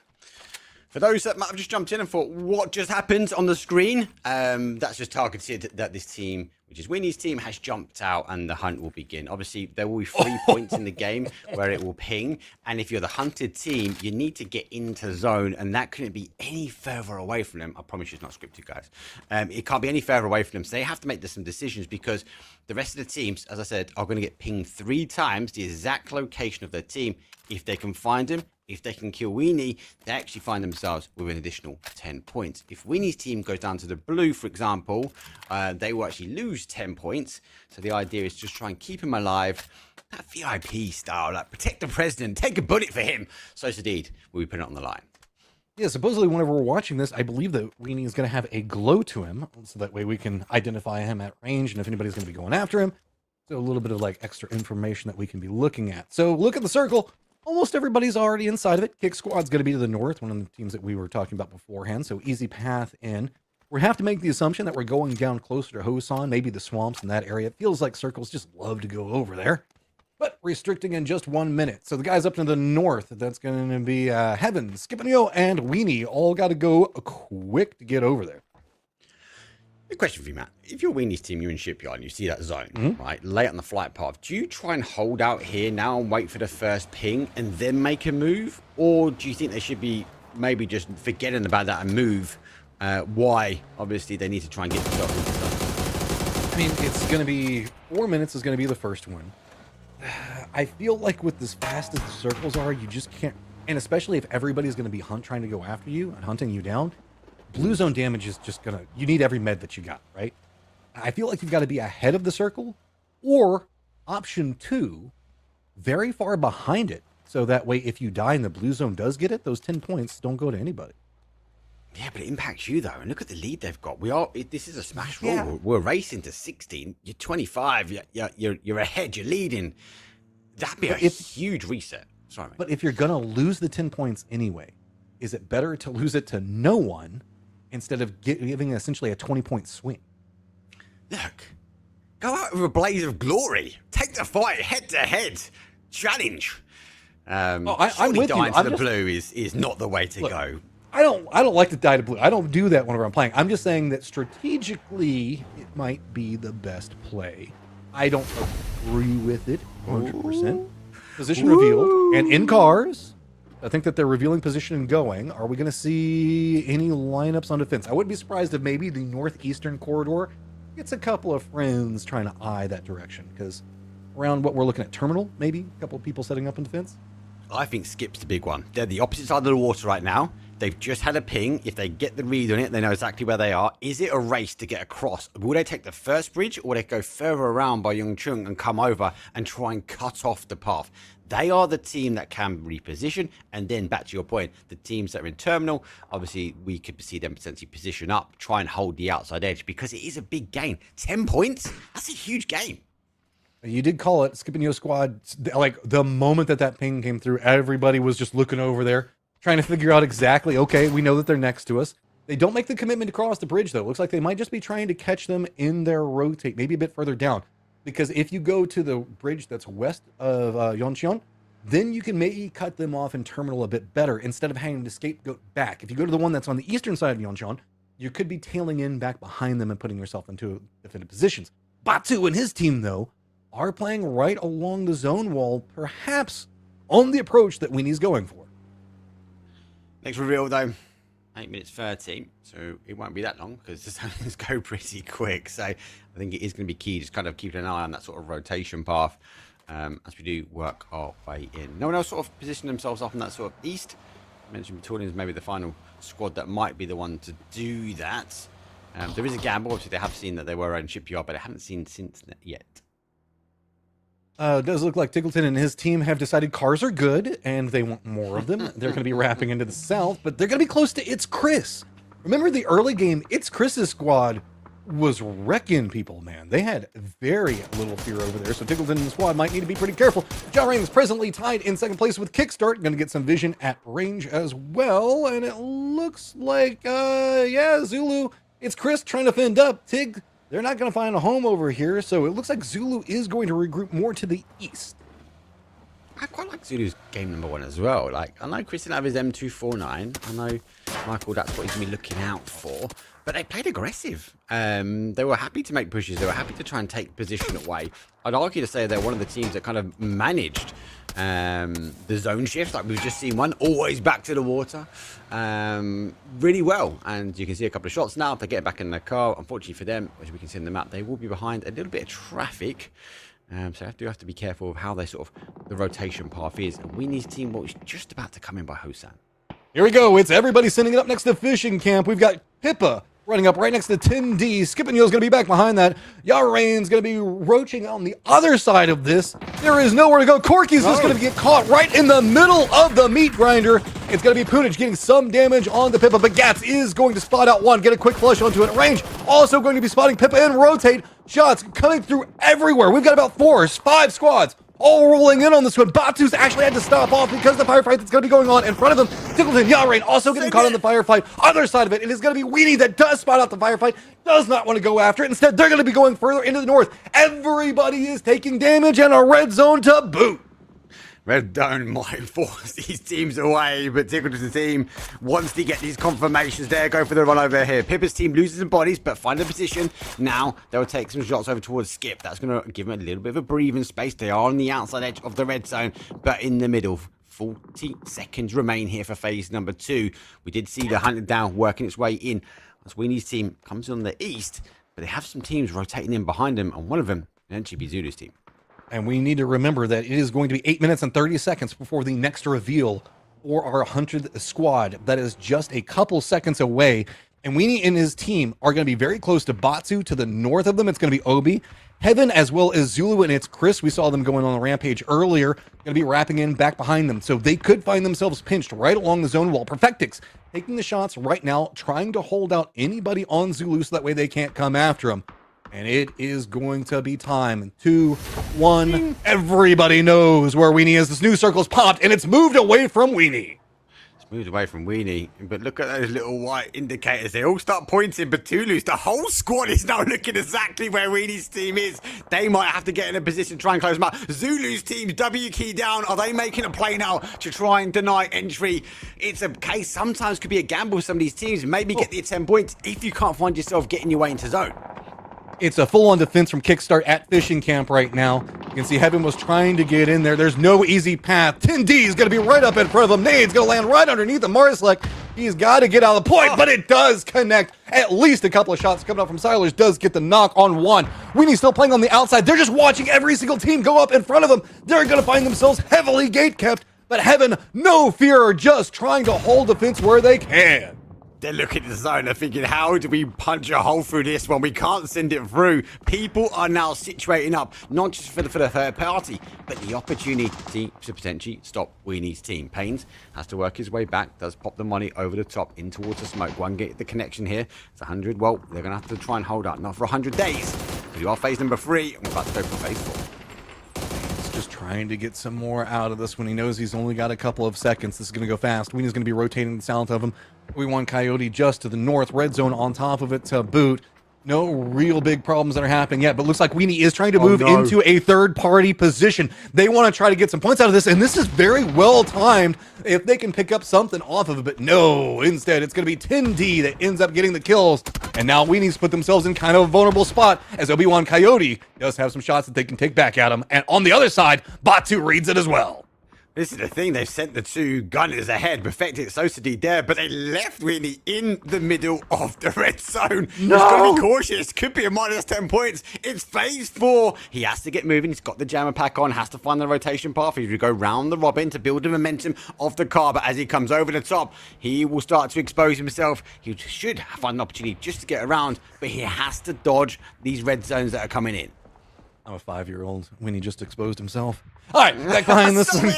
[SPEAKER 11] For those that might have just jumped in and thought, what just happened on the screen? That's just targeted that this team, which is Winnie's team, has jumped out and the hunt will begin. Obviously, there will be 3 points in the game where it will ping. And if you're the hunted team, you need to get into zone, and that couldn't be any further away from them. I promise you it's not scripted, guys. It can't be any further away from them. So they have to make some decisions because the rest of the teams, as I said, are going to get pinged 3 times the exact location of their team. If they can find them, If they can kill Weenie, they actually find themselves with an additional 10 points. If Weenie's team goes down to the blue, for example, they will actually lose 10 points. So the idea is just try and keep him alive. That VIP style, like protect the president, take a bullet for him. So Sadid will be putting it on the line.
[SPEAKER 10] Yeah, supposedly whenever we're watching this, I believe that Weenie is going to have a glow to him. So that way we can identify him at range and if anybody's going to be going after him. So a little bit of like extra information that we can be looking at. So look at the circle. Almost everybody's already inside of it. Kick Squad's going to be to the north, one of the teams that we were talking about beforehand. So easy path in. We have to make the assumption that we're going down closer to Hosan, maybe the swamps in that area. It feels like circles just love to go over there. But restricting in just 1 minute. So the guys up to the north, that's going to be Heaven, Skipinio, and Weenie. All got to go quick to get over there.
[SPEAKER 11] A question for you, Matt. If you're Weenie's team, you're in Shipyard and you see that zone, right, late on the flight path, do you try and hold out here now and wait for the first ping and then make a move? Or do you think they should be maybe just forgetting about that and move? Why? Obviously, they need to try and get themselves into that.
[SPEAKER 10] I mean, it's going to be 4 minutes is going to be the first one. I feel like with as fast as the circles are, you just can't, and especially if everybody's going to be trying to go after you and hunting you down, blue zone damage is just going to, you need every med that you got, right? I feel like you've got to be ahead of the circle or option 2, very far behind it. So that way, if you die and the blue zone does get it, those 10 points don't go to anybody.
[SPEAKER 11] Yeah, but it impacts you though. And look at the lead they've got. This is a smash roll.
[SPEAKER 10] Yeah.
[SPEAKER 11] We're racing to 16. You're 25. You're ahead. You're leading. That'd be a huge reset. Sorry, mate.
[SPEAKER 10] But if you're going to lose the 10 points anyway, is it better to lose it to no one instead of giving essentially a 20-point swing?
[SPEAKER 11] Look, go out with a blaze of glory. Take the fight head to head. Challenge.
[SPEAKER 10] I'm with you.
[SPEAKER 11] Dying to the blue is not the way to go.
[SPEAKER 10] I don't like to die to blue. I don't do that whenever I'm playing. I'm just saying that strategically, it might be the best play. I don't agree with it 100%. Position revealed. And in cars, I think that they're revealing position and going. Are we going to see any lineups on defense? I wouldn't be surprised if maybe the northeastern corridor gets a couple of friends trying to eye that direction. Because around what we're looking at, terminal, maybe a couple of people setting up in defense.
[SPEAKER 11] I think Skip's the big one. They're the opposite side of the water right now. They've just had a ping. If they get the read on it, they know exactly where they are. Is it a race to get across? Will they take the first bridge, or will they go further around by Yongchung and come over and try and cut off the path? They are the team that can reposition. And then back to your point, the teams that are in terminal, obviously we could see them potentially position up, try and hold the outside edge, because it is a big game. 10 points? That's a huge game.
[SPEAKER 10] You did call it, Skipinio Squad. Like the moment that ping came through, everybody was just looking over there, trying to figure out exactly, okay, we know that they're next to us. They don't make the commitment to cross the bridge, though. It looks like they might just be trying to catch them in their rotate, maybe a bit further down. Because if you go to the bridge that's west of Yoncheon, then you can maybe cut them off in terminal a bit better instead of having to scapegoat back. If you go to the one that's on the eastern side of Yoncheon, you could be tailing in back behind them and putting yourself into defended positions. Batu and his team, though, are playing right along the zone wall, perhaps on the approach that Weenie's going for.
[SPEAKER 11] Next reveal, though, 8 minutes 30, so it won't be that long because the zones go pretty quick. So I think it is going to be key, just kind of keeping an eye on that sort of rotation path as we do work our way in. No one else sort of positioned themselves up in that sort of east. I mentioned Victorian is maybe the final squad that might be the one to do that. There is a gamble. Obviously, they have seen that they were in Shipyard, but I haven't seen since yet.
[SPEAKER 10] It does look like Tiggleton and his team have decided cars are good and they want more of them. They're going to be wrapping into the south, but they're going to be close to It's Chris. Remember the early game, It's Chris's squad was wrecking people, man. They had very little fear over there, so Tiggleton and the squad might need to be pretty careful. John Rain is presently tied in second place with Kickstart. Going to get some vision at range as well, and it looks like, yeah, Zulu, It's Chris trying to fend up. Tig, they're not going to find a home over here, so it looks like Zulu is going to regroup more to the east.
[SPEAKER 11] I quite like Zulu's game number one as well. Like, I know Chris didn't have his M249. I know, Michael, that's what he's going to be looking out for. But they played aggressive. They were happy to make pushes. They were happy to try and take position away. I'd argue to say they're one of the teams that kind of managed the zone shifts. Like we've just seen one, always back to the water, really well. And you can see a couple of shots now. If they get back in their car, unfortunately for them, as we can see in the map, they will be behind a little bit of traffic. So I do have to be careful of how they sort of the rotation path is. And Weenie's team was just about to come in by Hosan.
[SPEAKER 10] Here we go. It's everybody sending it up next to Fishing Camp. We've got Pippa running up right next to 10D. Skipping Yo's going to be back behind that. Yarane's going to be roaching on the other side of this. There is nowhere to go. Corky's just going to get caught right in the middle of the meat grinder. It's going to be Punich getting some damage on the Pippa, but Gats is going to spot out one, get a quick flush onto it. Range also going to be spotting Pippa and rotate. Shots coming through everywhere. We've got about 5 squads all rolling in on this one. Batu's actually had to stop off because of the firefight that's going to be going on in front of him. Tickleton, Yarane also getting caught in the firefight. Other side of it, it is going to be Weenie that does spot out the firefight, does not want to go after it. Instead, they're going to be going further into the north. Everybody is taking damage and a red zone to boot.
[SPEAKER 11] Red Zone might force these teams away, but Tickleton's team wants to get these confirmations there. Go for the run over here. Pippa's team loses some bodies, but find a position. Now they'll take some shots over towards Skip. That's going to give them a little bit of a breathing space. They are on the outside edge of the red zone, but in the middle. 40 seconds remain here for phase number 2. We did see the hunted down working its way in as Weenie's team comes on the east, but they have some teams rotating in behind them, and one of them will actually be Zulu's team.
[SPEAKER 10] And we need to remember that it is going to be 8 minutes and 30 seconds before the next reveal for our 100th squad. That is just a couple seconds away. And Weenie and his team are going to be very close to Batsu. To the north of them, it's going to be Obi. Heaven, as well as Zulu, and it's Chris. We saw them going on the rampage earlier. Going to be wrapping in back behind them. So they could find themselves pinched right along the zone wall. Perfectix taking the shots right now, trying to hold out anybody on Zulu so that way they can't come after him. And it is going to be time. 2, 1. Everybody knows where Weenie is. This new circle's popped, and it's moved away from Weenie.
[SPEAKER 11] It's moved away from Weenie, but look at those little white indicators. They all start pointing, but Toulouse, the whole squad is now looking exactly where Weenie's team is. They might have to get in a position to try and close them out. Zulu's team's W key down. Are they making a play now to try and deny entry? It's a case, sometimes could be a gamble with some of these teams. Maybe get the 10 points if you can't find yourself getting your way into zone.
[SPEAKER 10] It's a full-on defense from Kickstart at Fishing Camp right now. You can see Heaven was trying to get in there. There's no easy path. 10D is going to be right up in front of him. Nade's going to land right underneath the Marslek. He's got to get out of the point, but it does connect. At least a couple of shots coming up from Silers does get the knock on one. Weenie's still playing on the outside. They're just watching every single team go up in front of them. They're going to find themselves heavily gate-kept, but Heaven, no fear, are just trying to hold defense where they can.
[SPEAKER 11] They're looking at the zone. They're thinking, how do we punch a hole through this one? We can't send it through. People are now situating up, not just for the third party, but the opportunity to potentially stop Weenie's team. Pains has to work his way back, does pop the money over the top in towards the smoke. One get the connection here. It's 100. Well, they're going to have to try and hold out. Not for 100 days. Because you are phase number 3, and we're about to go for phase 4.
[SPEAKER 10] Just trying to get some more out of this when he knows he's only got a couple of seconds. This is going to go fast. Weenie's going to be rotating south of him. We want Coyote just to the north. Red zone on top of it to boot. No real big problems that are happening yet, but looks like Weenie is trying to move into a third-party position. They want to try to get some points out of this, and this is very well timed if they can pick up something off of it, but no. Instead, it's going to be 10D that ends up getting the kills, and now Weenie's put themselves in kind of a vulnerable spot as Obi-Wan Coyote does have some shots that they can take back at him, and on the other side, Batu reads it as well.
[SPEAKER 11] This is the thing, they've sent the 2 gunners ahead, Perfected Sosadi there, but they left Weenie in the middle of the red zone. No! He's got to be cautious, could be a minus 10 points. It's phase 4. He has to get moving, he's got the jammer pack on, has to find the rotation path. He's going to go round the robin to build the momentum of the car, but as he comes over the top, he will start to expose himself. He should find an opportunity just to get around, but he has to dodge these red zones that are coming in.
[SPEAKER 10] I'm a 5-year-old when he just exposed himself. All right, back behind this one.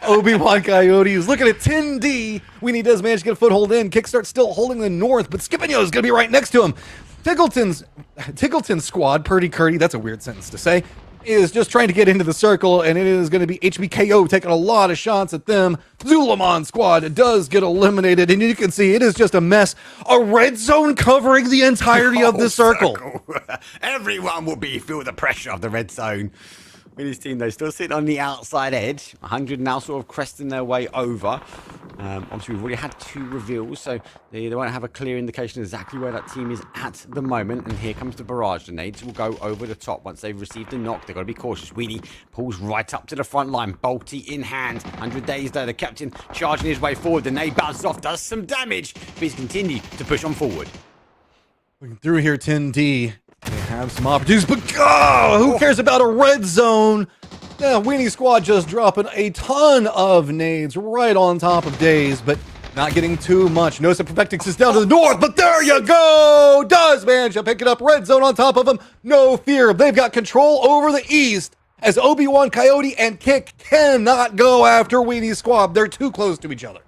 [SPEAKER 10] Obi-Wan Coyote is looking at 10D. Weenie does manage to get a foothold in. Kickstart still holding the north, but Skipinyo is going to be right next to him. Tickleton's squad, Purdy Curdy, that's a weird sentence to say, is just trying to get into the circle, and it is going to be HBKO taking a lot of shots at them. Zulaman squad does get eliminated, and you can see it is just a mess. A red zone covering the entirety of the circle.
[SPEAKER 11] Everyone will feel the pressure of the red zone. Weenie's team, though, still sitting on the outside edge. 100 now sort of cresting their way over. Obviously, we've already had 2 reveals, so they won't have a clear indication exactly where that team is at the moment. And here comes the barrage. The nades will go over the top. Once they've received a knock, they've got to be cautious. Weenie pulls right up to the front line, bolty in hand. 100 days there, the captain charging his way forward. The nade bounces off, does some damage, but he's continued to push on forward.
[SPEAKER 10] Looking through here, 10D. They have some opportunities, but who cares about a red zone? Yeah, Weenie Squad just dropping a ton of nades right on top of Days, but not getting too much. Notice that Perfectix is down to the north, but there you go! Does manage to pick it up. Red zone on top of him. No fear. They've got control over the east as Obi-Wan, Coyote, and Kick cannot go after Weenie Squad. They're too close to each other.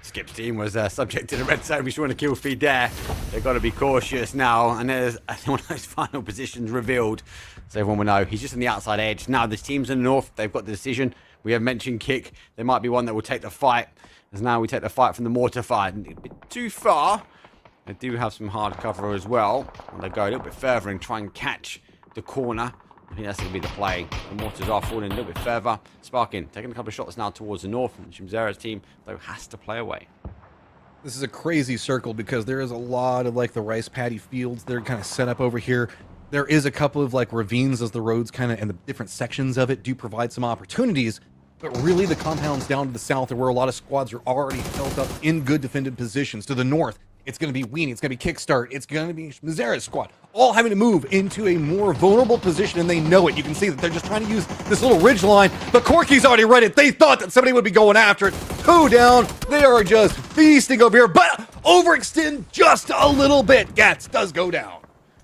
[SPEAKER 11] Skip's team was subject to the red zone. We saw in a kill feed there. They've got to be cautious now. And there's one of those final positions revealed. So everyone will know. He's just on the outside edge. Now the teams in the north, they've got the decision. We have mentioned Kick. There might be one that will take the fight. As now we take the fight from the mortar fight. A bit too far. They do have some hard cover as well. They go a little bit further and try and catch the corner. I think that's going to be the play. The mortars are falling a little bit further. Sparking, taking a couple of shots now towards the north. And Shimzera's team, though, has to play away.
[SPEAKER 10] This is a crazy circle because there is a lot of like the rice paddy fields that are kind of set up over here. There is a couple of like ravines as the roads kind of and the different sections of it do provide some opportunities. But really the compounds down to the south are where a lot of squads are already held up in good defended positions. To the north, it's going to be Weenie, it's going to be Kickstart, it's going to be Shimzera's squad, all having to move into a more vulnerable position, and they know it. You can see that they're just trying to use this little ridge line, but Corky's already read it. They thought that somebody would be going after it. 2 down. They are just feasting over here, but overextend just a little bit. Gats does go down.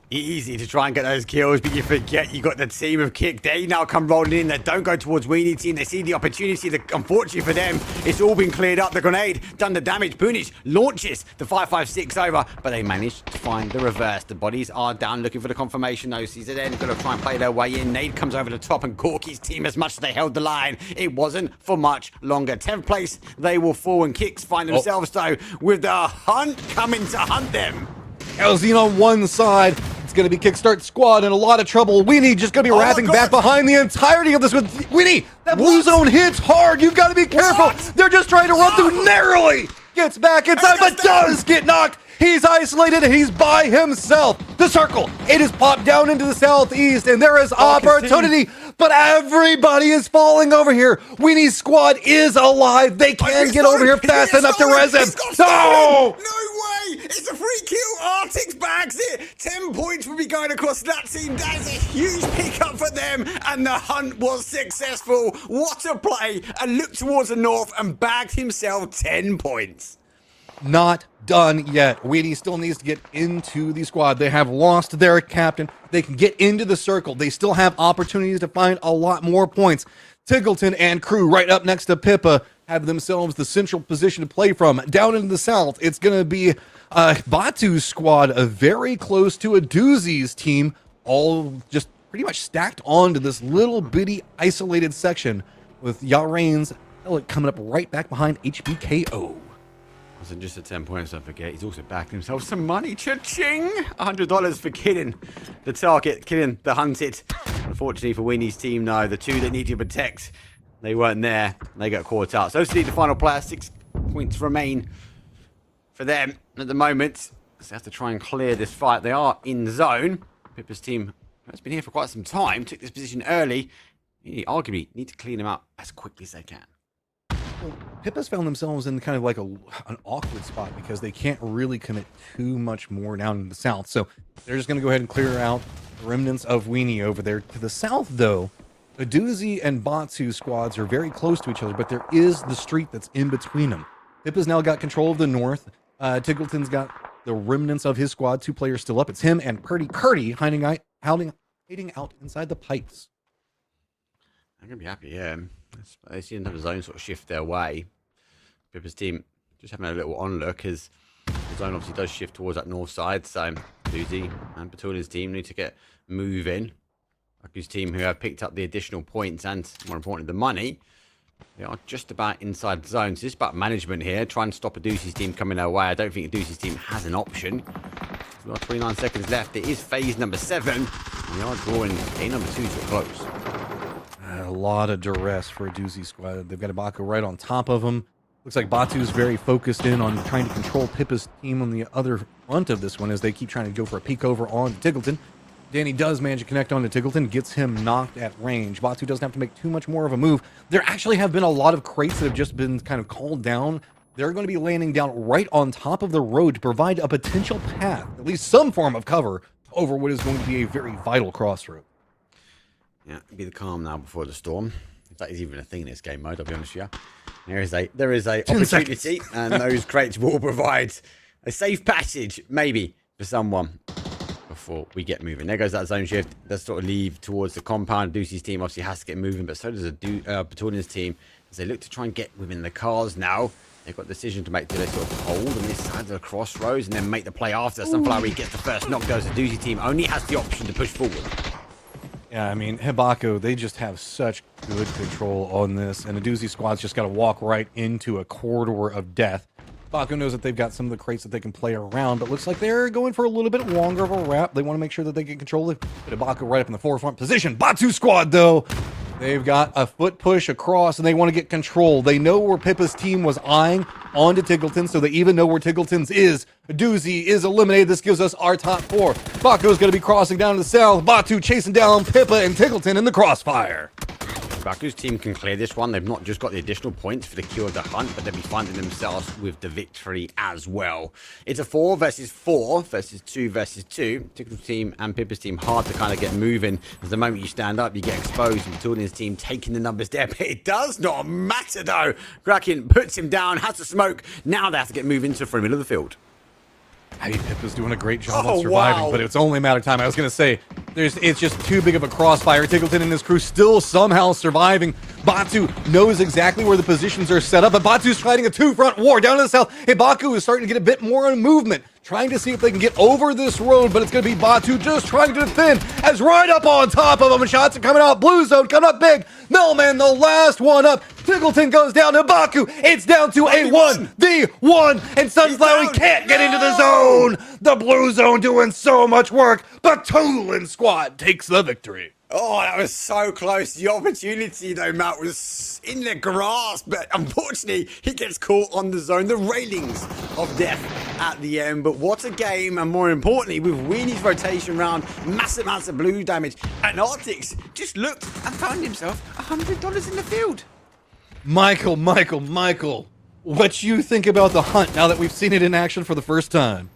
[SPEAKER 11] Easy to try and get those kills, but you forget you got the team of Kick. They now come rolling in. They don't go towards Weenie team. They see the opportunity. Unfortunately for them, it's all been cleared up. The grenade done the damage. Boonish launches the 5.56 over, but they managed to find the reverse. The bodies are down looking for the confirmation. Those C's are then going to try and play their way in. Nade comes over the top, and Corky's team, as much as they held the line, it wasn't for much longer. 10th place, they will fall, and Kicks find themselves, though, with the hunt coming to hunt them.
[SPEAKER 10] Elzine on one side. It's going to be Kickstart squad in a lot of trouble. Weenie just going to be wrapping back behind the entirety of this with Weenie. That blue zone hits hard. You've got to be careful. They're just trying to run through narrowly. Gets back inside, but does get knocked. He's isolated and he's by himself. The circle, it is popped down into the southeast, and there is opportunity, but everybody is falling over here. Weenie squad is alive. They can get over here fast enough to res him. No!
[SPEAKER 11] No way! It's a free kill. Arctic's bags it. 10 points will be going across that team. That is a huge pickup for them, and the hunt was successful. What a play! And looked towards the north and bagged himself 10 points.
[SPEAKER 10] Not done yet. Weenie still needs to get into the squad. They have lost their captain. They can get into the circle. They still have opportunities to find a lot more points. Tiggleton and crew right up next to Pippa have themselves the central position to play from. Down in the south, it's going to be Batu's squad, very close to a Doozy's team, all just pretty much stacked onto this little bitty isolated section with Yarain's coming up right back behind HBKO.
[SPEAKER 11] Wasn't just the 10 points, don't forget. He's also backed himself some money. Cha-ching! $100 for killing the target, killing the hunted. Unfortunately for Weenie's team, though, the 2 that need to protect, they weren't there. They got caught up. So see the final player. 6 points remain for them at the moment. So they have to try and clear this fight. They are in zone. Pippa's team has been here for quite some time. Took this position early. You arguably need to clean them up as quickly as they can.
[SPEAKER 10] Pippa's found themselves in kind of like an awkward spot because they can't really commit too much more down in the south. So they're just going to go ahead and clear out the remnants of Weenie over there. To the south, though, the Doozy and Batu squads are very close to each other, but there is the street that's in between them. Pippa's now got control of the north. Tiggleton's got the remnants of his squad. 2 players still up. It's him and Purdy hiding out inside the pipes.
[SPEAKER 11] I'm going to be happy, yeah. They seem to have a zone sort of shift their way. Pippa's team just having a little onlook as the zone obviously does shift towards that north side. So Doozy and Batuna's team need to get moving. Aku's team, who have picked up the additional points and, more importantly, the money, they are just about inside the zone. So it's about management here. Try and stop a Doozy's team coming their way. I don't think a Doozy's team has an option. We've got 29 seconds left. It is phase number 7. And they are drawing a number 2 to a close.
[SPEAKER 10] A lot of duress for a Doozy squad. They've got Ibaka right on top of them. Looks like Batu's very focused in on trying to control Pippa's team on the other front of this one as they keep trying to go for a peek over on Tiggleton. Danny does manage to connect on to Tiggleton, gets him knocked at range. Batu doesn't have to make too much more of a move. There actually have been a lot of crates that have just been kind of called down. They're going to be landing down right on top of the road to provide a potential path, at least some form of cover, over what is going to be a very vital crossroad.
[SPEAKER 11] Yeah, be the calm now before the storm. If that is even a thing in this game mode, I'll be honest with you. There is a opportunity, and those crates will provide a safe passage, maybe, for someone before we get moving. There goes that zone shift. Let's sort of leave towards the compound. Deucey's team obviously has to get moving, but so does Batonian's team as they look to try and get within the cars now. They've got a decision to make. Do they sort of hold on this side of the crossroads and then make the play after? Sunflower gets the first knock, goes the Deucey team. Only has the option to push forward.
[SPEAKER 10] Yeah, I mean, Hibako, they just have such good control on this, and the Doozy squad's just got to walk right into a corridor of death. Hibako knows that they've got some of the crates that they can play around, but looks like they're going for a little bit longer of a wrap. They want to make sure that they get control of Hibako right up in the forefront position. Batu squad, though, they've got a foot push across, and they want to get control. They know where Pippa's team was eyeing onto Tiggleton, so they even know where Tiggleton's is. Doozy is eliminated. This gives us our top 4. Baku's going to be crossing down to the south. Batu chasing down Pippa and Tiggleton in the crossfire.
[SPEAKER 11] Baku's team can clear this one. They've not just got the additional points for the kill of the hunt, but they'll be finding themselves with the victory as well. It's a 4 versus 4 versus 2 versus 2. Tickle's team and Pippa's team hard to kind of get moving. As the moment you stand up, you get exposed. And Batonian's team taking the numbers there, but it does not matter though. Kraken puts him down, has to smoke. Now they have to get moving to the middle of the field.
[SPEAKER 10] I mean, Pippa's doing a great job of surviving, but it's only a matter of time. I was going to say, it's just too big of a crossfire. Tiggleton and his crew still somehow surviving. Batu knows exactly where the positions are set up, but Batu's fighting a two-front war down to the south. Hibaku is starting to get a bit more in movement, trying to see if they can get over this road, but it's going to be Batu just trying to defend as right up on top of him, and shots are coming out. Blue zone coming up big. Millman, the last one up. Tiggleton goes down to Baku. It's down to a 1v1, and Sunflower can't get into the zone. The blue zone doing so much work, but Tulin squad takes the victory.
[SPEAKER 11] Oh, that was so close. The opportunity, though, Matt, was in the grasp, but unfortunately, he gets caught on the zone, the railings of death at the end. But what a game, and more importantly, with Weenie's rotation round, massive amounts of blue damage, and Arctics just looked and found himself $100 in the field.
[SPEAKER 10] Michael, what you think about the hunt now that we've seen it in action for the first time?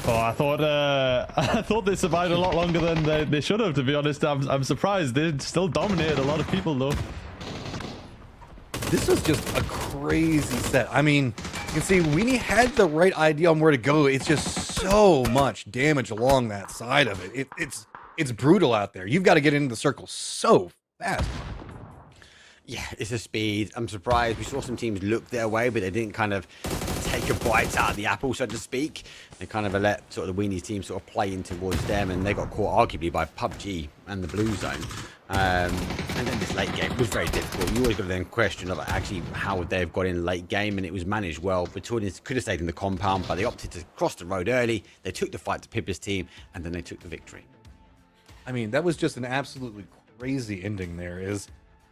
[SPEAKER 6] Oh, I thought they survived a lot longer than they should have, to be honest. I'm surprised. They still dominated a lot of people, though.
[SPEAKER 10] This was just a crazy set. I mean, you can see Weenie had the right idea on where to go. It's just so much damage along that side of it. It's brutal out there. You've got to get into the circle so fast.
[SPEAKER 11] Yeah, it's a speed. I'm surprised. We saw some teams look their way, but they didn't kind of take a bite out of the apple, so to speak. They kind of let sort of the Weenie's team sort of play in towards them, and they got caught arguably by PUBG and the blue zone. And then this late game was very difficult. You always got to then question of actually how would they have got in late game, and it was managed well. Batonians could have stayed in the compound, but they opted to cross the road early. They took the fight to Pippa's team, and then they took the victory.
[SPEAKER 10] I mean, that was just an absolutely crazy ending there.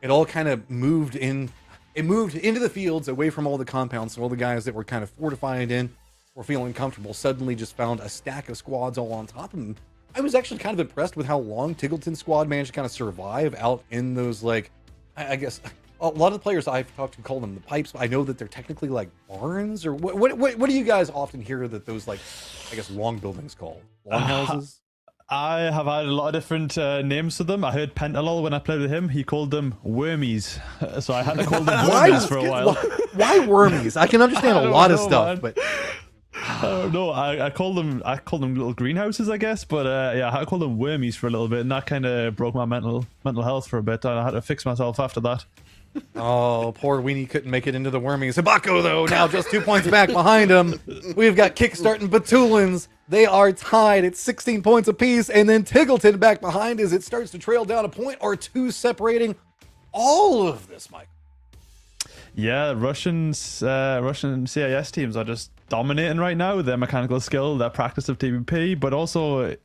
[SPEAKER 10] It all kind of moved in. It moved into the fields away from all the compounds. So all the guys that were kind of fortified in were feeling comfortable suddenly just found a stack of squads all on top of them. I was actually kind of impressed with how long Tiggleton's squad managed to kind of survive out in those, like, I guess a lot of the players I've talked to call them the pipes. But I know that they're technically like barns, or what do you guys often hear that those, like, I guess, long buildings called? Longhouses?
[SPEAKER 6] I have had a lot of different names for them. I heard Pentalol when I played with him. He called them wormies. So I had to call them wormies for a while.
[SPEAKER 10] Why wormies? I can understand a lot of stuff, but
[SPEAKER 6] I don't know. I call them little greenhouses, I guess. But yeah, I had to call them wormies for a little bit, and that kind of broke my mental health for a bit. And I had to fix myself after that.
[SPEAKER 10] Oh, poor Weenie couldn't make it into the wormies. Hibako, though, now just 2 points back behind him. We've got Kickstarting Batulins. They are tied at 16 points apiece, and then Tiggleton back behind as it starts to trail down a point or two, separating all of this, Mike.
[SPEAKER 6] Yeah, Russian CIS teams are just dominating right now. Their mechanical skill, their practice of TVP, but also,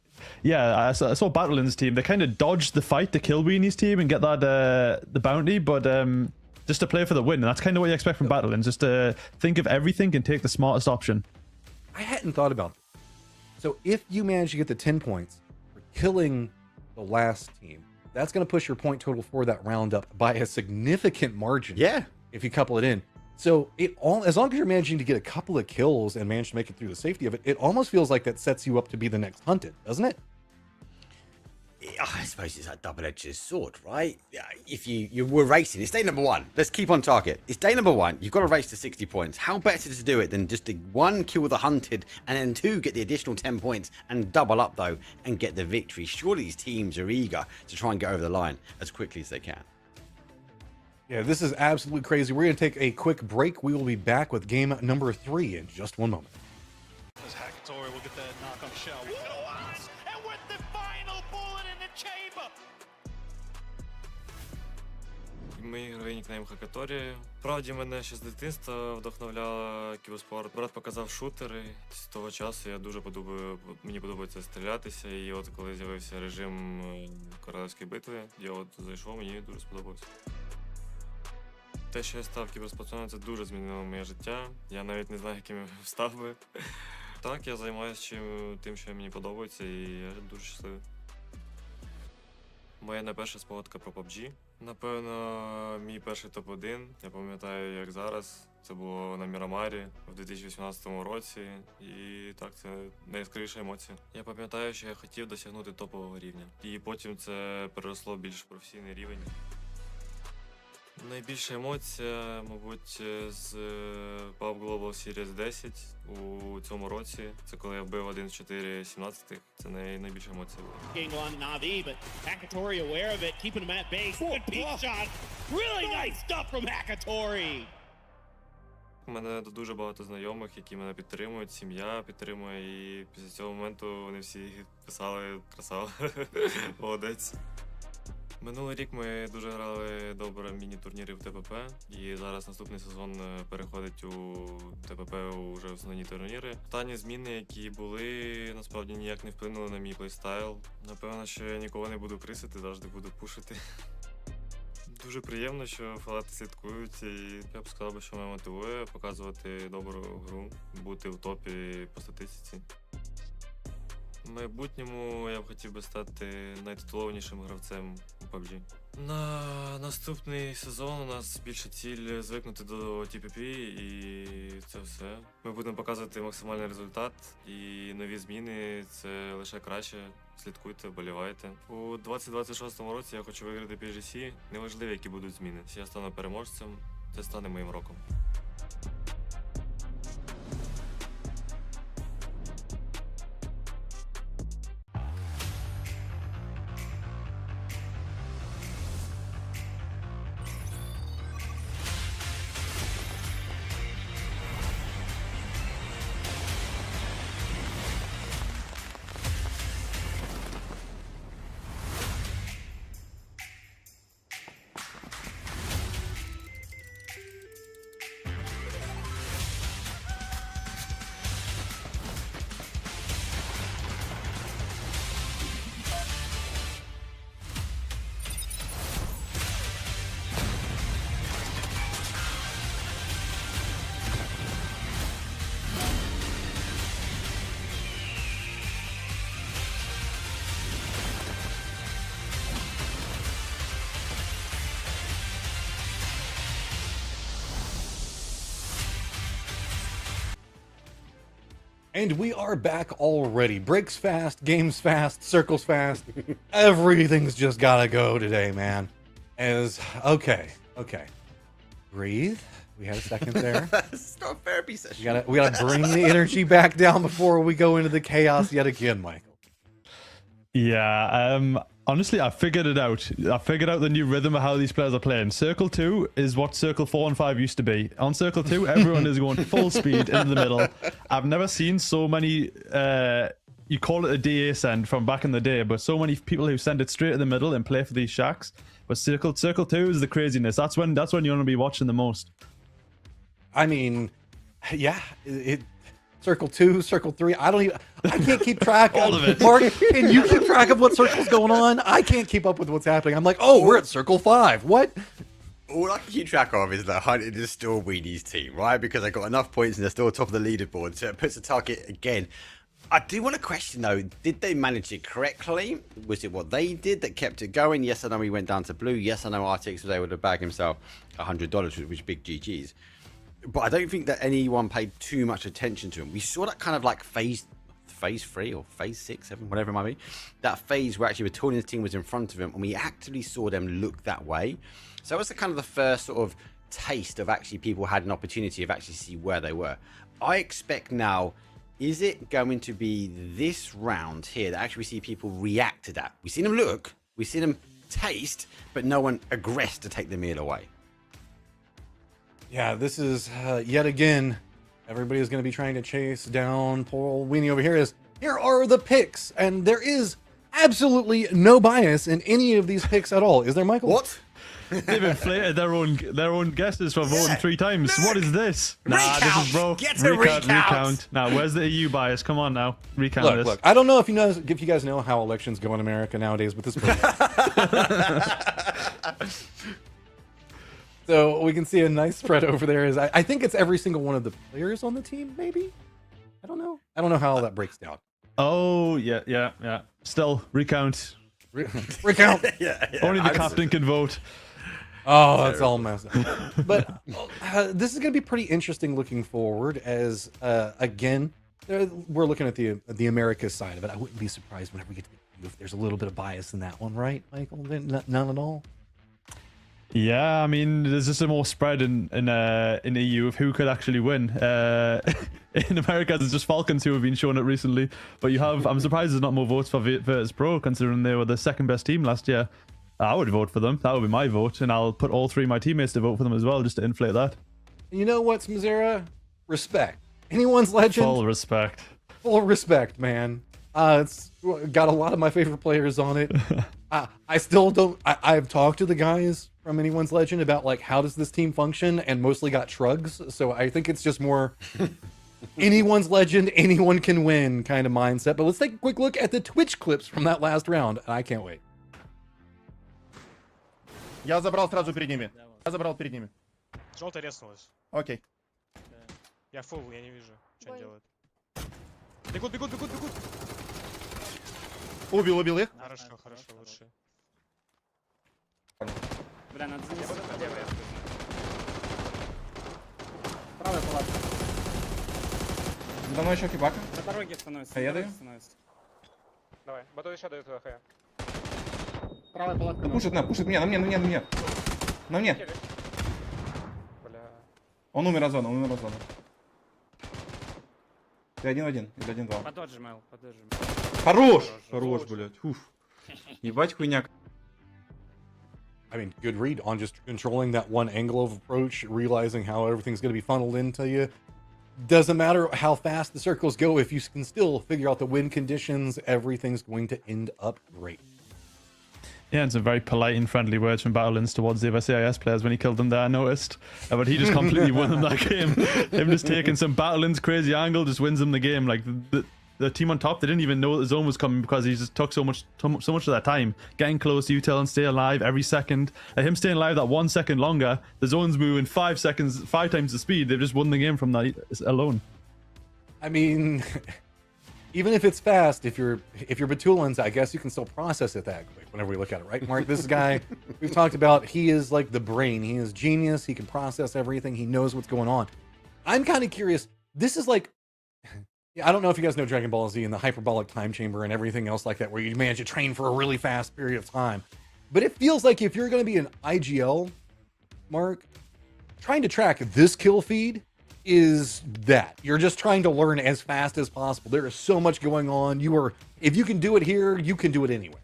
[SPEAKER 6] yeah, I saw Battlegrounds team. They kind of dodged the fight to kill Weenie's team and get that the bounty, but just to play for the win. And that's kind of what you expect from Battlegrounds, just to think of everything and take the smartest option.
[SPEAKER 10] I hadn't thought about that. So if you manage to get the 10 points for killing the last team, that's going to push your point total for that round up by a significant margin.
[SPEAKER 11] Yeah.
[SPEAKER 10] If you couple it in. So as long as you're managing to get a couple of kills and manage to make it through the safety of it, it almost feels like that sets you up to be the next hunted, doesn't it?
[SPEAKER 11] I suppose it's a double-edged sword, right? If you were racing, it's day number 1. Let's keep on target. It's day number 1. You've got to race to 60 points. How better to do it than just to 1, kill the hunted, and then 2, get the additional 10 points and double up though and get the victory. Surely these teams are eager to try and get over the line as quickly as they can.
[SPEAKER 10] Yeah, this is absolutely crazy. We're going to take a quick break. We will be back with game number 3 in just one moment.
[SPEAKER 3] As Hackatori will get that knock on Shell. And with the final bullet in the chamber.
[SPEAKER 17] Мій героїнь нікнейм Хакаторі. Справді мене ще з дитинства вдохновляла кіберспорт. Брат показав шутери. З того часу мені подобається стрілятися. І от коли з'явився режим королевської битви, я от зайшов, мені дуже сподобалось. Те, що я став кіберспортсменом, це дуже змінило моє життя. Я навіть не знаю, яким я став би. Так, я займаюся тим, що мені подобається, і я дуже щасливий. Моя найперша спогадка про PUBG. Напевно, мій перший топ-1. Я пам'ятаю, як зараз. Це було на Мірамарі в 2018 році. І так, це найяскравіша емоція. Я пам'ятаю, що я хотів досягнути топового рівня. І потім це переросло в більш професійний рівень. Найбільша емоція, мабуть, з PUBG Global Series 10 у цьому році. Це коли я вбив 1 з 4 17-х. Це найбільша емоція була.
[SPEAKER 4] Getting on Navi, but Hackatori aware of it, keeping him at base. Good peak shot. Really nice stuff from Hackatori.
[SPEAKER 17] У мене дуже багато знайомих, які мене підтримують, сім'я підтримує, і після цього моменту вони всі писали «красава», «молодець». Минулий рік ми дуже грали добре міні-турніри в ТПП, і зараз наступний сезон переходить у ТПП уже в основні турніри. Останні зміни, які були, насправді ніяк не вплинули на мій плейстайл. Напевно, що я нікого не буду крисити, завжди буду пушити. Дуже приємно, що фанати слідкують, і я б сказав, що мене мотивує показувати добру гру, бути в топі по статистиці. В майбутньому я б хотів би стати найтитулованішим гравцем у PUBG. На наступний сезон у нас більша ціль звикнути до TPP, і це все. Ми будемо показувати максимальний результат, і нові зміни – це лише краще. Слідкуйте, вболівайте. У 2026 році я хочу виграти PGC. Неважливо, які будуть зміни. Я стану переможцем, це стане моїм роком.
[SPEAKER 10] And we are back already. Breaks fast, games fast, circles fast. Everything's just gotta go today, man. Okay. Breathe. We had a second there.
[SPEAKER 11] It's not a therapy session.
[SPEAKER 10] We gotta bring the energy back down before we go into the chaos yet again, Michael.
[SPEAKER 6] Yeah, honestly, I figured it out. I figured out the new rhythm of how these players are playing. Circle 2 is what Circle 4 and 5 used to be. On Circle 2, everyone is going full speed into the middle. I've never seen so many, you call it a DA send from back in the day, but so many people who send it straight to the middle and play for these shacks. But Circle 2 is the craziness. That's when you want to be watching the most.
[SPEAKER 10] I mean, yeah, Circle 2, Circle 3. I can't keep track
[SPEAKER 6] All of it.
[SPEAKER 10] Mark, can you keep track of what circle's going on? I can't keep up with what's happening. I'm like, oh, we're at Circle 5. What?
[SPEAKER 11] All I can keep track of is that Hunted is still Weenie's team, right? Because they got enough points and they're still top of the leaderboard, so it puts the target again. I do want to question though, did they manage it correctly? Was it what they did that kept it going? Yes, I know he went down to blue. Yes, I know RTX was able to bag himself $100, which big GG's. But I don't think that anyone paid too much attention to him. We saw that kind of like phase phase 3 or phase 6, 7, whatever it might be. That phase where actually Batalian's team was in front of him, and we actively saw them look that way. So that was the kind of the first sort of taste of actually people had an opportunity of actually see where they were. I expect now, is it going to be this round here that actually we see people react to that? We've seen them look, we've seen them taste, but no one aggressed to take the meal away.
[SPEAKER 10] Yeah, this is yet again, everybody is going to be trying to chase down poor old Weenie over here. Here are the picks, and there is absolutely no bias in any of these picks at all. Is there, Michael?
[SPEAKER 11] What?
[SPEAKER 6] They've inflated their own guesses for voting 3 times. What is this? Nah,
[SPEAKER 11] recount.
[SPEAKER 6] this is bro.
[SPEAKER 11] Get a recount.
[SPEAKER 6] Now, where's the EU bias? Come on now, recount this.
[SPEAKER 10] Look. I don't know if you guys know how elections go in America nowadays, but this. So we can see a nice spread over there. I think it's every single one of the players on the team. Maybe. I don't know. I don't know how all that breaks down.
[SPEAKER 6] Oh yeah. Still recount.
[SPEAKER 10] Recount.
[SPEAKER 11] yeah.
[SPEAKER 6] Only the captain can vote.
[SPEAKER 10] Oh, that's all messed up. But this is going to be pretty interesting looking forward as, again, we're looking at the Americas side of it. I wouldn't be surprised whenever we get to the EU if there's a little bit of bias in that one, right, Michael? None at all?
[SPEAKER 6] Yeah, I mean, there's just a more spread in EU of who could actually win. In America, there's just Falcons who have been showing it recently. But I'm surprised there's not more votes for Virtus Pro, considering they were the second best team last year. I would vote for them. That would be my vote, and I'll put all 3 of my teammates to vote for them as well, just to inflate that.
[SPEAKER 10] You know what, Smazera? Respect. Anyone's legend?
[SPEAKER 6] Full respect.
[SPEAKER 10] Full respect, man. It's got a lot of my favorite players on it. I still don't... I've talked to the guys from Anyone's Legend about, like, how does this team function, and mostly got shrugs, so I think it's just more... Anyone's Legend, anyone can win kind of mindset. But let's take a quick look at the Twitch clips from that last round, and I can't wait.
[SPEAKER 18] Я забрал сразу перед ними. Я забрал перед ними.
[SPEAKER 19] Желтая резнулась.
[SPEAKER 18] Окей.
[SPEAKER 19] Я фул, я не вижу, что они делают. Бегут.
[SPEAKER 18] Убил их.
[SPEAKER 19] Хорошо, лучше.
[SPEAKER 16] Бля, надо занести.
[SPEAKER 18] Правая палатка. За мной еще кибака.
[SPEAKER 16] На дороге становится.
[SPEAKER 18] Я даю.
[SPEAKER 19] Давай, батон еще дает туда хая.
[SPEAKER 18] Правая палатка. Пушит меня, на мне. На мне.
[SPEAKER 19] Бля.
[SPEAKER 18] Он умер от зоны, Ты 1-1 или 1-2.
[SPEAKER 16] Пододжимал.
[SPEAKER 18] Хорош, блядь. Уф. Ебать хуйня.
[SPEAKER 10] I mean, good read on just controlling that one angle of approach, realizing how everything's going to be funneled into you. Doesn't matter how fast the circles go, if you can still figure out the win conditions, everything's going to end up great.
[SPEAKER 6] Yeah, and some very polite and friendly words from Battlegrounds towards the other CIS players when he killed them there, I noticed. But he just completely won them that game. Him just taking some Battlegrounds crazy angle just wins them the game. Like, the team on top, they didn't even know the zone was coming because he just took so much of that time. Getting close to you, telling stay alive every second. Him staying alive that 1 second longer, the zone's moving 5 seconds, 5 times the speed. They've just won the game from that alone.
[SPEAKER 10] I mean, even if it's fast, if you're Batulans, I guess you can still process it that quick whenever we look at it, right, Mark? This guy we've talked about, he is like the brain. He is genius. He can process everything. He knows what's going on. I'm kind of curious. This is like... I don't know if you guys know Dragon Ball Z and the hyperbolic time chamber and everything else like that, where you manage to train for a really fast period of time. But it feels like if you're going to be an IGL, Mark, trying to track this kill feed is that. You're just trying to learn as fast as possible. There is so much going on. If you can do it here, you can do it anywhere.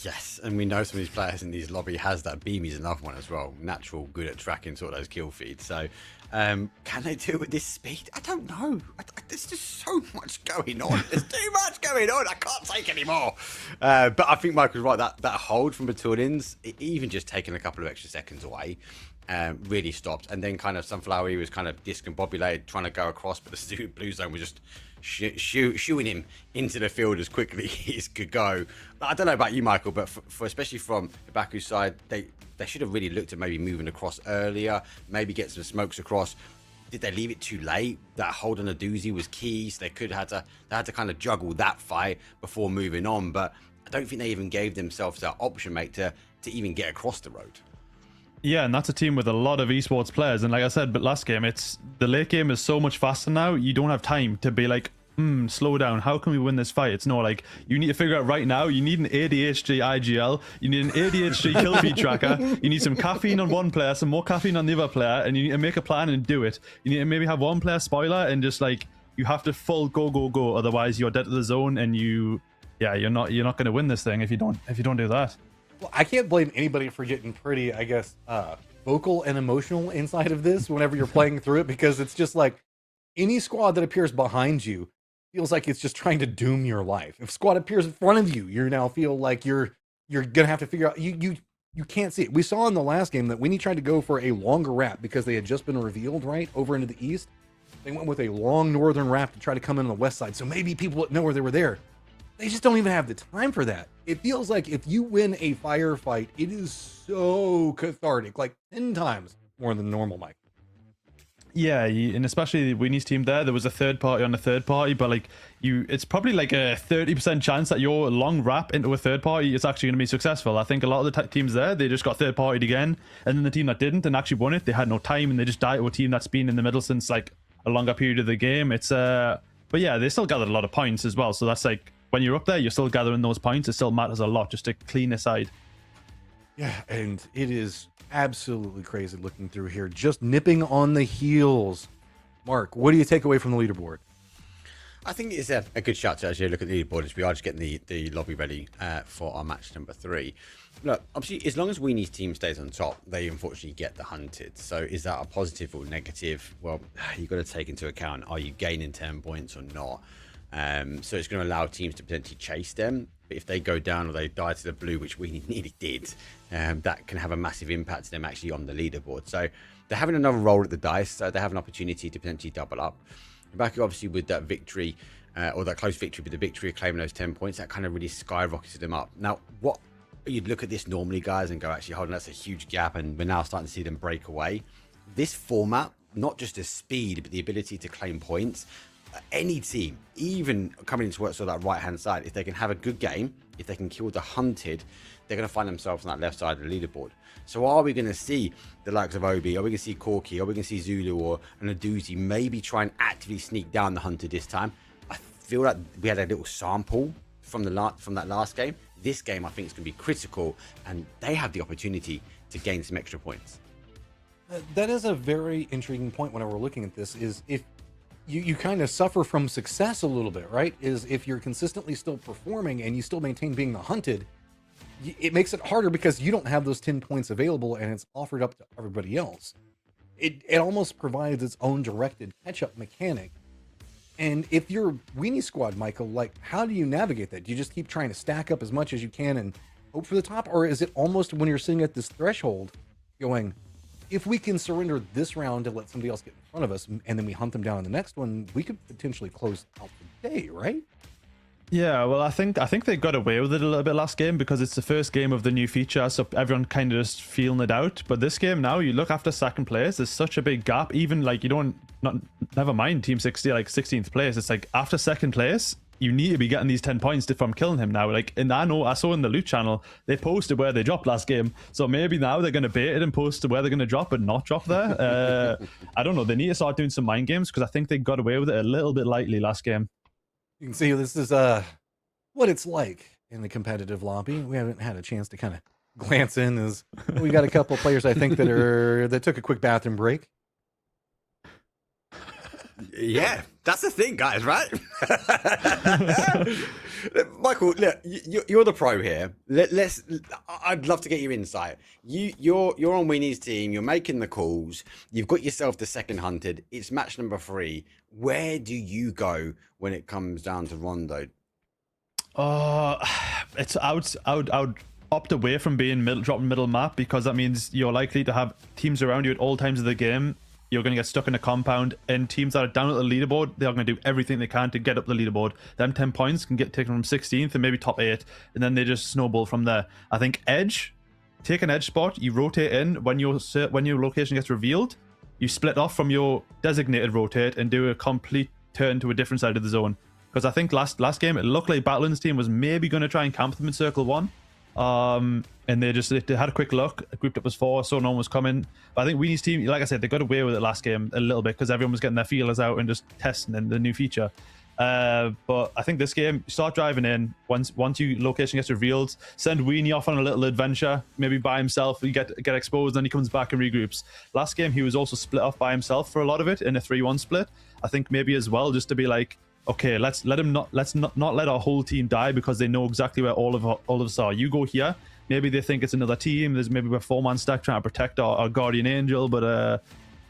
[SPEAKER 11] Yes, and we know some of these players in these lobby has that. Beamy's another one as well. Natural, good at tracking sort of those kill feeds. So, can they do it with this speed? I don't know. There's just so much going on. There's too much going on. I can't take any more. But I think Michael's right. That hold from Baturians, even just taking a couple of extra seconds away, really stopped. And then kind of Sunflower was kind of discombobulated, trying to go across, but the blue zone was just shooing him into the field as quickly as he could go. I don't know about you, Michael, but for especially from Ibaku's side, they should have really looked at maybe moving across earlier, maybe get some smokes across. Did they leave it too late? That hold on a doozy was key, so they had to kind of juggle that fight before moving on. But I don't think they even gave themselves that option, mate, to even get across the road.
[SPEAKER 6] Yeah, and that's a team with a lot of esports players. And like I said, but last game, the late game is so much faster now. You don't have time to be like slow down. How can we win this fight? It's no like, you need to figure out right now, you need an ADHD IGL, you need an ADHD kill feed tracker, you need some caffeine on one player, some more caffeine on the other player, and you need to make a plan and do it. You need to maybe have one player spoiler and just like, you have to full go, otherwise you're dead to the zone and you're not going to win this thing if you don't do that.
[SPEAKER 10] Well, I can't blame anybody for getting pretty, I guess, vocal and emotional inside of this whenever you're playing through it, because it's just like any squad that appears behind you feels like it's just trying to doom your life. If squad appears in front of you, you now feel like you're gonna have to figure out, you can't see it. We saw in the last game that when he tried to go for a longer wrap because they had just been revealed right over into the east, they went with a long northern wrap to try to come in on the west side. So maybe people wouldn't know where they were there. They just don't even have the time for that. It feels like if you win a firefight, it is so cathartic, like 10 times more than normal, Mike.
[SPEAKER 6] Yeah, and especially the Weenies team there was a third party on a third party, but like it's probably like a 30% chance that your long wrap into a third party is actually going to be successful. I think a lot of the teams there, they just got third partied again, and then the team that didn't and actually won it, they had no time and they just died to a team that's been in the middle since like a longer period of the game. It's but yeah, they still gathered a lot of points as well, so that's like, when you're up there, you're still gathering those points. It still matters a lot just to clean aside.
[SPEAKER 10] Yeah, and it is absolutely crazy looking through here, just nipping on the heels. Mark, what do you take away from the leaderboard?
[SPEAKER 11] I think it's a good shout to actually look at the leaderboard as we are just getting the lobby ready for our match number 3. Look, obviously, as long as Weenie's team stays on top, they unfortunately get the hunted. So is that a positive or negative? Well, you've got to take into account, are you gaining 10 points or not? So it's going to allow teams to potentially chase them. But if they go down or they die to the blue, which we nearly did, that can have a massive impact to them actually on the leaderboard. So they're having another roll at the dice, so they have an opportunity to potentially double up. Back obviously with that victory, or that close victory, but the victory of claiming those 10 points, that kind of really skyrocketed them up. Now, what you'd look at this normally, guys, and go, actually, hold on, that's a huge gap, and we're now starting to see them break away. This format, not just the speed, but the ability to claim points, any team, even coming into work, so that right hand side, if they can have a good game, if they can kill the hunted, they're going to find themselves on that left side of the leaderboard. So are we going to see the likes of Obi, are we going to see Corky, are we going to see Zulu or an Aduzi maybe try and actively sneak down the hunted this time? I feel like we had a little sample from that last game. This game I think is going to be critical, and they have the opportunity to gain some extra points.
[SPEAKER 10] That is a very intriguing point whenever we're looking at this, is if you kind of suffer from success a little bit, right? Is if you're consistently still performing and you still maintain being the hunted, it makes it harder because you don't have those 10 points available and it's offered up to everybody else. It almost provides its own directed catch-up mechanic. And if you're Weenie Squad, Michael, like, how do you navigate that? Do you just keep trying to stack up as much as you can and hope for the top? Or is it almost when you're sitting at this threshold going, if we can surrender this round to let somebody else get in front of us and then we hunt them down in the next one, we could potentially close out the day, right?
[SPEAKER 6] Yeah, well, I think they got away with it a little bit last game because it's the first game of the new feature, so everyone kind of just feeling it out. But this game now, you look after second place, there's such a big gap. Even like never mind Team 60, like 16th place. It's like after second place, you need to be getting these 10 points from killing him now. Like, and I saw in the loot channel, they posted where they dropped last game. So maybe now they're going to bait it and post where they're going to drop, but not drop there. I don't know. They need to start doing some mind games because I think they got away with it a little bit lightly last game.
[SPEAKER 10] You can see this is what it's like in the competitive lobby. We haven't had a chance to kind of glance in, as we got a couple of players I think that took a quick bathroom break.
[SPEAKER 11] Yeah, that's the thing, guys, right? Michael, look, you're the pro here. I'd love to get your insight. You're on Weenie's team. You're making the calls. You've got yourself the second hunted. It's match number 3. Where do you go when it comes down to Rondo?
[SPEAKER 6] I would opt away from being dropping middle map because that means you're likely to have teams around you at all times of the game. You're going to get stuck in a compound, and teams that are down at the leaderboard, they're going to do everything they can to get up the leaderboard. Them 10 points can get taken from 16th and maybe top 8, and then they just snowball from there. I think edge, take an edge spot, you rotate in when your location gets revealed, you split off from your designated rotate and do a complete turn to a different side of the zone. Because I think last game it looked like Battlegrounds team was maybe going to try and camp them in circle 1. And they had a quick look, grouped up as 4, so no one was coming. But I think Weenie's team, like I said, they got away with it last game a little bit because everyone was getting their feelers out and just testing in the new feature. But I think this game, start driving in. Once your location gets revealed, send Weenie off on a little adventure, maybe by himself. You get exposed, then he comes back and regroups. Last game, he was also split off by himself for a lot of it in a 3-1 split. I think maybe as well, just to be like, okay, let's not let our whole team die because they know exactly where all of us are. You go here. Maybe they think it's another team. There's maybe a 4-man stack trying to protect our guardian angel, but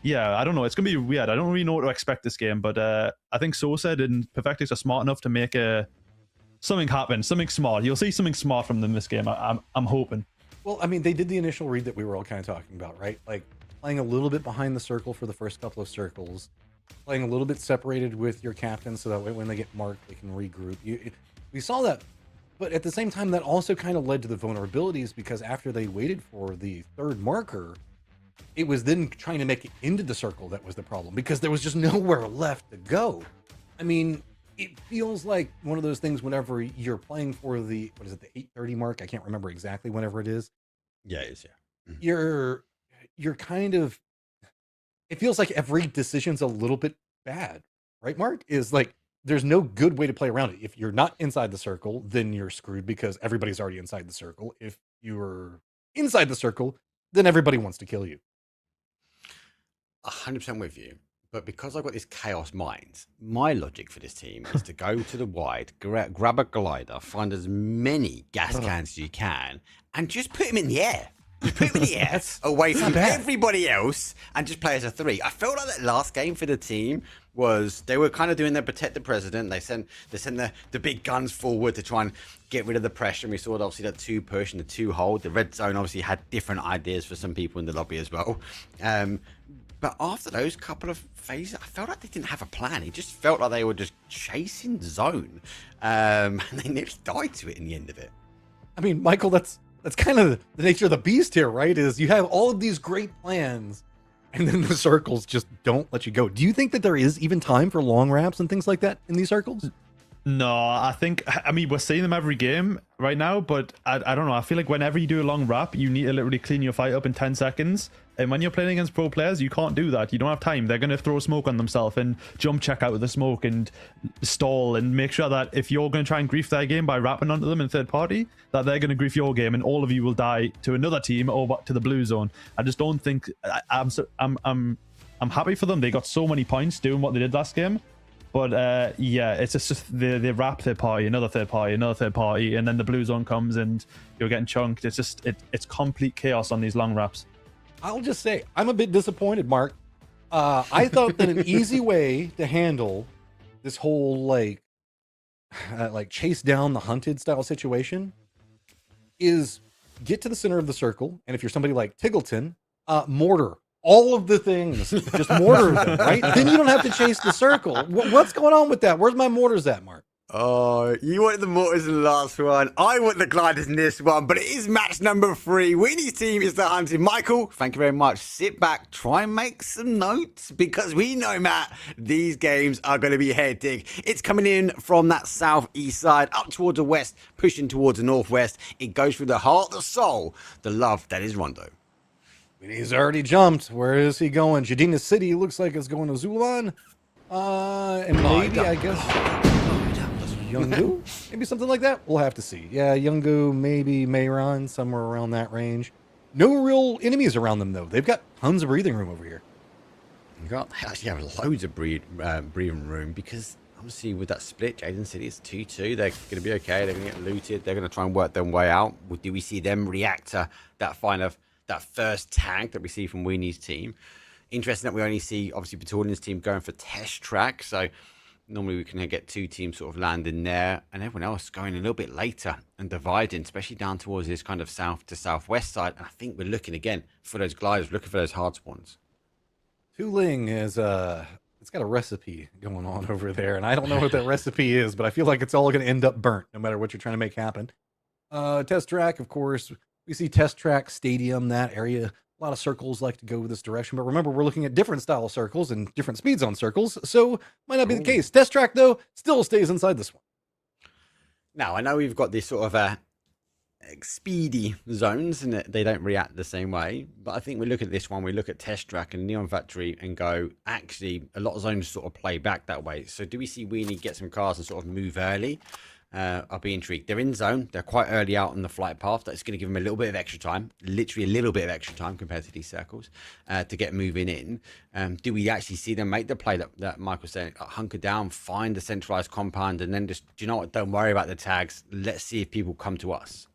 [SPEAKER 6] yeah, I don't know. It's going to be weird. I don't really know what to expect this game, but I think Sosa and Perfectix are smart enough to make something happen, something smart. You'll see something smart from them this game, I'm hoping.
[SPEAKER 10] Well, I mean, they did the initial read that we were all kind of talking about, right? Like playing a little bit behind the circle for the first couple of circles, playing a little bit separated with your captain so that way when they get marked, they can regroup. We saw that, but at the same time, that also kind of led to the vulnerabilities because after they waited for the third marker, it was then trying to make it into the circle that was the problem because there was just nowhere left to go. I mean, it feels like one of those things whenever you're playing for the, what is it, the 8:30 mark? I can't remember exactly whenever it is.
[SPEAKER 11] Yeah, it is, yeah.
[SPEAKER 10] You're kind of, it feels like every decision's a little bit bad, right, Mark? Is like, there's no good way to play around it. If you're not inside the circle, then you're screwed because everybody's already inside the circle. If you're inside the circle, then everybody wants to kill you.
[SPEAKER 11] 100% with you. But because I've got this chaos mind, my logic for this team is to go to the wide, grab a glider, find as many gas cans as you can, and just put them in the air. Just put them in the air, away from everybody else, and just play as a 3. I felt like that last game for the team was they were kind of doing their protect the president. They sent the big guns forward to try and get rid of the pressure. And we saw obviously that 2 push and the 2 hold. The red zone obviously had different ideas for some people in the lobby as well. But after those couple of phases, I felt like they didn't have a plan. It just felt like they were just chasing zone. And they nearly died to it in the end of it.
[SPEAKER 10] I mean, Michael, that's kind of the nature of the beast here, right? Is you have all of these great plans, and then the circles just don't let you go. Do you think that there is even time for long wraps and things like that in these circles?
[SPEAKER 6] No, I mean, we're seeing them every game right now, but I don't know. I feel like whenever you do a long wrap, you need to literally clean your fight up in 10 seconds. And when you're playing against pro players, you can't do that. You don't have time. They're going to throw smoke on themselves and jump check out with the smoke and stall and make sure that if you're going to try and grief their game by wrapping onto them in third party, that they're going to grief your game and all of you will die to another team or to the blue zone. I just don't think I'm happy for them. They got so many points doing what they did last game. But yeah, it's just they wrap third party, another third party, another third party, and then the blue zone comes and you're getting chunked. It's just it's complete chaos on these long wraps.
[SPEAKER 10] I'll just say I'm a bit disappointed, Mark. I thought that an easy way to handle this whole like chase down the hunted style situation is get to the center of the circle, and if you're somebody like Tiggleton, mortar all of the things, just mortar them, right? Then you don't have to chase the circle. What's going on with that? Where's my mortars at, Mark?
[SPEAKER 11] Oh, you want the mortars in the last one. I want the gliders in this one, but it is match number 3. Weenie's team is the hunted. Michael, thank you very much. Sit back, try and make some notes, because we know, Matt, these games are going to be hectic. It's coming in from that southeast side, up towards the west, pushing towards the northwest. It goes through the heart, the soul, the love that is Rondo.
[SPEAKER 10] He's already jumped. Where is he going? Jadina City looks like it's going to Zulan. And maybe, I guess, Younggu? Maybe something like that? We'll have to see. Yeah, Younggu, maybe Mayron, somewhere around that range. No real enemies around them, though. They've got tons of breathing room over here.
[SPEAKER 11] They actually have loads of breathing room because, obviously, with that split, Jaden City is 2-2. They're going to be okay. They're going to get looted. They're going to try and work their way out. Do we see them react to that first tank that we see from Weenie's team? Interesting that we only see, obviously, Battalian's team going for test track. So normally we can get 2 teams sort of landing there and everyone else going a little bit later and dividing, especially down towards this kind of south to southwest side. And I think we're looking again for those gliders, looking for those hard spawns.
[SPEAKER 10] Tuling is, it's got a recipe going on over there. And I don't know what that recipe is, but I feel like it's all going to end up burnt no matter what you're trying to make happen. Test track, of course. We see test track, stadium, that area. A lot of circles like to go this direction. But remember, we're looking at different style circles and different speeds on circles. So might not be the case. Test track, though, still stays inside this one.
[SPEAKER 11] Now, I know we've got this sort of speedy zones, and they don't react the same way. But I think we look at this one, we look at Test Track and Neon Factory and go, actually, a lot of zones sort of play back that way. So do we see Weenie get some cars and sort of move early? I'll be intrigued. They're in zone. They're quite early out on the flight path. That's going to give them a little bit of extra time, literally a little bit of extra time compared to these circles to get moving in. Do we actually see them make the play that Michael said, hunker down, find the centralized compound, and then just, do you know what, don't worry about the tags. Let's see if people come to us.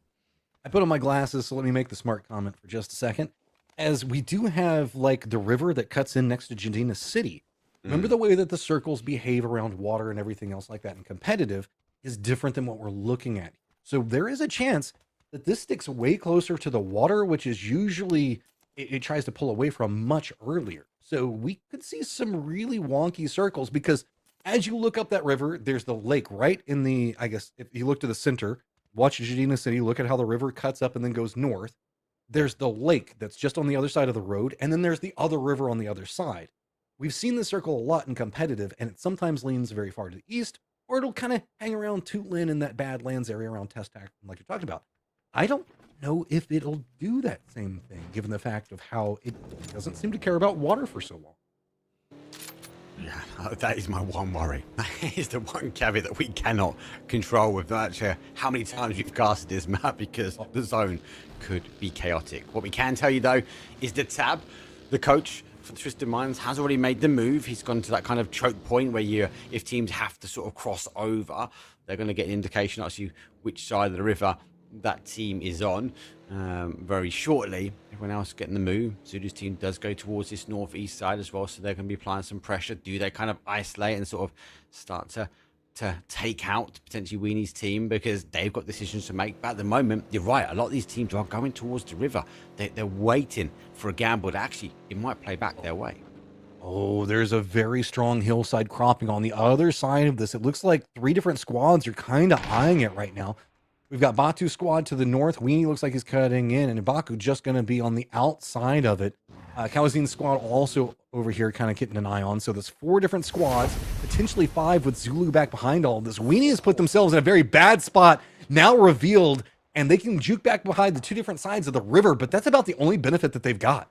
[SPEAKER 10] I put on my glasses, so let me make the smart comment for just a second. As we do have, like, the river that cuts in next to Jadina City. Remember the way that the circles behave around water and everything else like that in competitive is different than what we're looking at. So there is a chance that this sticks way closer to the water, which is usually, it tries to pull away from much earlier. So we could see some really wonky circles, because as you look up that river, there's the lake right in the, I guess, if you look to the center, watch Jadina City, look at how the river cuts up and then goes north. There's the lake that's just on the other side of the road, and then there's the other river on the other side. We've seen this circle a lot in competitive, and it sometimes leans very far to the east, or it'll kind of hang around Tootlin in that Badlands area around Test Tack, like you're talking about. I don't know if it'll do that same thing, given the fact of how it doesn't seem to care about water for so long.
[SPEAKER 11] Yeah, that is my one worry. That is the one caveat that we cannot control with that. How many times we've casted this map, because the zone could be chaotic. What we can tell you, though, is the Tab, the coach for the Twisted Minds, has already made the move. He's gone to that kind of choke point where if teams have to sort of cross over, they're going to get an indication, actually, which side of the river that team is on very shortly. Everyone else getting the move. Zulu's team does go towards this northeast side as well, so they're going to be applying some pressure. Do they kind of isolate and sort of start to take out potentially Weenie's team, because they've got decisions to make? But at the moment, you're right, a lot of these teams are going towards the river. They're waiting for a gamble that actually it might play back their way.
[SPEAKER 10] Oh, there's a very strong hillside cropping on the other side of this. It looks like 3 different squads are kind of eyeing it right now. We've got Batu's squad to the north. Weenie looks like he's cutting in, and Ibaku just going to be on the outside of it. Kawazin's squad also over here kind of getting an eye on. So there's 4 different squads, potentially 5 with Zulu back behind all of this. Weenie has put themselves in a very bad spot, now revealed, and they can juke back behind the 2 different sides of the river, but that's about the only benefit that they've got.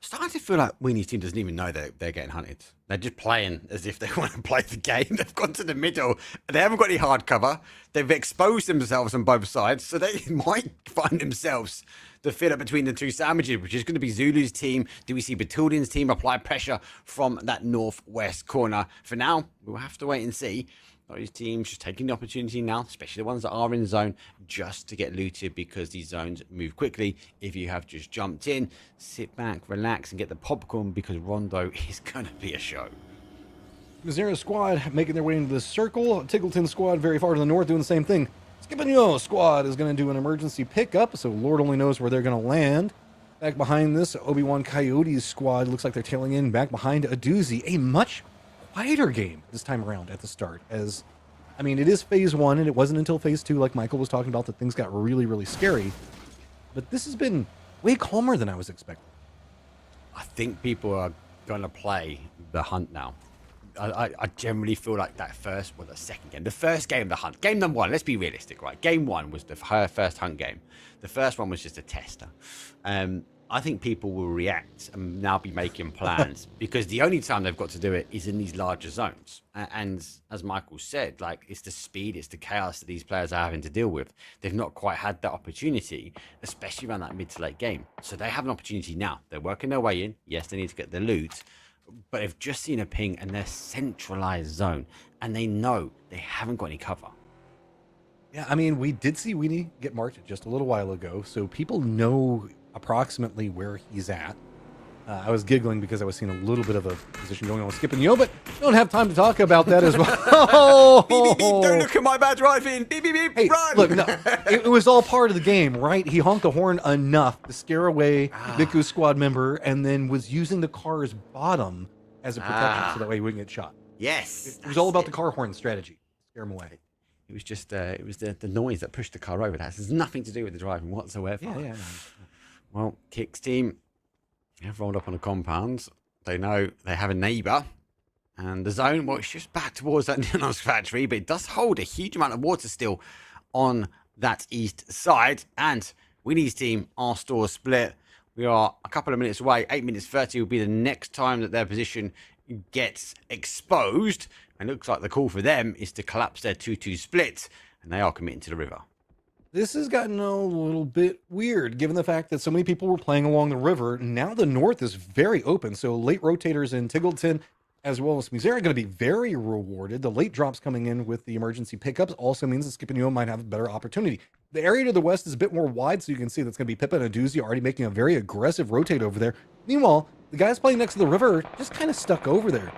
[SPEAKER 11] Starting to feel like Weenie's team doesn't even know they're getting hunted. They're just playing as if they want to play the game. They've gone to the middle. They haven't got any hard cover. They've exposed themselves on both sides, so they might find themselves the fit up between the 2 sandwiches, which is going to be Zulu's team. Do we see Batildin's team apply pressure from that northwest corner? For now, we'll have to wait and see. Those teams just taking the opportunity now, especially the ones that are in zone, just to get looted, because these zones move quickly. If you have just jumped in, sit back, relax, and get the popcorn, because Rondo is going to be a show.
[SPEAKER 10] Missouri squad making their way into the circle. Tiggleton squad very far to the north doing the same thing. Skipinyo squad is going to do an emergency pickup, so Lord only knows where they're going to land. Back behind this, Obi-Wan Coyotes squad looks like they're tailing in back behind a doozy. A much quieter game this time around at the start, as I mean, it is phase 1, and it wasn't until phase 2, like Michael was talking about, that things got really, really scary. But this has been way calmer than I was expecting.
[SPEAKER 11] I think people are going to play the hunt now. I generally feel like the second game, the first game of the hunt, game number 1, let's be realistic, right? Game 1 was her first hunt game. The first one was just a tester. I think people will react and now be making plans because the only time they've got to do it is in these larger zones. And as Michael said, like, it's the speed, it's the chaos that these players are having to deal with. They've not quite had that opportunity, especially around that mid to late game. So they have an opportunity now. They're working their way in. Yes, they need to get the loot, but they've just seen a ping and they're centralized zone, and they know they haven't got any cover.
[SPEAKER 10] Yeah, I mean, we did see Weenie get marked just a little while ago, so people know approximately where he's at. I was giggling because I was seeing a little bit of a position going on with Skipinyo, but don't have time to talk about that as well.
[SPEAKER 11] Beep, beep, beep, don't look at my bad driving. Beep, beep, beep,
[SPEAKER 10] hey,
[SPEAKER 11] run.
[SPEAKER 10] Look, no, it was all part of the game, right? He honked the horn enough to scare away Biku's squad member, and then was using the car's bottom as a protection so that way he wouldn't get shot.
[SPEAKER 11] Yes.
[SPEAKER 10] It was all about the car horn strategy. Scare him away.
[SPEAKER 11] It was just it was the noise that pushed the car over. That has nothing to do with the driving whatsoever.
[SPEAKER 10] Yeah.
[SPEAKER 11] Well, Kick's team have rolled up on a compound. They know they have a neighbour. And the zone, well, it's just back towards that Neonos factory, but it does hold a huge amount of water still on that east side. And Winnie's team are still split. We are a couple of minutes away. 8 minutes 30 will be the next time that their position gets exposed. And it looks like the call for them is to collapse their 2-2 split. And they are committing to the river.
[SPEAKER 10] This has gotten a little bit weird, given the fact that so many people were playing along the river. Now the north is very open, so late rotators in Tiggleton, as well as Misera, are going to be very rewarded. The late drops coming in with the emergency pickups also means that Skip and Yo might have a better opportunity. The area to the west is a bit more wide, so you can see that's going to be Pippa and Aduzi already making a very aggressive rotate over there. Meanwhile, the guys playing next to the river just kind of stuck over there.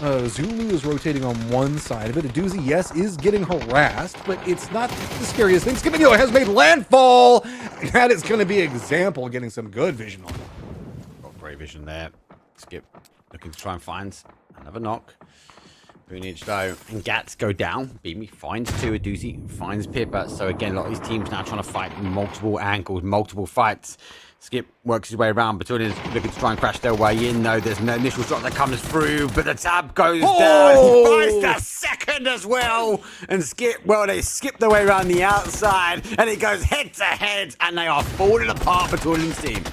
[SPEAKER 10] Zulu is rotating on one side of it. Aduzi, yes, is getting harassed, but it's not the scariest thing. Skip and Yo has made landfall. That is going to be example, getting some good vision on it.
[SPEAKER 11] Got great vision there. Skip looking to try and find another knock. Boonage though, and Gats go down. Beamy finds two. Aduzi finds Pippa. So again, a lot of these teams now trying to fight multiple angles, multiple fights. Skip works his way around. Between looking to try and crash their way in, though. There's no initial shot that comes through, but the tab goes down. He finds the second as well. And Skip, well, they skip their way around the outside, and it goes head to head, and they are falling apart between his team.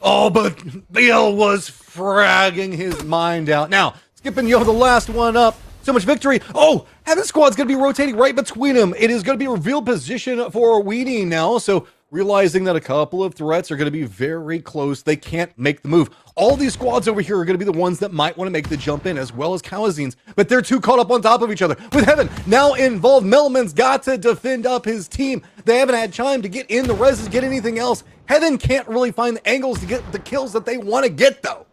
[SPEAKER 10] Oh, but Bill was fragging his mind out. Now, Skip and Yo, the last one up. So much victory. Oh, Heaven Squad's going to be rotating right between them. It is going to be a revealed position for Weenie now. So realizing that a couple of threats are going to be very close, they can't make the move. All these squads over here are going to be the ones that might want to make the jump in, as well as Kawazines, but they're too caught up on top of each other. With Heaven now involved, Melman's got to defend up his team. They haven't had time to get in the reses, get anything else. Heaven can't really find the angles to get the kills that they want to get, though.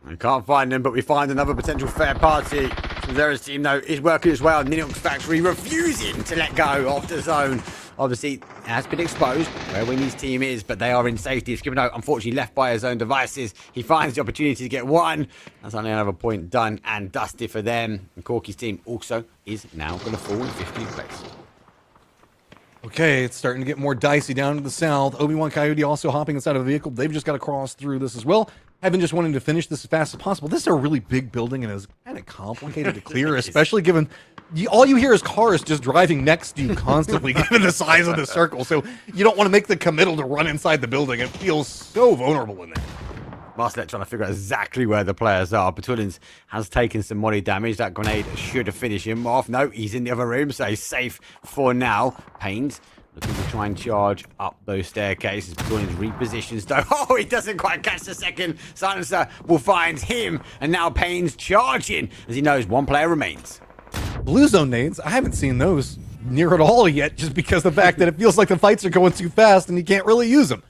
[SPEAKER 11] We can't find them, but we find another potential fair party. Zera's team, though, is working as well. Ninux Factory refusing to let go of the zone. Obviously, it has been exposed where Winnie's team is, but they are in safety. Skipino, unfortunately, left by his own devices. He finds the opportunity to get one. That's only another point done and dusted for them. And Corky's team also is now going to fall in 15th place.
[SPEAKER 10] Okay, it's starting to get more dicey down to the south. Obi-Wan Coyote also hopping inside of a vehicle. They've just got to cross through this as well. Heaven just wanting to finish this as fast as possible. This is a really big building and is kind of complicated to clear, especially given all you hear is cars just driving next to you constantly, given the size of the circle. So you don't want to make the committal to run inside the building. It feels so vulnerable in there.
[SPEAKER 11] Marcelet trying to figure out exactly where the players are. Betulins has taken some money damage. That grenade should finish him off. No, he's in the other room, so he's safe for now. Pains looking to try and charge up those staircases. Betulins repositions, though. Oh, he doesn't quite catch the second. Silencer will find him, and now Pains charging, as he knows one player remains.
[SPEAKER 10] Blue zone nades, I haven't seen those near at all yet, just because of the fact that it feels like the fights are going too fast and you can't really use them.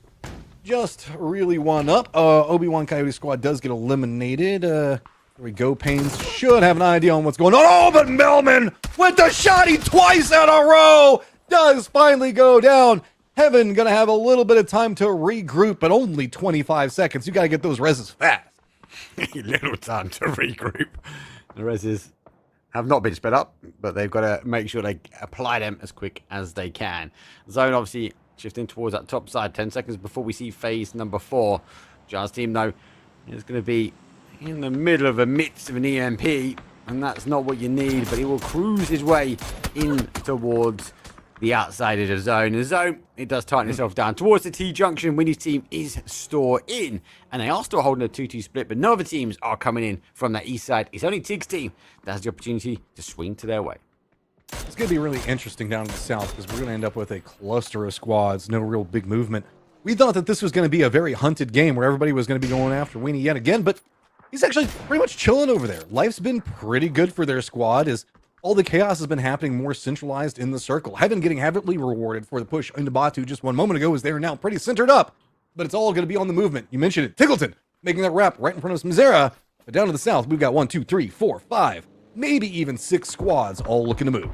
[SPEAKER 10] Just really one up. Obi-Wan Coyote squad does get eliminated. Here we go. Pains should have an idea on what's going on. Oh, but Melman with the shotty twice in a row does finally go down. Heaven gonna have a little bit of time to regroup, but only 25 seconds. You gotta get those reses fast.
[SPEAKER 11] Little time to regroup. The reses have not been sped up, but they've got to make sure they apply them as quick as they can. Zone obviously shifting towards that top side. 10 seconds before we see phase number 4. Jar's team, though, is going to be in the middle of the midst of an EMP, and that's not what you need, but he will cruise his way in towards the outside of the zone. The zone, it does tighten itself down towards the T-junction. Winnie's team is still in, and they are still holding a 2-2 split, but no other teams are coming in from that east side. It's only Tig's team that has the opportunity to swing to their way.
[SPEAKER 10] It's going to be really interesting down in the south because we're going to end up with a cluster of squads, no real big movement. We thought that this was going to be a very hunted game where everybody was going to be going after Weenie yet again, but he's actually pretty much chilling over there. Life's been pretty good for their squad as all the chaos has been happening more centralized in the circle. Heaven getting heavily rewarded for the push into Batu just one moment ago as they are now pretty centered up, but it's all going to be on the movement. You mentioned it. Tiggleton making that wrap right in front of Smizera, but down to the south, we've got 1, 2, 3, 4, 5, maybe even 6 squads all looking to move.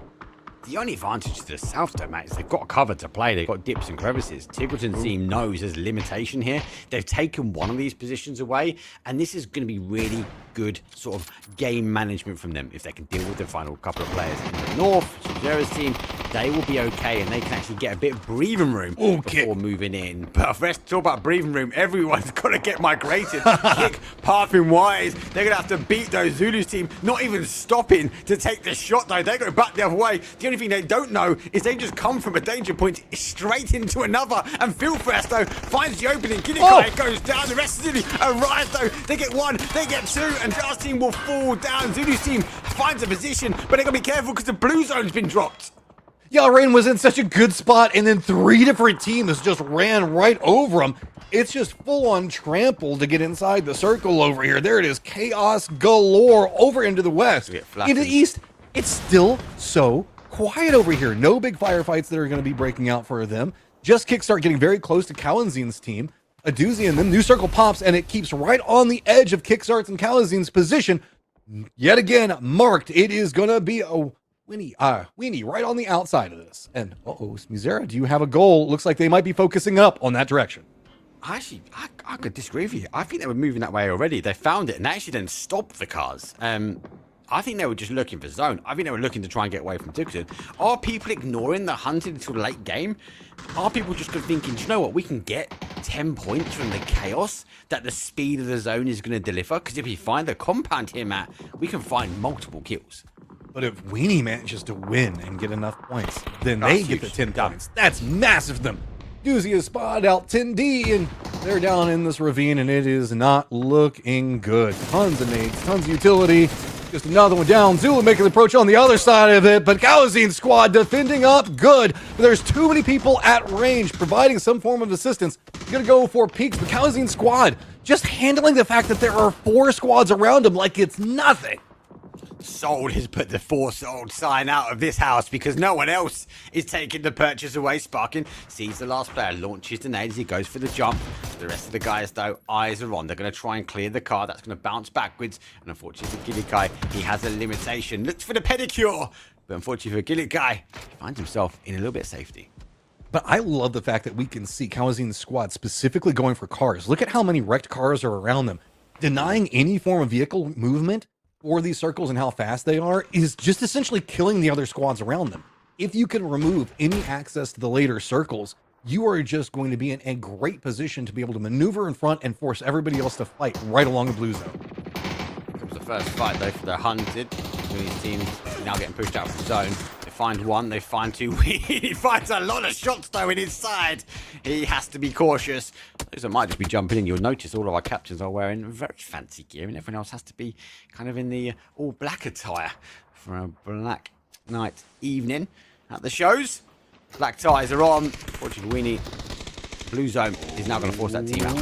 [SPEAKER 11] The only advantage to the south, though, Matt, is they've got cover to play. They've got dips and crevices. Tiggleton's team knows there's a limitation here. They've taken one of these positions away, and this is going to be really good sort of game management from them. If they can deal with the final couple of players in the north, Zera's team, they will be okay, and they can actually get a bit of breathing room before moving in. But let's talk about breathing room. Everyone's got to get migrated. Kick, pathing wise, they're going to have to beat those Zulu's team, not even stopping to take the shot, though. They go back the other way. The only thing they don't know is they just come from a danger point straight into another, and Phil Presto finds the opening. Gillikai goes down. The rest of Zulu arrive, though. They get one, they get two, and Jar's team will fall down. Zulu's team finds a position, but they've got to be careful because the blue zone's been dropped.
[SPEAKER 10] Yeah, Rain was in such a good spot, and then 3 different teams just ran right over him. It's just full-on trample to get inside the circle over here. There it is, chaos galore over into the west. Into the east, it's still so quiet over here. No big firefights that are going to be breaking out for them. Just Kickstart getting very close to Kalenzin's team. A doozy, and then new circle pops, and it keeps right on the edge of Kickstart's and Kalenzin's position. Yet again, marked. It is going to be a Weenie right on the outside of this. And, Smizera, do you have a goal? Looks like they might be focusing up on that direction.
[SPEAKER 11] Actually, I could disagree with you. I think they were moving that way already. They found it, and they actually then stopped the cars. I think they were just looking for zone. I think they were looking to try and get away from Dixon. Are people ignoring the hunting until the late game? Are people just thinking, do you know what, we can get 10 points from the chaos that the speed of the zone is going to deliver? Because if we find the compound here, Matt, we can find multiple kills.
[SPEAKER 10] But if Weenie manages to win and get enough points, then they get the 10 points. That's massive for them. Doozy is spotted out 10D, and they're down in this ravine, and it is not looking good. Tons of nades, tons of utility. Just another one down. Zulu making the approach on the other side of it, but Kalenzin's squad defending up good. But there's too many people at range providing some form of assistance. You're going to go for peaks, but Kalenzin's squad just handling the fact that there are 4 squads around him like it's nothing.
[SPEAKER 11] Sold has put the for sold sign out of this house because no one else is taking the purchase away. Sparkin sees the last player, launches the nade as he goes for the jump. The rest of the guys, though, eyes are on. They're going to try and clear the car. That's going to bounce backwards. And unfortunately for Gillikai, he has a limitation. Looks for the pedicure. But unfortunately for Gillikai, he finds himself in a little bit of safety.
[SPEAKER 10] But I love the fact that we can see Kalenzin's squad specifically going for cars. Look at how many wrecked cars are around them. Denying any form of vehicle movement for these circles and how fast they are is just essentially killing the other squads around them. If you can remove any access to the later circles, you are just going to be in a great position to be able to maneuver in front and force everybody else to fight right along the blue zone.
[SPEAKER 11] Here comes the first fight, though, for the hunted. These teams now getting pushed out of the zone. They find one, they find two. He finds a lot of shots, though, in his side. He has to be cautious. Those that might just be jumping in, you'll notice all of our captains are wearing very fancy gear, and everyone else has to be kind of in the all-black attire for a black night evening at the shows. Black ties are on. Fortunately, Weenie, blue zone is now going to force that team out.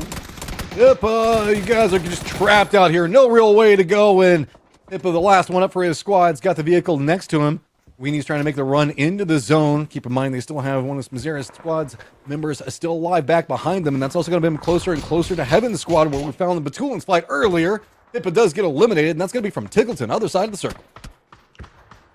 [SPEAKER 10] Hippa, you guys are just trapped out here. No real way to go, and Hippa, the last one up for his squad, has got the vehicle next to him. Weenie's trying to make the run into the zone. Keep in mind, they still have one of Smizera's squad's members still alive back behind them, and that's also going to bring them closer and closer to Heaven's squad, where we found the Batulin's fight earlier. Hippa does get eliminated, and that's going to be from Tiggleton, other side of the circle.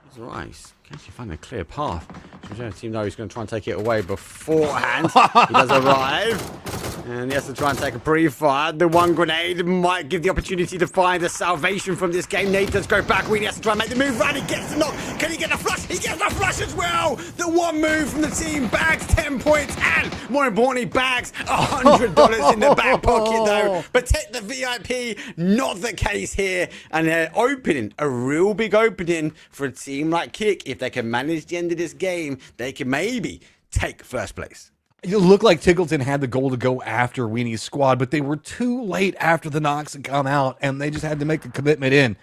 [SPEAKER 11] He's alright. Can actually find a clear path. Smizera's team knows he's going to try and take it away beforehand. He does arrive, and he has to try and take a pre-fire. The one grenade might give the opportunity to find a salvation from this game. Nate does go back. Weenie has to try and make the move. Right, he gets the knock. Can he get the flush? He gets the flush as well. The one move from the team bags 10 points, and more importantly, bags $100 in the back pocket, though. Protect the VIP. Not the case here. And they're opening, a real big opening for a team like Kick. If they can manage the end of this game, they can maybe take first place.
[SPEAKER 10] It looked like Tiggleton had the goal to go after Weenie's squad, but they were too late after the knocks had come out, and they just had to make the commitment in.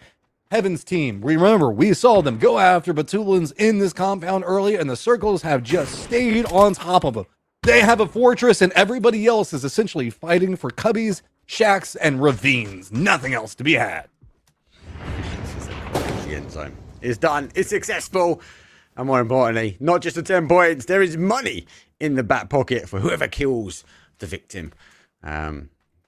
[SPEAKER 10] Heaven's team, remember, we saw them go after Batulins in this compound early, and the circles have just stayed on top of them. They have a fortress, and everybody else is essentially fighting for cubbies, shacks, and ravines. Nothing else to be had.
[SPEAKER 11] The end zone. It's done. It's successful. And more importantly, not just the 10 points, there is money in the back pocket for whoever kills the victim.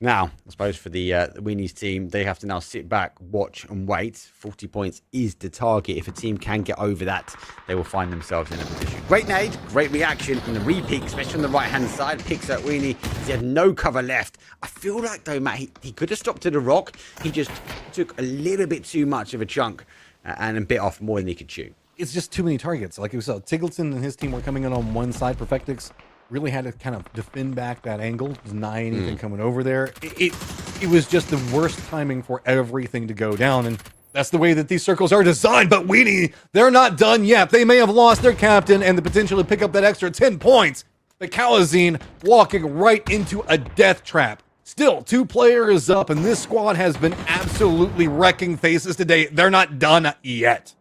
[SPEAKER 11] Now, I suppose for the Weenie's team, they have to now sit back, watch and wait. 40 points is the target. If a team can get over that, they will find themselves in a position. Great nade, great reaction from the re-peek, especially on the right-hand side. Picks up Weenie. He had no cover left. I feel like, though, Matt, he could have stopped to the rock. He just took a little bit too much of a chunk and bit off more than he could chew.
[SPEAKER 10] It's just too many targets. Like we saw, Tigleton and his team were coming in on one side. Perfectix really had to kind of defend back that angle, deny anything coming over there. It was just the worst timing for everything to go down, and that's the way that these circles are designed. But Weenie, they're not done yet. They may have lost their captain and the potential to pick up that extra 10 points. But Calazine walking right into a death trap. Still, 2 players up, and this squad has been absolutely wrecking faces today. They're not done yet.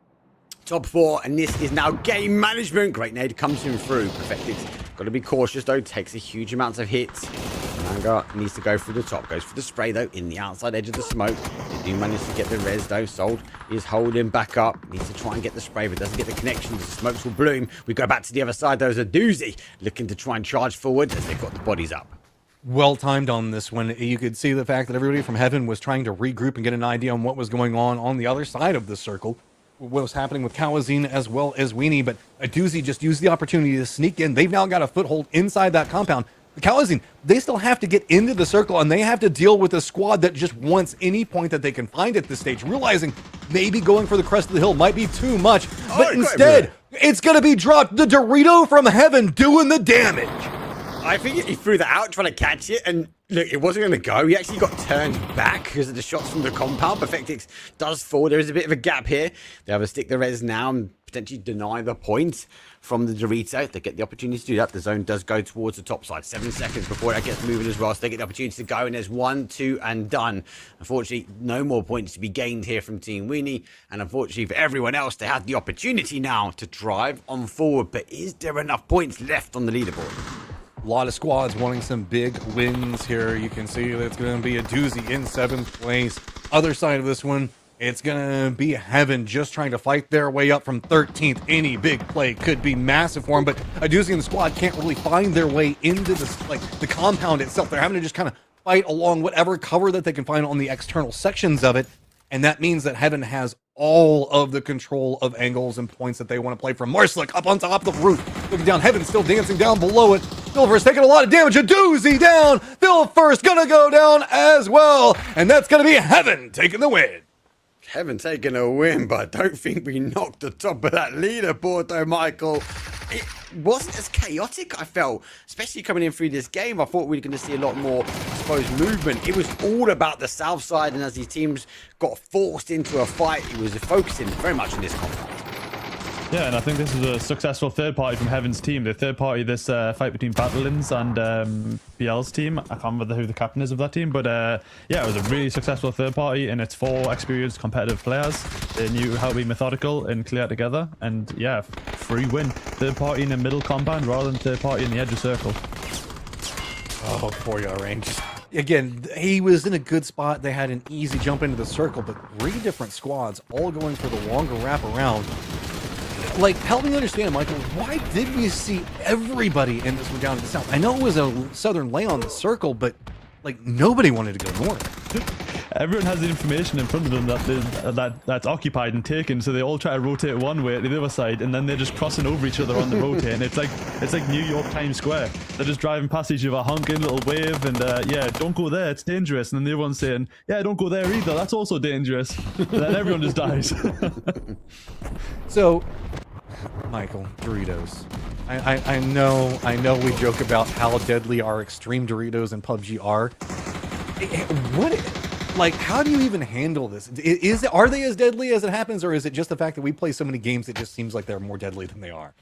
[SPEAKER 11] Top 4, and this is now game management. Great nade comes him through. Perfectix got to be cautious though. Takes a huge amount of hits. Manga needs to go through the top. Goes for the spray though in the outside edge of the smoke. They do manage to get the res though. Sold is holding back up. Needs to try and get the spray, but doesn't get the connections. The smokes will bloom. We go back to the other side. There's a doozy looking to try and charge forward as they've got the bodies up.
[SPEAKER 10] Well timed on this one. You could see the fact that everybody from Heaven was trying to regroup and get an idea on what was going on the other side of the circle. What was happening with Calazine as well as Weenie, but a doozy just used the opportunity to sneak in. They've now got a foothold inside that compound. The Calazine, they still have to get into the circle, and they have to deal with a squad that just wants any point that they can find at this stage, realizing maybe going for the crest of the hill might be too much, but instead, it's going to be dropped. The Dorito from Heaven doing the damage.
[SPEAKER 11] I think he threw that out trying to catch it, and look, it wasn't going to go. He actually got turned back because of the shots from the compound. Perfectix does fall. There is a bit of a gap here. They have to stick the res now and potentially deny the point from the Dorito. They get the opportunity to do that. The zone does go towards the top side. 7 seconds before that gets moving as well, so they get the opportunity to go, and there's 1, 2, and done. Unfortunately, no more points to be gained here from Team Weenie, and unfortunately for everyone else, they have the opportunity now to drive on forward, but is there enough points left on the leaderboard?
[SPEAKER 10] A lot of squads wanting some big wins here. You can see that it's going to be a doozy in 7th place. Other side of this one, it's going to be Heaven just trying to fight their way up from 13th. Any big play could be massive for them, but a doozy in the squad can't really find their way into the compound itself. They're having to just kind of fight along whatever cover that they can find on the external sections of it, and that means that Heaven has all of the control of angles and points that they want to play from. Marslick up on top of the roof, looking down. Heaven still dancing down below it. Silver's taking a lot of damage. A doozy down. Phil first gonna go down as well, and that's gonna be Heaven taking the win.
[SPEAKER 11] Heaven taking a win, but I don't think we knocked the top of that leaderboard though, Michael. It wasn't as chaotic, I felt, especially coming in through this game. I thought we were going to see a lot more, I suppose, movement. It was all about the south side, and as these teams got forced into a fight, it was focusing very much on this conflict.
[SPEAKER 6] Yeah, and I think this was a successful third party from Heaven's team. The third party, this fight between Battlegrounds and BL's team. I can't remember who the captain is of that team, but yeah, it was a really successful third party, and it's 4 experienced competitive players. They knew how to be methodical and clear together, and yeah, free win. Third party in the middle compound rather than third party in the edge of circle.
[SPEAKER 10] Oh, poor range. Again, he was in a good spot. They had an easy jump into the circle, but 3 different squads all going for the longer wrap around. Like, help me understand, Michael, why did we see everybody in this one down to the south? I know it was a southern lay on the circle, but like nobody wanted to go north.
[SPEAKER 6] Everyone has the information in front of them that's occupied and taken, so they all try to rotate one way to the other side, and then they're just crossing over each other on the rotate. And it's like New York Times Square. They're just driving past each other, honking, little wave, and yeah, don't go there, it's dangerous. And then the other one's saying, yeah, don't go there either, that's also dangerous. And then everyone just dies.
[SPEAKER 10] So, Michael, Doritos. I know we joke about how deadly our extreme Doritos in PUBG are. Like, how do you even handle this? Are they as deadly as it happens, or is it just the fact that we play so many games it just seems like they're more deadly than they are?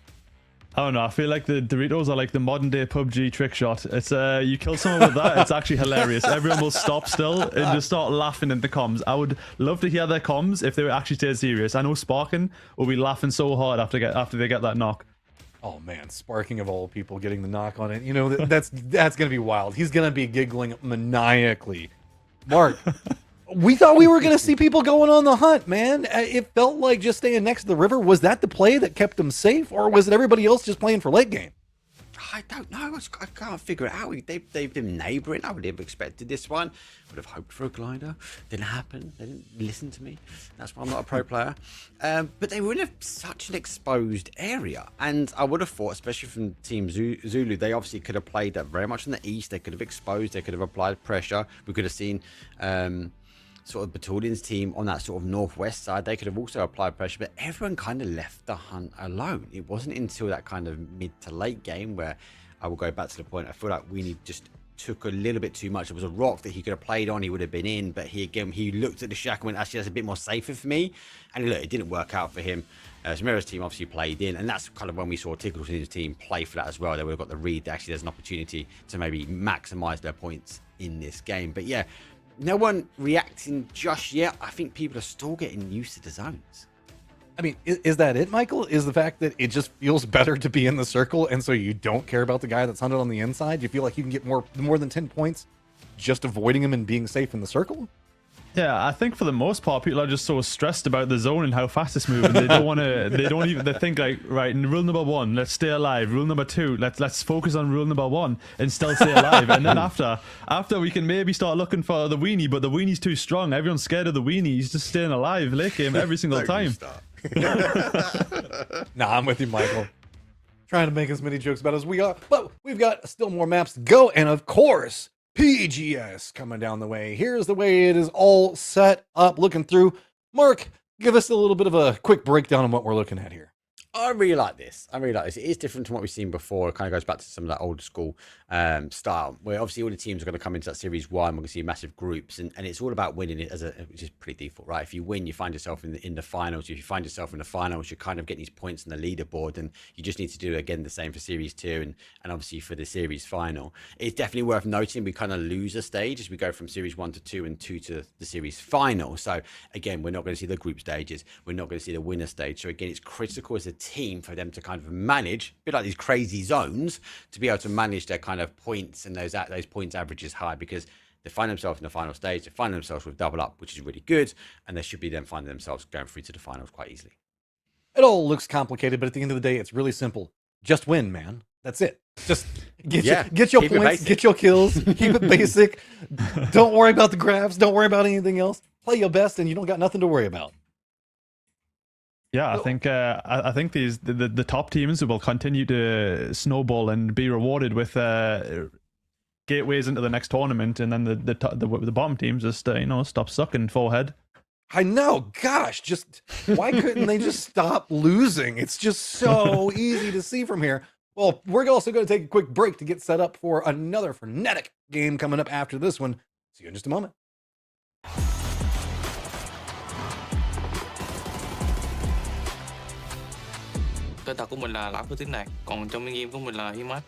[SPEAKER 6] I don't know. I feel like the Doritos are like the modern day PUBG trick shot. It's you kill someone with that, it's actually hilarious. Everyone will stop still and just start laughing in the comms. I would love to hear their comms if they were actually stayed serious. I know Sparkin will be laughing so hard after they get that knock.
[SPEAKER 10] Oh man, Sparking of all people getting the knock on it. You know, that's gonna be wild. He's gonna be giggling maniacally. Mark, we thought we were going to see people going on the hunt, man. It felt like just staying next to the river. Was that the play that kept them safe, or was it everybody else just playing for late game?
[SPEAKER 11] I don't know. I can't figure it out. They've been neighbouring. I would have expected this one. Would have hoped for a glider. Didn't happen. They didn't listen to me. That's why I'm not a pro player. But they were in such an exposed area. And I would have thought, especially from Team Zulu, they obviously could have played that very much in the east. They could have exposed. They could have applied pressure. We could have seen sort of Battalion's team on that sort of northwest side, they could have also applied pressure, but everyone kind of left the hunt alone. It wasn't until that kind of mid to late game where I will go back to the point, I feel like Weenie just took a little bit too much. It was a rock that he could have played on, he would have been in, but he looked at the shack and went, actually that's a bit more safer for me, and look, it didn't work out for him. Samira's team obviously played in, and that's kind of when we saw Tickleton's team play for that as well. They would have got the read that actually there's an opportunity to maybe maximize their points in this game. But yeah, no one reacting just yet. I think people are still getting used to the zones.
[SPEAKER 10] I mean, is that it, Michael? Is the fact that it just feels better to be in the circle, and so you don't care about the guy that's hunted on the inside? You feel like you can get more than 10 points just avoiding him and being safe in the circle?
[SPEAKER 6] Yeah, I think for the most part, people are just so stressed about the zone and how fast it's moving. They don't want to. They think like, right, rule number 1, let's stay alive. Rule number 2, let's focus on rule number 1 and still stay alive. And then after we can maybe start looking for the weenie, but the weenie's too strong. Everyone's scared of the weenie. He's just staying alive late game every single time.
[SPEAKER 10] Nah, I'm with you, Michael. Trying to make as many jokes about it as we are, but we've got still more maps to go, and of course, PGS coming down the way. Here's the way it is all set up. Looking through, Mark, give us a little bit of a quick breakdown on what we're looking at here.
[SPEAKER 11] I really like this. It is different to what we've seen before. It kind of goes back to some of that old school style, where obviously all the teams are going to come into that Series 1. We're going to see massive groups, and it's all about winning it, which is pretty default, right? If you win, you find yourself in the finals. If you find yourself in the finals, you're kind of getting these points on the leaderboard, and you just need to do, again, the same for Series 2 and obviously for the Series final. It's definitely worth noting we kind of lose a stage as we go from Series 1 to 2 and 2 to the Series final. So, again, we're not going to see the group stages. We're not going to see the winner stage. So, again, it's critical as a team for them to kind of manage, a bit like these crazy zones, to be able to manage their kind of points and those points averages high, because they find themselves in the final stage, they find themselves with double up, which is really good, and they should be then finding themselves going through to the finals quite easily.
[SPEAKER 10] It all looks complicated, but at the end of the day, it's really simple. Just win, man. That's it. Just get your points, get your kills, keep it basic. Don't worry about the graphs, don't worry about anything else. Play your best, and you don't got nothing to worry about.
[SPEAKER 6] Yeah, I think the top teams will continue to snowball and be rewarded with gateways into the next tournament, and then the bottom teams just stop sucking forehead.
[SPEAKER 10] I know, gosh, just why couldn't they just stop losing? It's just so easy to see from here. Well, we're also going to take a quick break to get set up for another frenetic game coming up after this one. See you in just a moment.
[SPEAKER 20] Tên thật của mình là Lão Phước Tín Đạt, còn trong game của mình là Himat.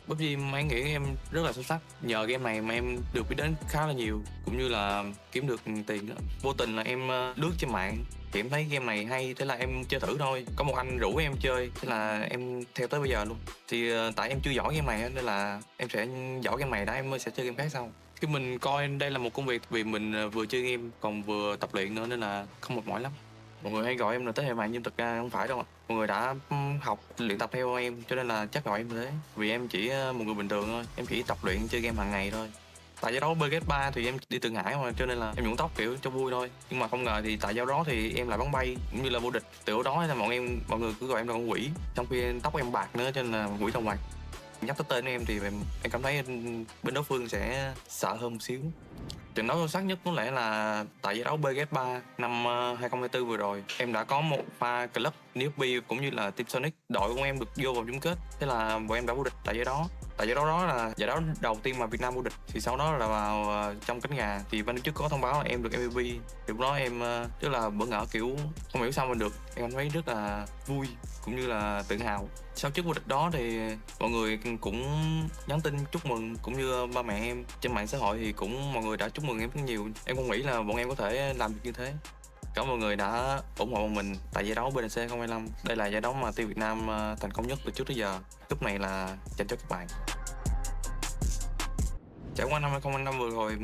[SPEAKER 20] PUBG em nghĩ em rất là xuất sắc. Nhờ game này mà em được biết đến khá là nhiều, cũng như là kiếm được tiền đó. Vô tình là em lướt trên mạng thì em thấy game này hay, thế là em chơi thử thôi. Có một anh rủ em chơi, thế là em theo tới bây giờ luôn. Thì tại em chưa giỏi game này nên là em sẽ giỏi game này đã em mới sẽ chơi game khác sau. Khi mình coi đây là một công việc, vì mình vừa chơi game còn vừa tập luyện nữa nên là không mệt mỏi lắm. Mọi người hay gọi em là tới hệ mạng, nhưng thực ra không phải đâu ạ. Mọi người đã học luyện tập theo em cho nên là chắc gọi em thế. Vì em chỉ một người bình thường thôi, em chỉ tập luyện chơi game hàng ngày thôi. Tại giải đấu BGS3 thì em đi Thượng Hải mà, cho nên là em nhuộm tóc kiểu cho vui thôi. Nhưng mà không ngờ thì tại giao đó thì em lại bắn bay cũng như là vô địch. Từ đó là mọi người cứ gọi em là con quỷ, trong khi tóc em bạc nữa cho nên là quỷ đồng bạc. Nhắc tới tên em thì em cảm thấy bên đối phương sẽ sợ hơn một xíu. Trận đấu sâu sắc nhất có lẽ là tại giải đấu BGS3 năm 2024 vừa rồi. Em đã có một pha club newbie cũng như là Team Sonic, đội của em được vô vòng chung kết. Thế là bọn em đã vô địch tại giải đó. Tại giải đấu đó là giải đấu đầu tiên mà Việt Nam vô địch. Thì sau đó là vào trong cánh gà thì ban tổ chức có thông báo là em được MVP. Thì lúc đó em rất là bỡ ngỡ, kiểu không hiểu sao mà được. Em cảm thấy rất là vui cũng như là tự hào. Sau chức vô địch đó thì mọi người cũng nhắn tin chúc mừng, cũng như ba mẹ em trên mạng xã hội thì cũng mọi người đã chúc mừng em rất nhiều. Em không nghĩ là bọn em có thể làm được như thế. Cảm ơn mọi người đã ủng hộ mình tại giải đấu BNC 2025. Đây là giải đấu mà team Việt Nam thành công nhất từ trước tới giờ. Cúp này là dành cho các bạn. Trải qua năm 2025 vừa rồi,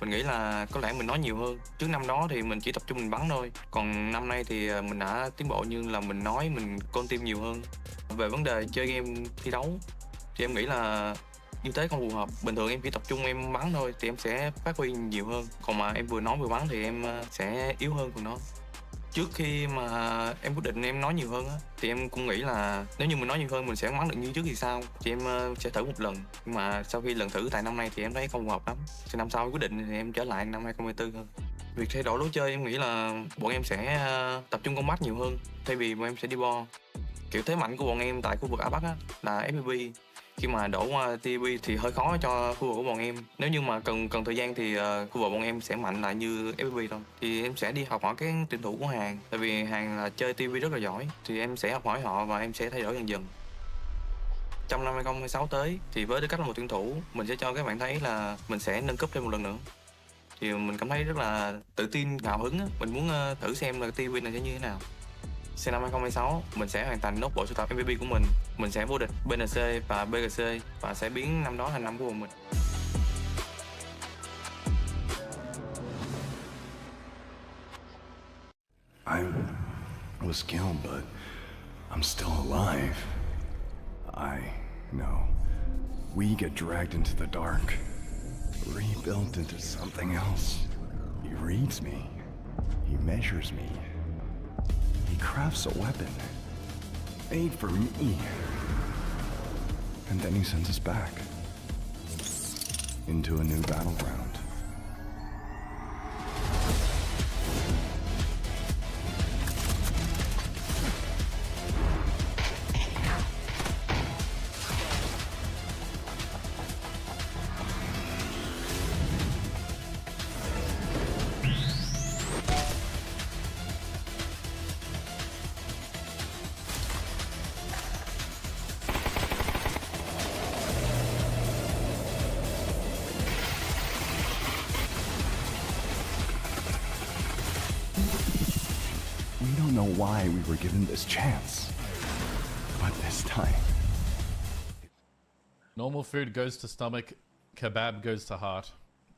[SPEAKER 20] mình nghĩ là có lẽ mình nói nhiều hơn. Trước năm đó thì mình chỉ tập trung mình bắn thôi. Còn năm nay thì mình đã tiến bộ, nhưng là mình nói, mình con tim nhiều hơn. Về vấn đề chơi game thi đấu thì em nghĩ là như thế không phù hợp. Bình thường em chỉ tập trung em bắn thôi thì em sẽ phát huy nhiều hơn. Còn mà em vừa nói vừa bắn thì em sẽ yếu hơn phần đó. Trước khi mà em quyết định em nói nhiều hơn á, thì em cũng nghĩ là nếu như mình nói nhiều hơn mình sẽ bắn được như trước thì sao, thì em sẽ thử một lần. Nhưng mà sau khi lần thử tại năm nay thì em thấy không phù hợp lắm, thì năm sau quyết định thì em trở lại năm 2024 hơn. Việc thay đổi lối chơi em nghĩ là bọn em sẽ tập trung combat nhiều hơn thay vì bọn em sẽ đi bo. Kiểu thế mạnh của bọn em tại khu vực A Bắc á là FPV. Khi mà đổ qua TP thì hơi khó cho khu vực của bọn em. Nếu như mà cần thời gian thì khu vực bọn em sẽ mạnh lại như FPV thôi. Thì em sẽ đi học hỏi cái tuyển thủ của Hàn. Tại vì Hàn là chơi TP rất là giỏi. Thì em sẽ học hỏi họ và em sẽ thay đổi dần dần. Trong năm 2026 tới thì với tư cách là một tuyển thủ, mình sẽ cho các bạn thấy là mình sẽ nâng cấp thêm một lần nữa. Thì mình cảm thấy rất là tự tin, hào hứng á. Mình muốn thử xem là TP này sẽ như thế nào. Sang năm 2026, mình sẽ hoàn thành nốt bộ sưu tập MVP của mình. Mình sẽ vô địch BNC và BGC và sẽ biến năm đó thành năm của bọn mình.
[SPEAKER 8] I was killed, but I'm still alive. I know. We get dragged into the dark, rebuilt into something else. He reads me. He measures me. He crafts a weapon made for me. And then he sends us back into a new battleground. We don't know why we were given this chance, but this time.
[SPEAKER 15] Normal food goes to stomach, kebab goes to heart.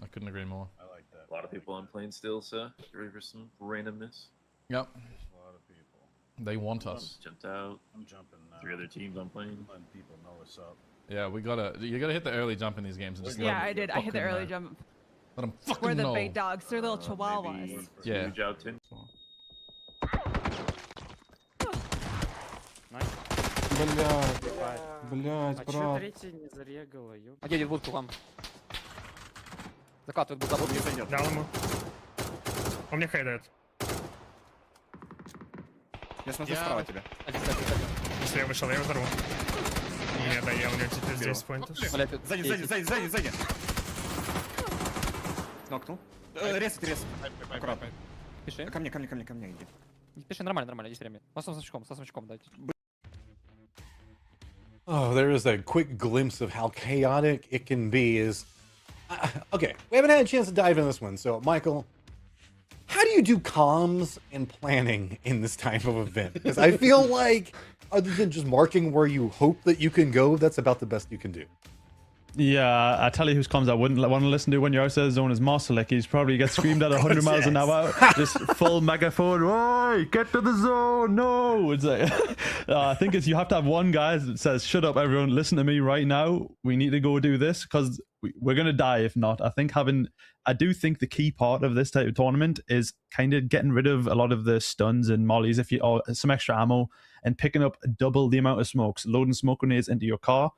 [SPEAKER 15] I couldn't agree more.
[SPEAKER 21] I like that. A lot of people on plane still, sir. Ready for some randomness?
[SPEAKER 15] Yep.
[SPEAKER 21] A lot of people.
[SPEAKER 15] They want us.
[SPEAKER 21] Jumped out. I'm jumping now. 3 other teams on plane. Letting people know what's up.
[SPEAKER 15] Yeah, you gotta hit the early jump in these games. And just
[SPEAKER 14] Yeah, I did. I hit the early jump.
[SPEAKER 15] Let them fucking
[SPEAKER 14] We're the
[SPEAKER 15] know.
[SPEAKER 14] big dogs. They're little chihuahuas.
[SPEAKER 15] Yeah.
[SPEAKER 21] Huge out 10.
[SPEAKER 10] Блять,
[SPEAKER 16] А чё
[SPEAKER 10] брат.
[SPEAKER 16] третий не зарегала, ёп?
[SPEAKER 19] А едет будку вам. Закатывает будку, будку не зайдет.
[SPEAKER 13] Дал ему. Он мне хейдает.
[SPEAKER 19] Я смотрю справа тебя.
[SPEAKER 13] Если я вышел, я его взорву. Мне доел, у него теперь здесь поинтов.
[SPEAKER 19] Сзади. Нокнул. Резать. Аккуратно. Пиши. Ко мне иди. Пиши, нормально, есть время. С смычком дайте.
[SPEAKER 10] Oh, there is a quick glimpse of how chaotic it can be. Okay, we haven't had a chance to dive into this one. So, Michael, how do you do comms and planning in this type of event? Because I feel like, other than just marking where you hope that you can go, that's about the best you can do.
[SPEAKER 6] Yeah, I tell you whose comms I wouldn't want to listen to when you're outside the zone is Marcelik. He's probably gets screamed at 100 miles an hour, just full megaphone. Oi, get to the zone! No, it's like I think you have to have one guy that says, "Shut up, everyone! Listen to me right now. We need to go do this because we're gonna die if not." I do think the key part of this type of tournament is kind of getting rid of a lot of the stuns and mollies, or some extra ammo, and picking up double the amount of smokes, loading smoke grenades into your car.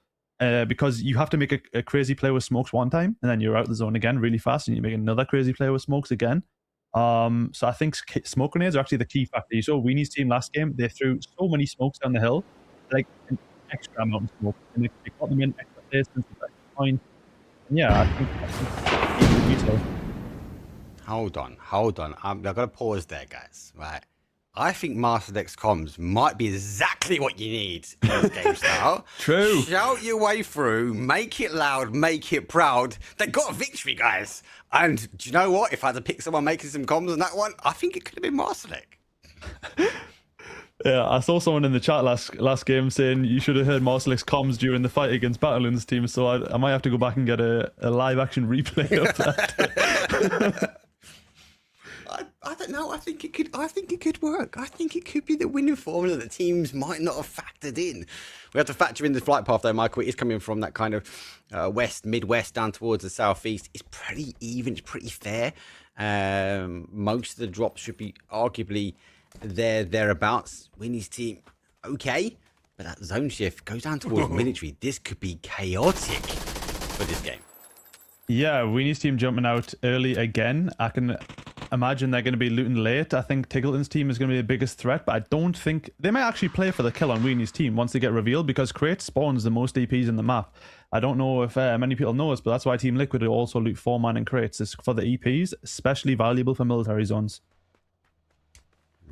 [SPEAKER 6] Because you have to make a crazy play with smokes one time, and then you're out the zone again really fast, and you make another crazy play with smokes again. So I think smoke grenades are actually the key factor. You saw Weenie's team last game; they threw so many smokes down the hill, like an extra amount of smoke, and they got them in extra placements, extra points. And yeah, I think so.
[SPEAKER 11] Hold on. I've got to pause there, guys. Right. I think Master Dex comms might be exactly what you need in this game style.
[SPEAKER 6] True.
[SPEAKER 11] Shout your way through, make it loud, make it proud. They got a victory, guys. And do you know what? If I had to pick someone making some comms on that one, I think it could have been Marcelik.
[SPEAKER 6] Yeah, I saw someone in the chat last game saying you should have heard Marcelik's comms during the fight against Battlegrounds team. So I might have to go back and get a live action replay of that.
[SPEAKER 11] I don't know. I think it could work. I think it could be the winning formula that teams might not have factored in. We have to factor in the flight path though, Michael. It is coming from that kind of midwest down towards the southeast. It's pretty even. It's pretty fair. Most of the drops should be arguably thereabouts. Winnie's team, okay. But that zone shift goes down towards military. This could be chaotic for this game.
[SPEAKER 6] Yeah, Weenie's team jumping out early again. I can imagine they're going to be looting late. I think Tiggleton's team is going to be the biggest threat, but I don't think... They might actually play for the kill on Weenie's team once they get revealed, because Crate spawns the most DPs in the map. I don't know if many people know this, but that's why Team Liquid also loot 4-man and crates. It's for the EPs, especially valuable for military zones.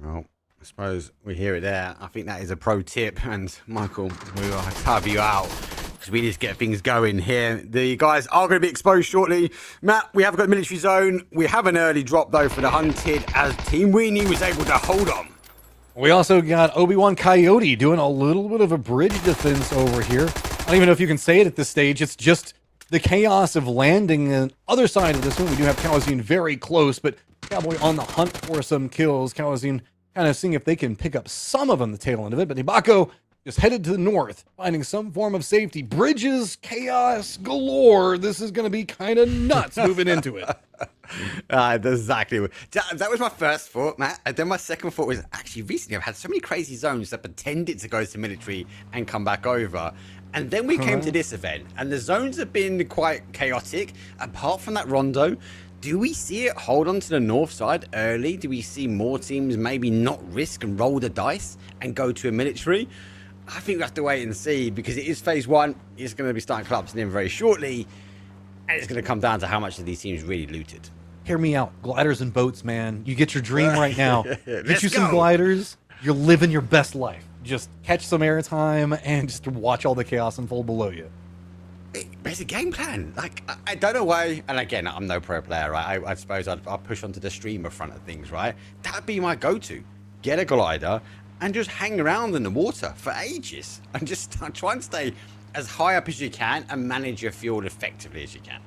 [SPEAKER 11] Well, I suppose we hear it there. I think that is a pro tip, and Michael, we will tab you out because we need to get things going here. The guys are going to be exposed shortly. Matt, we have got military zone. We have an early drop though for the hunted, as Team Weenie was able to hold on.
[SPEAKER 10] We also got Obi-Wan Coyote doing a little bit of a bridge defense over here. I don't even know if you can say it at this stage. It's just the chaos of landing on the other side of this one. We do have Kawazine very close, but Cowboy on the hunt for some kills. Kawazine kind of seeing if they can pick up some of them, the tail end of it. But Ibako just headed to the north, finding some form of safety. Bridges, chaos galore. This is going to be kind of nuts moving into it.
[SPEAKER 11] Exactly. That was my first thought, Matt. And then my second thought was, actually, recently I've had so many crazy zones that pretended to go to military and come back over. And then we came to this event, and the zones have been quite chaotic. Apart from that Rondo, do we see it hold on to the north side early? Do we see more teams maybe not risk and roll the dice and go to a military? I think we have to wait and see, because it is phase one. It's going to be starting collapsing in very shortly, and it's going to come down to how much of these teams really looted.
[SPEAKER 10] Hear me out. Gliders and boats, man. You get your dream right now. Get you some gliders. You're living your best life. Just catch some airtime and just watch all the chaos unfold below you.
[SPEAKER 11] There's a game plan. Like, I don't know why. And again, I'm no pro player, right? I suppose I'll push onto the streamer front of things, right? That'd be my go-to. Get a glider and just hang around in the water for ages and just try and stay as high up as you can and manage your fuel effectively as you can.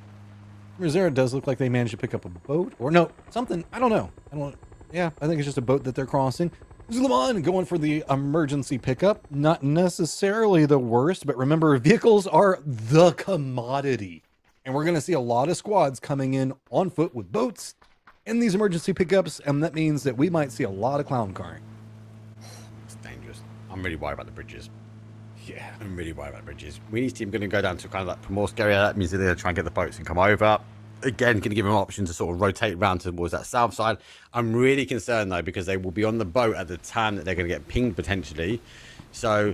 [SPEAKER 10] Rosera does look like they managed to pick up a boat, or no, something. I don't know. Yeah, I think it's just a boat that they're crossing. Zulaman going for the emergency pickup. Not necessarily the worst, but remember, vehicles are the commodity. And we're going to see a lot of squads coming in on foot with boats and these emergency pickups, and that means that we might see a lot of clown carring.
[SPEAKER 11] It's dangerous. I'm really worried about the bridges. Yeah, I'm really worried about the bridges. Weenie's team going to go down to kind of that Primorsk area. That means they're going to try and get the boats and come over. Again, going to give them an option to sort of rotate around towards that south side. I'm really concerned, though, because they will be on the boat at the time that they're going to get pinged, potentially. So,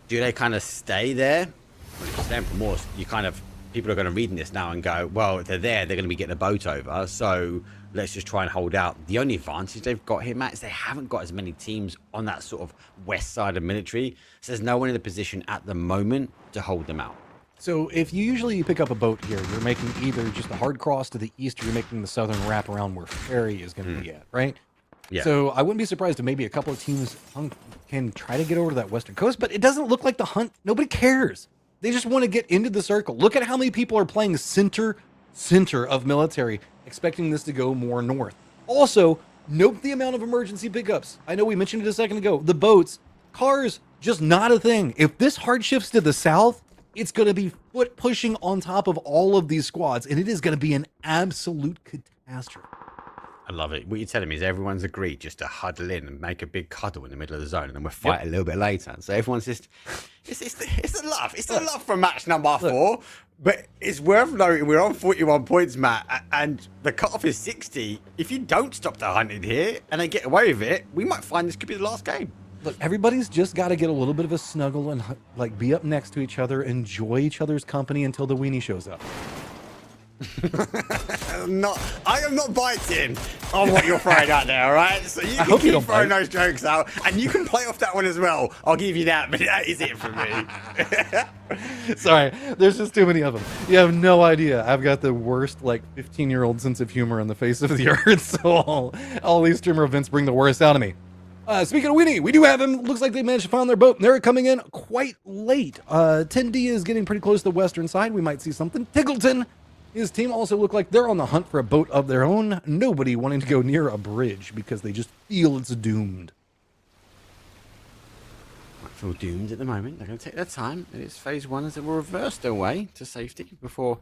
[SPEAKER 11] do they kind of stay there? Well, if you stay in Primorsk, you kind of... People are going to read this now and go, well, if they're there, they're going to be getting a boat over. So, let's just try and hold out. The only advantage they've got here, Matt, is they haven't got as many teams on that sort of west side of military. So, there's no one in the position at the moment to hold them out.
[SPEAKER 10] So if you usually pick up a boat here, you're making either just a hard cross to the east, or you're making the southern wraparound where ferry is going to be at, right?
[SPEAKER 11] Yeah.
[SPEAKER 10] So I wouldn't be surprised if maybe a couple of teams can try to get over to that western coast, but it doesn't look like the hunt. Nobody cares. They just want to get into the circle. Look at how many people are playing center of military, expecting this to go more north. Also, note the amount of emergency pickups. I know we mentioned it a second ago. The boats, cars, just not a thing. If this hard shifts to the south, it's going to be foot pushing on top of all of these squads, and it is going to be an absolute catastrophe.
[SPEAKER 11] I love it. What you're telling me is everyone's agreed just to huddle in and make a big cuddle in the middle of the zone, and then we'll fight a little bit later. So everyone's just, it's the love. It's the love for match number 4. But it's worth noting we're on 41 points, Matt, and the cutoff is 60. If you don't stop the hunting here and they get away with it, we might find this could be the last game.
[SPEAKER 10] Look, everybody's just got to get a little bit of a snuggle and like be up next to each other, enjoy each other's company until the weenie shows up.
[SPEAKER 11] I am not biting on what you're throwing out there, all right? So you can keep throwing those jokes out, and you can play off that one as well. I'll give you that, but that is it for me.
[SPEAKER 10] Sorry, there's just too many of them. You have no idea. I've got the worst, like, 15-year-old sense of humor on the face of the earth, so all these streamer events bring the worst out of me. Speaking of Weenie, we do have him. Looks like they managed to find their boat. They're coming in quite late. 10D is getting pretty close to the western side. We might see something. Tiggleton, his team also look like they're on the hunt for a boat of their own. Nobody wanting to go near a bridge because they just feel it's doomed.
[SPEAKER 11] I feel doomed at the moment. They're going to take their time. It's phase 1 as they will reverse their way to safety before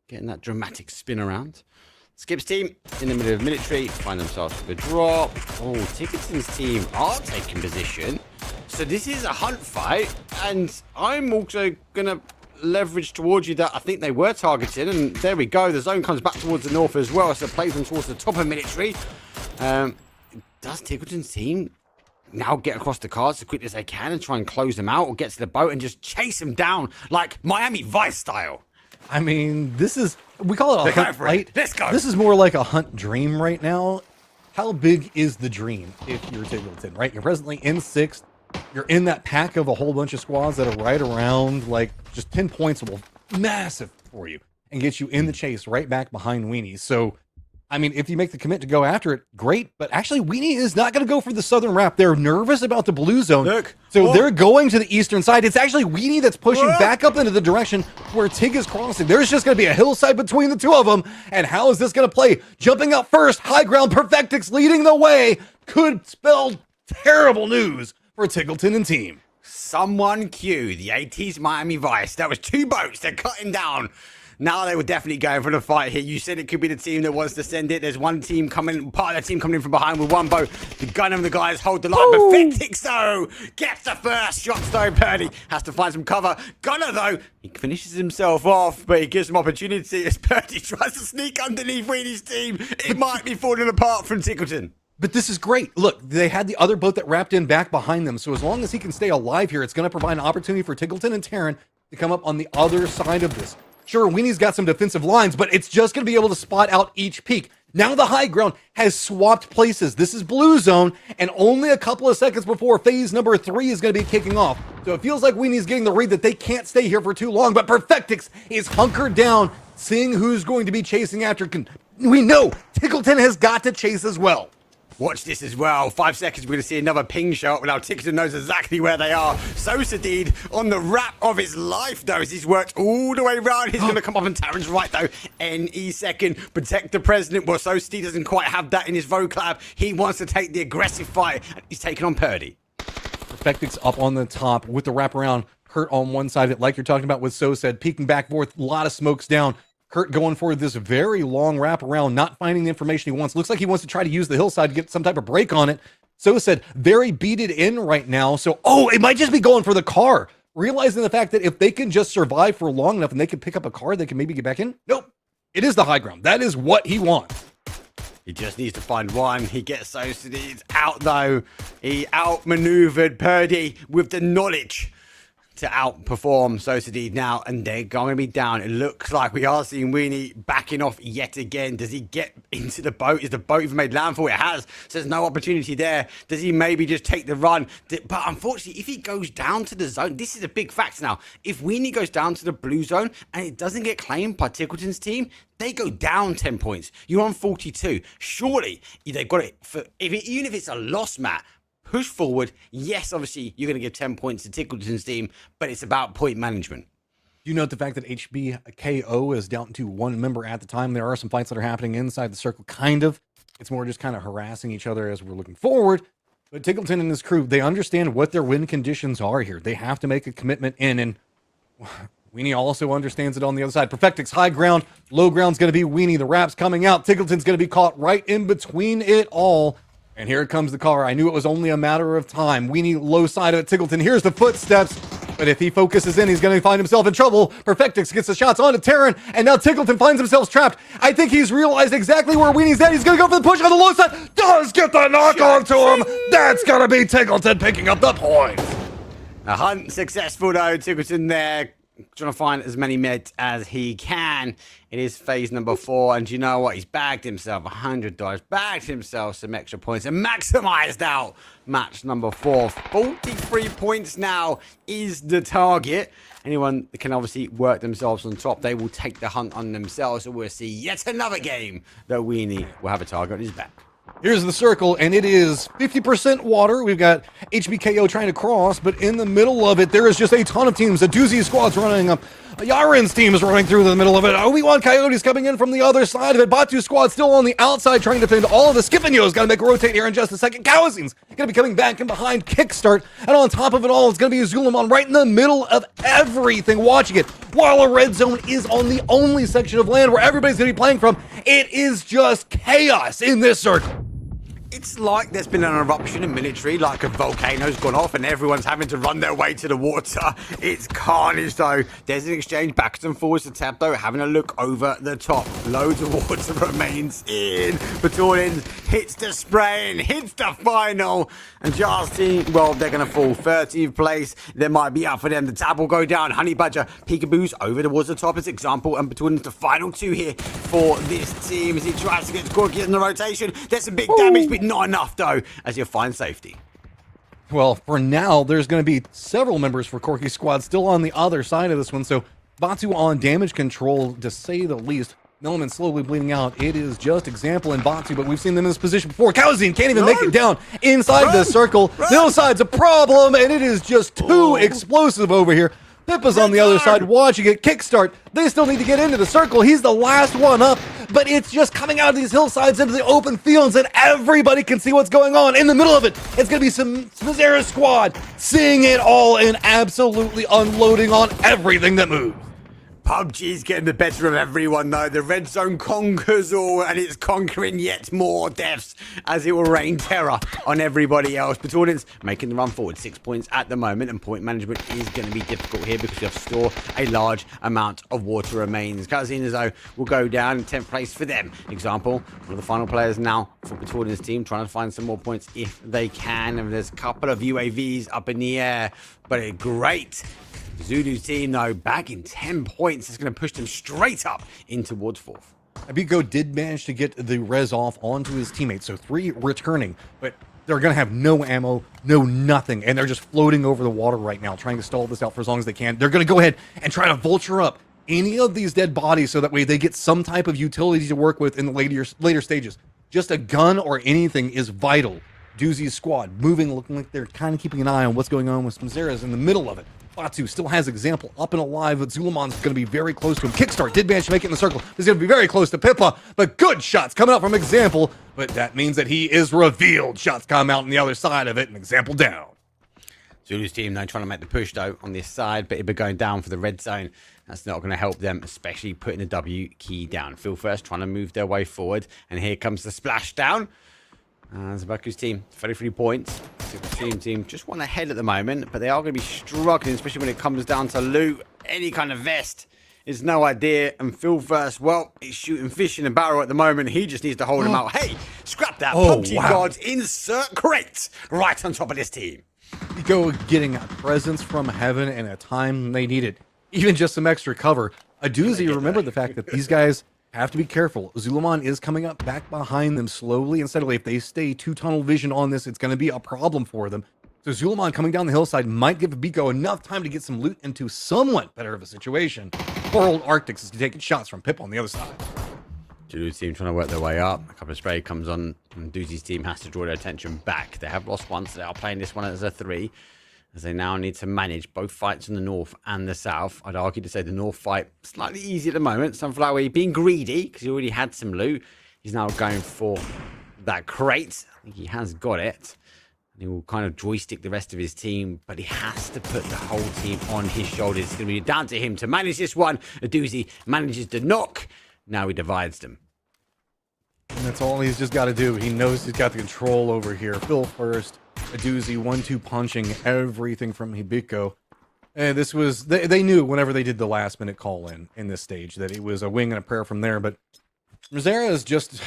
[SPEAKER 11] getting that dramatic spin around. Skips team in the middle of military, find themselves with a drop. Oh, Tickerton's team are taking position. So this is a hunt fight, and I'm also going to leverage towards you that I think they were targeting, and there we go. The zone comes back towards the north as well, so it plays them towards the top of military. Does Tickleton's team now get across the cards as quick as they can and try and close them out, or get to the boat and just chase them down like Miami Vice style?
[SPEAKER 10] I mean, we call it a hunt fight.
[SPEAKER 11] Let's go.
[SPEAKER 10] This is more like a hunt dream right now. How big is the dream if you're Tiggleton, right? You're presently in 6th. You're in that pack of a whole bunch of squads that are right around, like, just 10 points will massive for you and get you in the chase right back behind Weenie. So, I mean, if you make the commit to go after it, great. But actually, Weenie is not going to go for the southern wrap. They're nervous about the blue zone.
[SPEAKER 11] Look.
[SPEAKER 10] So they're going to the eastern side. It's actually Weenie that's pushing back up into the direction where Tig is crossing. There's just going to be a hillside between the two of them. And how is this going to play? Jumping up first, high ground, Perfectix leading the way. Could spell terrible news for Tiggleton and team.
[SPEAKER 11] Someone cue the 80s Miami Vice. That was 2 boats. They're cutting down. Now they were definitely going for the fight here. You said it could be the team that wants to send it. There's one team coming, part of the team coming in from behind with 1 boat. The gun of the guys hold the line. Perfectix though gets the first shot though. Purdy has to find some cover. Gunner though, he finishes himself off, but he gives him opportunity as Purdy tries to sneak underneath Weenie's team. It might be falling apart from Tickleton.
[SPEAKER 10] But this is great. Look, they had the other boat that wrapped in back behind them. So as long as he can stay alive here, it's going to provide an opportunity for Tiggleton and Terran to come up on the other side of this. Sure, Weenie's got some defensive lines, but it's just going to be able to spot out each peak. Now the high ground has swapped places. This is blue zone, and only a couple of seconds before phase number 3 is going to be kicking off. So it feels like Weenie's getting the read that they can't stay here for too long, but Perfectix is hunkered down, seeing who's going to be chasing after. We know Tickleton has got to chase as well.
[SPEAKER 11] Watch this as well. 5 seconds, we're going to see another ping shot. Now, Tickleton knows exactly where they are. Sosadid on the wrap of his life, though, as he's worked all the way around. He's going to come up, and Terran's right, though. NE second. Protect the president. Well, Sosadid doesn't quite have that in his vocab. He wants to take the aggressive fight. He's taking on Purdy.
[SPEAKER 10] Perfectix up on the top with the wraparound. Hurt on one side of it, like you're talking about with Sosad. Peeking back forth. A lot of smokes down. Kurt going for this very long wrap around, not finding the information he wants. Looks like he wants to try to use the hillside to get some type of break on it. So said, very beated in right now. So, it might just be going for the car. Realizing the fact that if they can just survive for long enough and they can pick up a car, they can maybe get back in. Nope. It is the high ground. That is what he wants.
[SPEAKER 11] He just needs to find one. He gets Sosadid out, though. He outmaneuvered Purdy with the knowledge to outperform Sosadid now, and they're going to be down. It looks like we are seeing Weenie backing off yet again. Does he get into the boat? Is the boat even made landfall? It has, so there's no opportunity there. Does he maybe just take the run? But unfortunately, if he goes down to the zone, this is a big fact now. If Weenie goes down to the blue zone and it doesn't get claimed by Tickleton's team, they go down 10 points. You're on 42. Surely they've got it. Even if it's a loss, Matt, push forward. Yes, obviously, you're going to give 10 points to Tickleton's team, but it's about point management.
[SPEAKER 10] You note the fact that HBKO is down to 1 member at the time. There are some fights that are happening inside the circle, kind of. It's more just kind of harassing each other as we're looking forward. But Tickleton and his crew, they understand what their win conditions are here. They have to make a commitment in, and Weenie also understands it on the other side. Perfectix high ground, low ground's going to be Weenie. The wrap's coming out. Tickleton's going to be caught right in between it all. And here comes the car. I knew it was only a matter of time. Weenie low side of it. Tickleton, here's the footsteps. But if he focuses in, he's going to find himself in trouble. Perfectix gets the shots onto Terran, and now Tickleton finds himself trapped. I think he's realized exactly where Weenie's at. He's going to go for the push on the low side. Does get the knock onto him. That's going to be Tickleton picking up the point.
[SPEAKER 11] A hunt successful, though. Tickleton there, trying to find as many meds as he can. It is phase number 4, and you know what? He's bagged himself $100, bagged himself some extra points, and maximized out match number 4. 43 points now is the target. Anyone that can obviously work themselves on top, they will take the hunt on themselves, so we'll see yet another game that Weenie will have a target on his back.
[SPEAKER 10] Here's the circle, and it is 50% water. We've got HBKO trying to cross, but in the middle of it, there is just a ton of teams. A doozy of squads running up Yaren's team is running through the middle of it. Obi-Wan Coyote's coming in from the other side of it. Batu squad still on the outside trying to defend all of the Skipinyo's got to make a rotate here in just a second. Kawazin's going to be coming back in behind Kickstart. And on top of it all, it's going to be Zul'Aman right in the middle of everything, watching it. While a red zone is on the only section of land where everybody's going to be playing from, it is just chaos in this circle.
[SPEAKER 11] It's like there's been an eruption in military, like a volcano's gone off and everyone's having to run their way to the water. It's carnage though. There's an exchange backwards and forwards to Tabdo, having a look over the top. Loads of water remains in. Battalion hits the spraying, hits the final. And Justin, well, they're going to fall 30th place. There might be up for them. The tab will go down. Honey Badger, Peekaboos over towards the top as example. And Battalion's the final two here for this team as he tries to get Corky in the rotation. There's some big damage, but not enough though, as he'll find safety.
[SPEAKER 10] Well, for now, there's going to be several members for Corky's squad still on the other side of this one, so Batu on damage control, to say the least. Milliman slowly bleeding out. It is just example in Batu, but we've seen them in this position before. Kawazin can't even make it down inside the circle. The other side's a problem, and it is just too explosive over here. Pippa's on the other side watching it. Kickstart, they still need to get into the circle. He's the last one up, but it's just coming out of these hillsides into the open fields, and everybody can see what's going on. In the middle of it, it's going to be some Smizera squad seeing it all and absolutely unloading on everything that moves.
[SPEAKER 11] PUBG's getting the better of everyone though. The red zone conquers all, and it's conquering yet more deaths as it will rain terror on everybody else. Battalions making the run forward, 6 points at the moment, and point management is going to be difficult here because you have to store a large amount of water remains. Casinos though will go down in 10th place for them. Example, one of the final players now for Battalions team trying to find some more points if they can. And there's a couple of UAVs up in the air, but a great Zulu's team, though, back in 10 points. It's going to push them straight up in towards 4th.
[SPEAKER 10] Abiko did manage to get the res off onto his teammates, so 3 returning, but they're going to have no ammo, no nothing, and they're just floating over the water right now, trying to stall this out for as long as they can. They're going to go ahead and try to vulture up any of these dead bodies so that way they get some type of utility to work with in the later stages. Just a gun or anything is vital. Doozy's squad moving, looking like they're kind of keeping an eye on what's going on with Smizera's in the middle of it. Batu still has example up and alive, but Zul'Aman's going to be very close to him. Kickstart did manage to make it in the circle. He's going to be very close to Pippa, but good shots coming out from example, but that means that he is revealed. Shots come out on the other side of it, and example down.
[SPEAKER 11] Zulu's team now trying to make the push though on this side, but it'll be going down for the red zone. That's not going to help them, especially putting the W key down. Phil first trying to move their way forward, and here comes the splash down. Zabaku's team, 33 points. Team just one ahead at the moment, but they are going to be struggling, especially when it comes down to loot. Any kind of vest is no idea. And Phil first, well, he's shooting fish in a barrel at the moment. He just needs to hold him out. Hey, scrap that. PUBG gods, insert crates right on top of this team.
[SPEAKER 10] You go getting presents from heaven in a time they needed. Even just some extra cover. A doozy, remember the fact that these guys have to be careful. Zul'Aman is coming up back behind them slowly and steadily. If they stay too tunnel vision on this, it's going to be a problem for them. So Zul'Aman coming down the hillside might give Abiko enough time to get some loot into somewhat better of a situation. Poor old Arctics is taking shots from Pip on the other side.
[SPEAKER 11] Zulu's team trying to work their way up. A couple of spray comes on, and Doozy's team has to draw their attention back. They have lost one, so they are playing this one as a 3. As they now need to manage both fights in the north and the south. I'd argue to say the north fight slightly easy at the moment. Sunflower being greedy because he already had some loot. He's now going for that crate. I think he has got it. And he will kind of joystick the rest of his team, but he has to put the whole team on his shoulders. It's going to be down to him to manage this one. A doozy manages to knock. Now he divides them.
[SPEAKER 10] And that's all he's just got to do. He knows he's got the control over here. Phil first. A doozy 1-2 punching everything from Hibiko. And this was, they knew whenever they did the last minute call in this stage that it was a wing and a prayer from there. But Rizera is just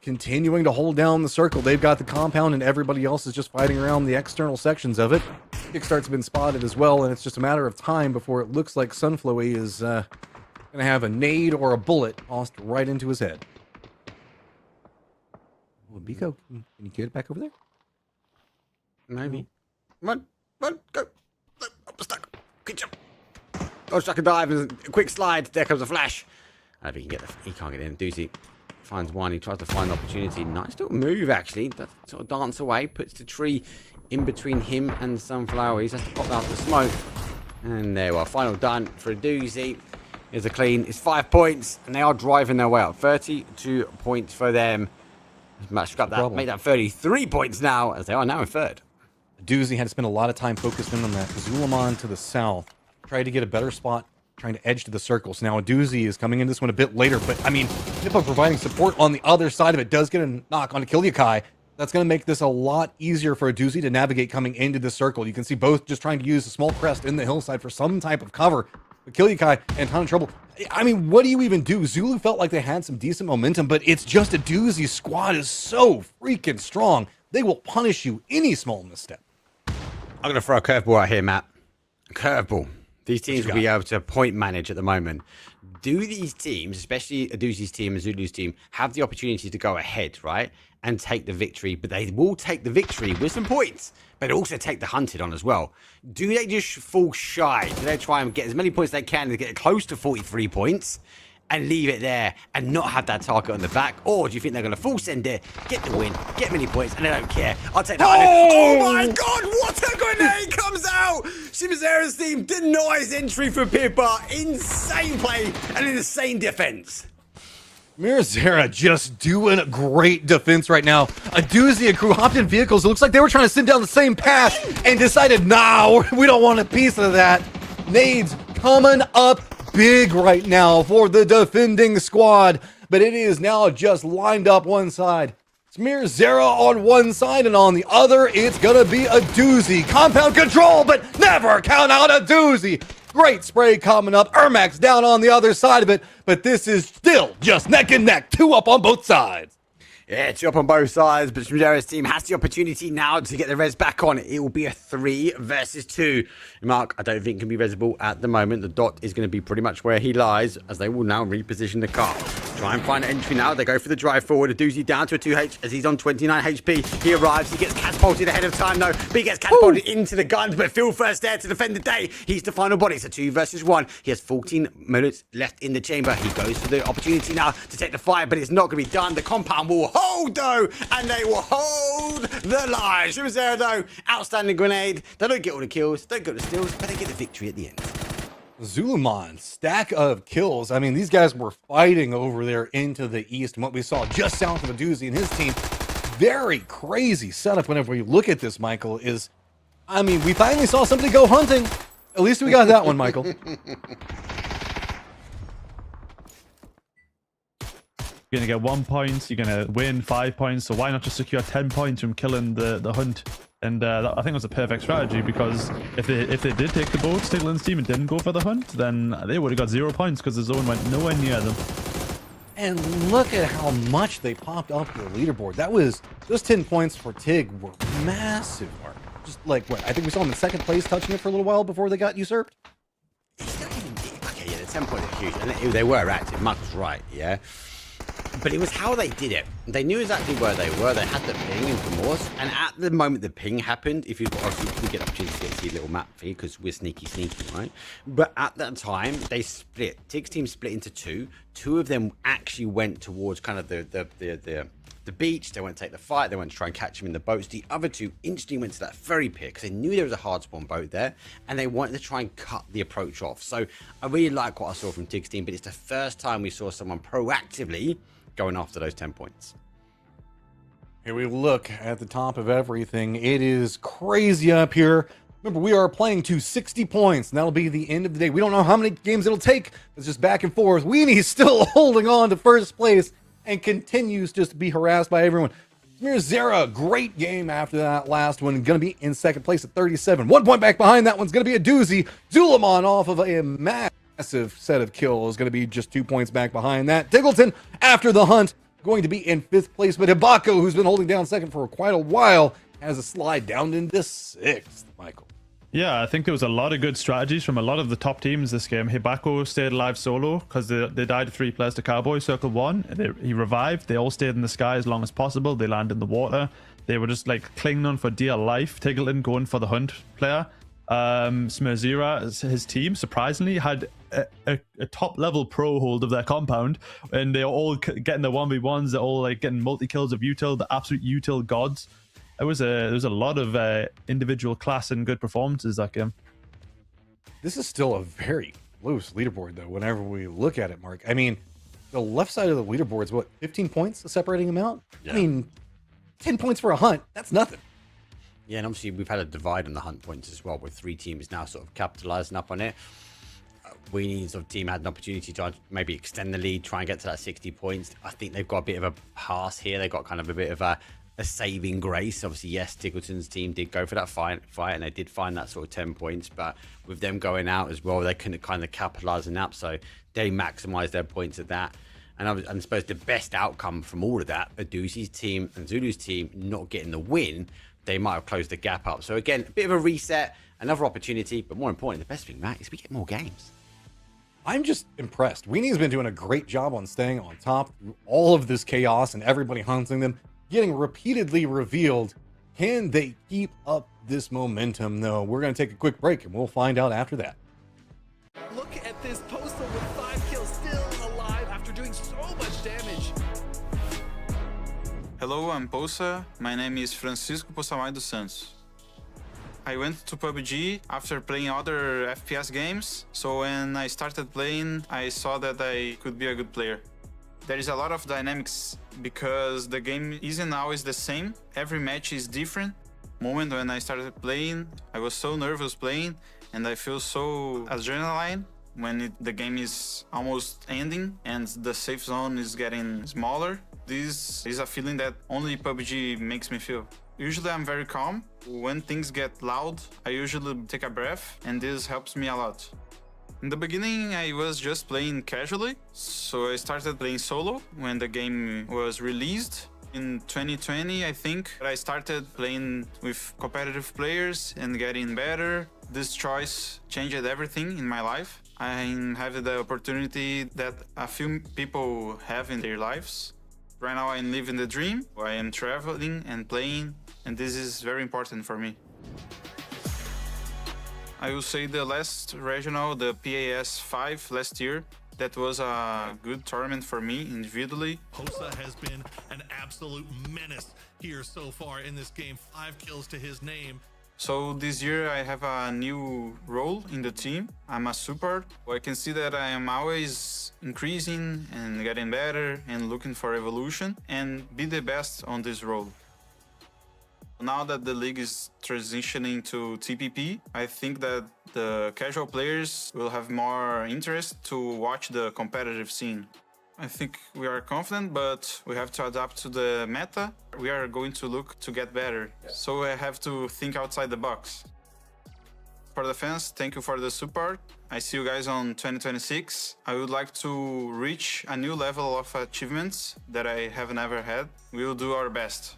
[SPEAKER 10] continuing to hold down the circle. They've got the compound and everybody else is just fighting around the external sections of it. Kickstart's been spotted as well, and it's just a matter of time before it looks like Sunflowy is going to have a nade or a bullet tossed right into his head. Well, Biko, can you get it back over there?
[SPEAKER 11] Maybe. Run, go. Up, stuck. Quick jump. Oh, stuck a dive and a quick slide. There comes a flash. I don't think he can't get in. Doozy finds one. He tries to find the opportunity. Nice little move, actually. Does sort of dance away. Puts the tree in between him and Sunflower. He has to pop out the smoke. And there we are. Final done for a Doozy. Here's a clean. It's 5 points, and they are driving their way up. 32 points for them. Scrap that. Make that 33 points now, as they are now in third.
[SPEAKER 10] Doozy had to spend a lot of time focused in on that. Zulaman to the south. Tried to get a better spot, trying to edge to the circle. So now a Doozy is coming in this one a bit later. But, I mean, Hippo providing support on the other side of it does get a knock on Kilyakai. That's going to make this a lot easier for a Doozy to navigate coming into the circle. You can see both just trying to use a small crest in the hillside for some type of cover. But Kilyakai and ton of trouble. I mean, what do you even do? Zulu felt like they had some decent momentum, but it's just a Doozy squad is so freaking strong. They will punish you any small misstep.
[SPEAKER 11] I'm going to throw a curveball out here, Matt. Curveball. These teams will be able to point manage at the moment. Do these teams, especially Aduzi's team and Zulu's team, have the opportunity to go ahead, right, and take the victory? But they will take the victory with some points, but also take the hunted on as well. Do they just fall shy? Do they try and get as many points as they can to get close to 43 points and leave it there and not have that target on the back? Or do you think they're going to full send it, get the win, get many points, and they don't care? I'll take that. Oh my God, what a grenade comes out! Shimazera's team denies entry for Pippa. Insane play and insane defense.
[SPEAKER 10] Mirazera just doing a great defense right now. A Doozy and crew hopped in vehicles. It looks like they were trying to send down the same path and decided, nah, we don't want a piece of that. Nades coming up big right now for the defending squad, but it is now just lined up one side. It's Mirazera on one side, and on the other, it's gonna be a Doozy. Compound control, but never count out a Doozy. Great spray coming up. Ermax down on the other side of it, but this is still just neck and neck. 2 up on both sides.
[SPEAKER 11] Yeah, 2 up on both sides, but Shimazera's team has the opportunity now to get the res back on. It will be a 3 versus 2. Mark, I don't think can be resable at the moment. The dot is going to be pretty much where he lies, as they will now reposition the car. Try and find an entry now. They go for the drive forward. A Doozy down to a 2H as he's on 29 HP. He arrives. He gets catapulted ahead of time, though. But he gets catapulted into the guns, but field first there to defend the day. He's the final body. It's a 2 versus 1. He has 14 minutes left in the chamber. He goes for the opportunity now to take the fight, but it's not going to be done. The compound will hold, though, and they will hold the line. Shimazera, though, outstanding grenade. They don't get all the kills, don't get the steals, but they get the victory at the end.
[SPEAKER 10] Zuluman, stack of kills. I mean, these guys were fighting over there into the east, and what we saw just south of a Doozy and his team, very crazy setup whenever you look at this, Michael, is, I mean, we finally saw somebody go hunting. At least we got that one, Michael.
[SPEAKER 6] You're going to get 1 point, you're going to win 5 points, so why not just secure 10 points from killing the hunt? And I think it was a perfect strategy, because if they did take the boat, Stiglin's team, and didn't go for the hunt, then they would have got 0 points because the zone went nowhere near them.
[SPEAKER 10] And look at how much they popped off the leaderboard. That was, those 10 points for Tig were massive, Mark. Just like, what, I think we saw them in second place touching it for a little while before they got usurped.
[SPEAKER 11] Okay, yeah, the 10 points are huge, and they were active. Mark was right, yeah. But it was how they did it. They knew exactly where they were. They had the ping in Primorse, and at the moment the ping happened, if you obviously get the opportunity to see a little map feed because we're sneaky, right? But at that time they split. Tig's team split into 2. 2 of them actually went towards kind of the beach. They went to take the fight. They went to try and catch him in the boats. The other 2 instantly went to that ferry pier because they knew there was a hard spawn boat there, and they wanted to try and cut the approach off. So I really like what I saw from Tig's team, but it's the first time we saw someone proactively going after those 10 points.
[SPEAKER 10] Here we look at the top of everything. It is crazy up here. Remember, we are playing to 60 points, and that'll be the end of the day. We don't know how many games it'll take. It's just back and forth. Weenie's still holding on to first place and continues just to be harassed by everyone. Mirazera, great game after that last one. Going to be in second place at 37. 1 point back behind that one's going to be a Doozy. Zulaman off of a massive set of kills. Going to be just 2 points back behind that. Diggleton, after the hunt, going to be in 5th place. But Hibako, who's been holding down second for quite a while, has a slide down into 6th, Michael.
[SPEAKER 6] Yeah, I think there was a lot of good strategies from a lot of the top teams this game. Hibako stayed alive solo because they died 3 players to Cowboy. Circle 1, he revived. They all stayed in the sky as long as possible. They landed in the water. They were just like clinging on for dear life. Tiggleton going for the hunt player. Smerzira, his team, surprisingly, had a top level pro hold of their compound, and they're all getting the 1v1s. They're all like getting multi-kills of util, the absolute util gods. There was a lot of individual class and good performances that game.
[SPEAKER 10] This is still a very close leaderboard, though, whenever we look at it, Mark. I mean, the left side of the leaderboard is what, 15 points separating them out?
[SPEAKER 11] Yeah.
[SPEAKER 10] I mean, 10 points for a hunt, that's nothing.
[SPEAKER 11] Yeah, and obviously we've had a divide on the hunt points as well, with 3 teams now sort of capitalizing up on it. Weenie's of team had an opportunity to maybe extend the lead, try and get to that 60 points. I think they've got a bit of a pass here. They've got kind of a bit of a saving grace. Obviously, yes, Tiggleton's team did go for that fight, and they did find that sort of 10 points. But with them going out as well, they couldn't kind of capitalize on that. So they maximized their points at that. And I suppose the best outcome from all of that, Aduzi's team and Zulu's team not getting the win, they might have closed the gap up. So again, a bit of a reset, another opportunity. But more importantly, the best thing, Matt, is we get more games.
[SPEAKER 10] I'm just impressed. Weenie's been doing a great job on staying on top through all of this chaos and everybody hunting them, getting repeatedly revealed. Can they keep up this momentum, though? We're going to take a quick break, and we'll find out after that.
[SPEAKER 1] Look at this Postal with 5 kills, still alive after doing so much damage.
[SPEAKER 5] Hello, I'm Poça. My name is Francisco Poçamai dos Santos. I went to PUBG after playing other FPS games, so when I started playing, I saw that I could be a good player. There is a lot of dynamics because the game isn't always the same. Every match is different. Moment when I started playing, I was so nervous playing, and I feel so adrenaline when the game is almost ending and the safe zone is getting smaller. This is a feeling that only PUBG makes me feel. Usually I'm very calm. When things get loud, I usually take a breath, and this helps me a lot. In the beginning, I was just playing casually, so I started playing solo when the game was released. In 2020, I think, I started playing with competitive players and getting better. This choice changed everything in my life. I'm having the opportunity that a few people have in their lives. Right now I'm living the dream. I am traveling and playing, and this is very important for me. I will say the last regional, the PAS 5 last year, that was a good tournament for me individually.
[SPEAKER 3] Poça has been an absolute menace here so far in this game. 5 kills to his name.
[SPEAKER 5] So this year I have a new role in the team. I'm a support. I can see that I am always increasing and getting better and looking for evolution and be the best on this role. Now that the league is transitioning to TPP, I think that the casual players will have more interest to watch the competitive scene. I think we are confident, but we have to adapt to the meta. We are going to look to get better, so I have to think outside the box. For the fans, thank you for the support. I see you guys on 2026. I would like to reach a new level of achievements that I have never had. We will do our best.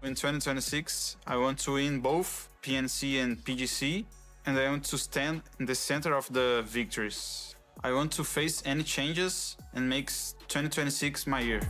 [SPEAKER 5] In 2026, I want to win both PNC and PGC, and I want to stand in the center of the victories. I want to face any changes and make 2026 my year.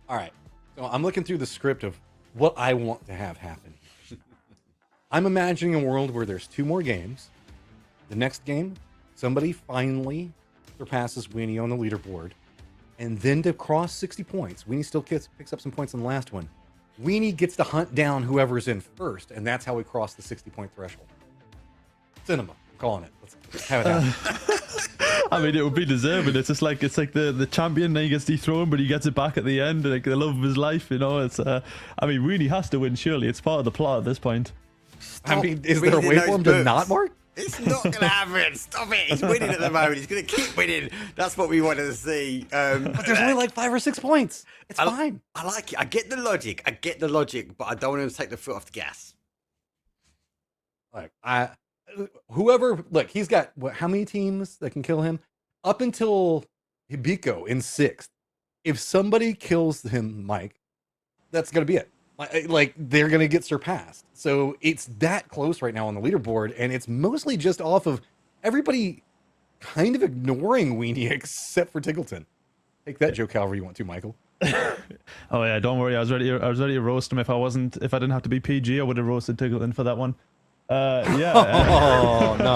[SPEAKER 10] All right. So I'm looking through the script of what I want to have happen. I'm imagining a world where there's 2 more games. The next game, somebody finally surpasses Weenie on the leaderboard. And then to cross 60 points, Weenie still picks up some points in the last one. Weenie gets to hunt down whoever's in first, and that's how we cross the 60-point threshold. Cinema. I'm calling it. Let's have it happen.
[SPEAKER 6] I mean, it would be deserving. It's like the champion, then he gets dethroned, but he gets it back at the end, like the love of his life, you know. It's I mean, Weenie has to win, surely. It's part of the plot at this point.
[SPEAKER 10] I mean, is there a way for him to not, Mark?
[SPEAKER 11] It's not going to happen. Stop it. He's winning at the moment. He's going to keep winning. That's what we wanted to see.
[SPEAKER 10] But there's only like 5 or 6 points. It's fine.
[SPEAKER 11] I like it. I get the logic. But I don't want him to take the foot off the gas.
[SPEAKER 10] Like, whoever, look, he's got how many teams that can kill him? up until Hibiko in 6th, if somebody kills him, Mike, that's going to be it. Like, they're going to get surpassed. So it's that close right now on the leaderboard, and it's mostly just off of everybody kind of ignoring Weenie except for Tiggleton. Take that joke however you want to, Michael.
[SPEAKER 6] Oh yeah, don't worry. I was ready to roast him if I didn't have to be PG. I would have roasted Tiggleton for that one. Yeah.
[SPEAKER 10] Oh no.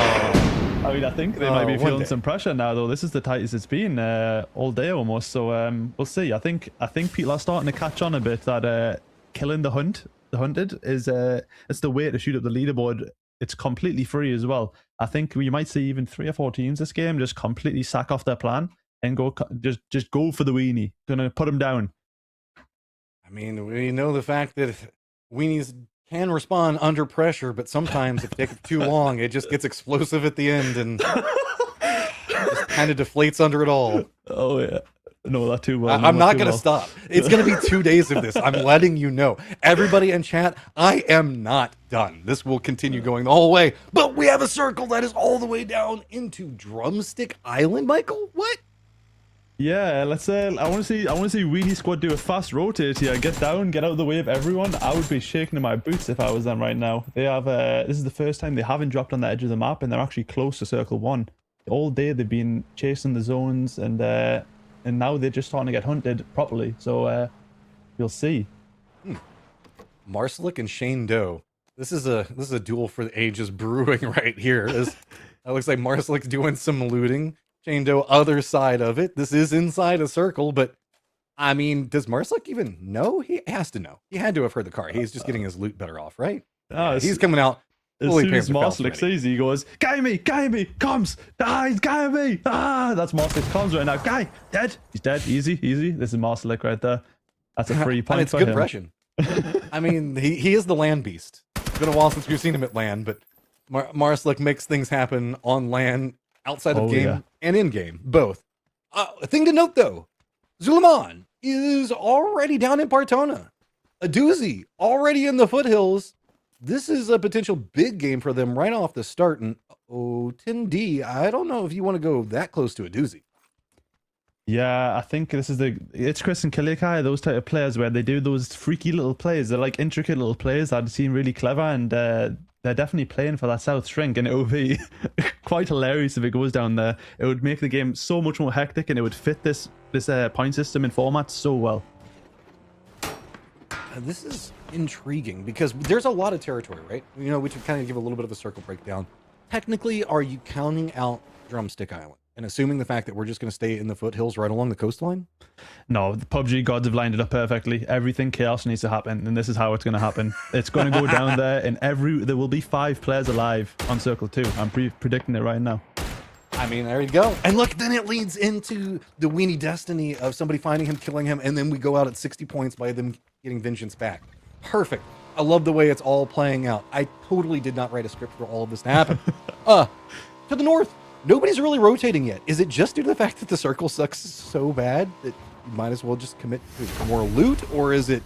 [SPEAKER 6] I mean, I think they might be feeling some pressure now, though. This is the tightest it's been all day almost. So we'll see. I think people are starting to catch on a bit that killing the hunted is it's the way to shoot up the leaderboard. It's completely free as well. I think we might see even 3 or 4 teams this game just completely sack off their plan and go just go for the weenie. Gonna put them down.
[SPEAKER 10] I mean, we know the fact that weenies can respond under pressure, but sometimes if it takes too long, it just gets explosive at the end and just kind of deflates under it all.
[SPEAKER 6] Oh yeah. No, that too well.
[SPEAKER 10] I'm not going to stop. It's going to be 2 days of this. I'm letting you know. Everybody in chat, I am not done. This will continue going the whole way. But we have a circle that is all the way down into Drumstick Island, Michael? What?
[SPEAKER 6] Yeah, let's I want to see Weenie Squad do a fast rotate here. Get down, get out of the way of everyone. I would be shaking in my boots if I was them right now. They have this is the first time they haven't dropped on the edge of the map, and they're actually close to Circle 1. All day they've been chasing the zones, and now they're just starting to get hunted properly. So you'll see.
[SPEAKER 10] Marcelik and Shane Doe. This is a duel for the ages brewing right here. It looks like Marcelik's doing some looting. Shane Doe, other side of it. This is inside a circle, but I mean, does Marcelik even know? He has to know. He had to have heard the car. He's just getting his loot better off, right? He's coming out.
[SPEAKER 6] As soon as Marcelik sees, he goes, "Guy me, comes, he's guying me." That's Marcelik's comms right now. Guy, dead. He's dead. Easy. This is Marcelik right there. That's a free point.
[SPEAKER 10] And it's
[SPEAKER 6] for
[SPEAKER 10] good
[SPEAKER 6] him.
[SPEAKER 10] impression. I mean, he is the land beast. It's been a while since we've seen him at land, but Marcelik makes things happen on land, outside of game, and in game, both. A thing to note though, Zulaman is already down in Partona. A doozy already in the foothills. This is a potential big game for them right off the start. And 10D, I don't know if you want to go that close to a doozy.
[SPEAKER 6] Yeah, I think it's Chris and Kilikai, those type of players where they do those freaky little plays. They're like intricate little plays that seem really clever, and they're definitely playing for that South Shrink, and it would be quite hilarious if it goes down there. It would make the game so much more hectic, and it would fit this point system and format so well.
[SPEAKER 10] This is intriguing because there's a lot of territory, right? You know, we should kind of give a little bit of a circle breakdown. Technically, are you counting out Drumstick Island and assuming the fact that we're just going to stay in the foothills right along the coastline?
[SPEAKER 6] No, the PUBG gods have lined it up perfectly. Everything chaos needs to happen, and this is how it's going to happen. It's going to go down there, and there will be 5 players alive on Circle 2. I'm predicting it right now.
[SPEAKER 10] I mean, there you go. And look, then it leads into the weenie destiny of somebody finding him, killing him, and then we go out at 60 points by them getting vengeance back. Perfect. I love the way it's all playing out. I totally did not write a script for all of this to happen. To the north, nobody's really rotating yet. Is it just due to the fact that the circle sucks so bad that you might as well just commit to more loot? Or is it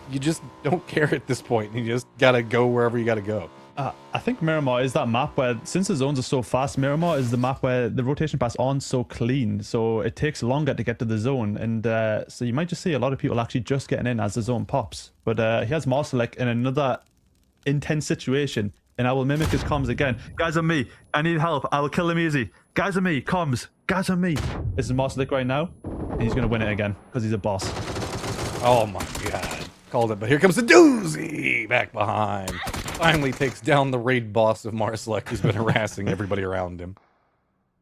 [SPEAKER 10] you just don't care at this point and you just gotta go wherever you gotta go?
[SPEAKER 6] I think Miramar is that map where, since the zones are so fast, Miramar is the map where the rotation paths aren't so clean, so it takes longer to get to the zone, and so you might just see a lot of people actually just getting in as the zone pops. But he has Marcelik in another intense situation, and I will mimic his comms again. Guys on me, I need help, I will kill him easy. Guys on me, comms, guys on me. This is Marcelik right now, and he's going to win it again, because he's a boss.
[SPEAKER 10] Oh my god. Called it, but here comes the doozy back behind. Finally takes down the raid boss of Marcelik, who's been harassing everybody around him.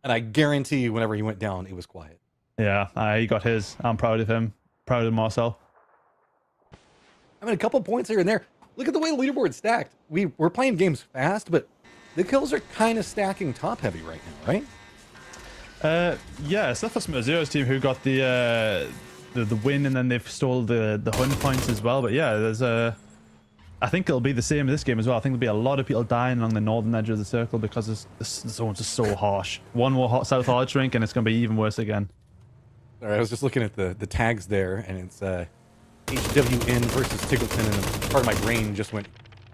[SPEAKER 10] And I guarantee you, whenever he went down, it was quiet.
[SPEAKER 6] Yeah, he got his. I'm proud of him. Proud of Marcel.
[SPEAKER 10] I mean, a couple points here and there. Look at the way the leaderboard's stacked. We're playing games fast, but the kills are kind of stacking top heavy right now, right?
[SPEAKER 6] Yeah, except for Smurzero's team, who got the win, and then they've stole the hunt points as well. But yeah, there's I think it'll be the same in this game as well. I think there'll be a lot of people dying along the northern edge of the circle because the zones are so harsh. One more South Hard Shrink, and it's going to be even worse again.
[SPEAKER 10] All right, I was just looking at the tags there, and it's HWN versus Tiggleton, and part of my brain just went,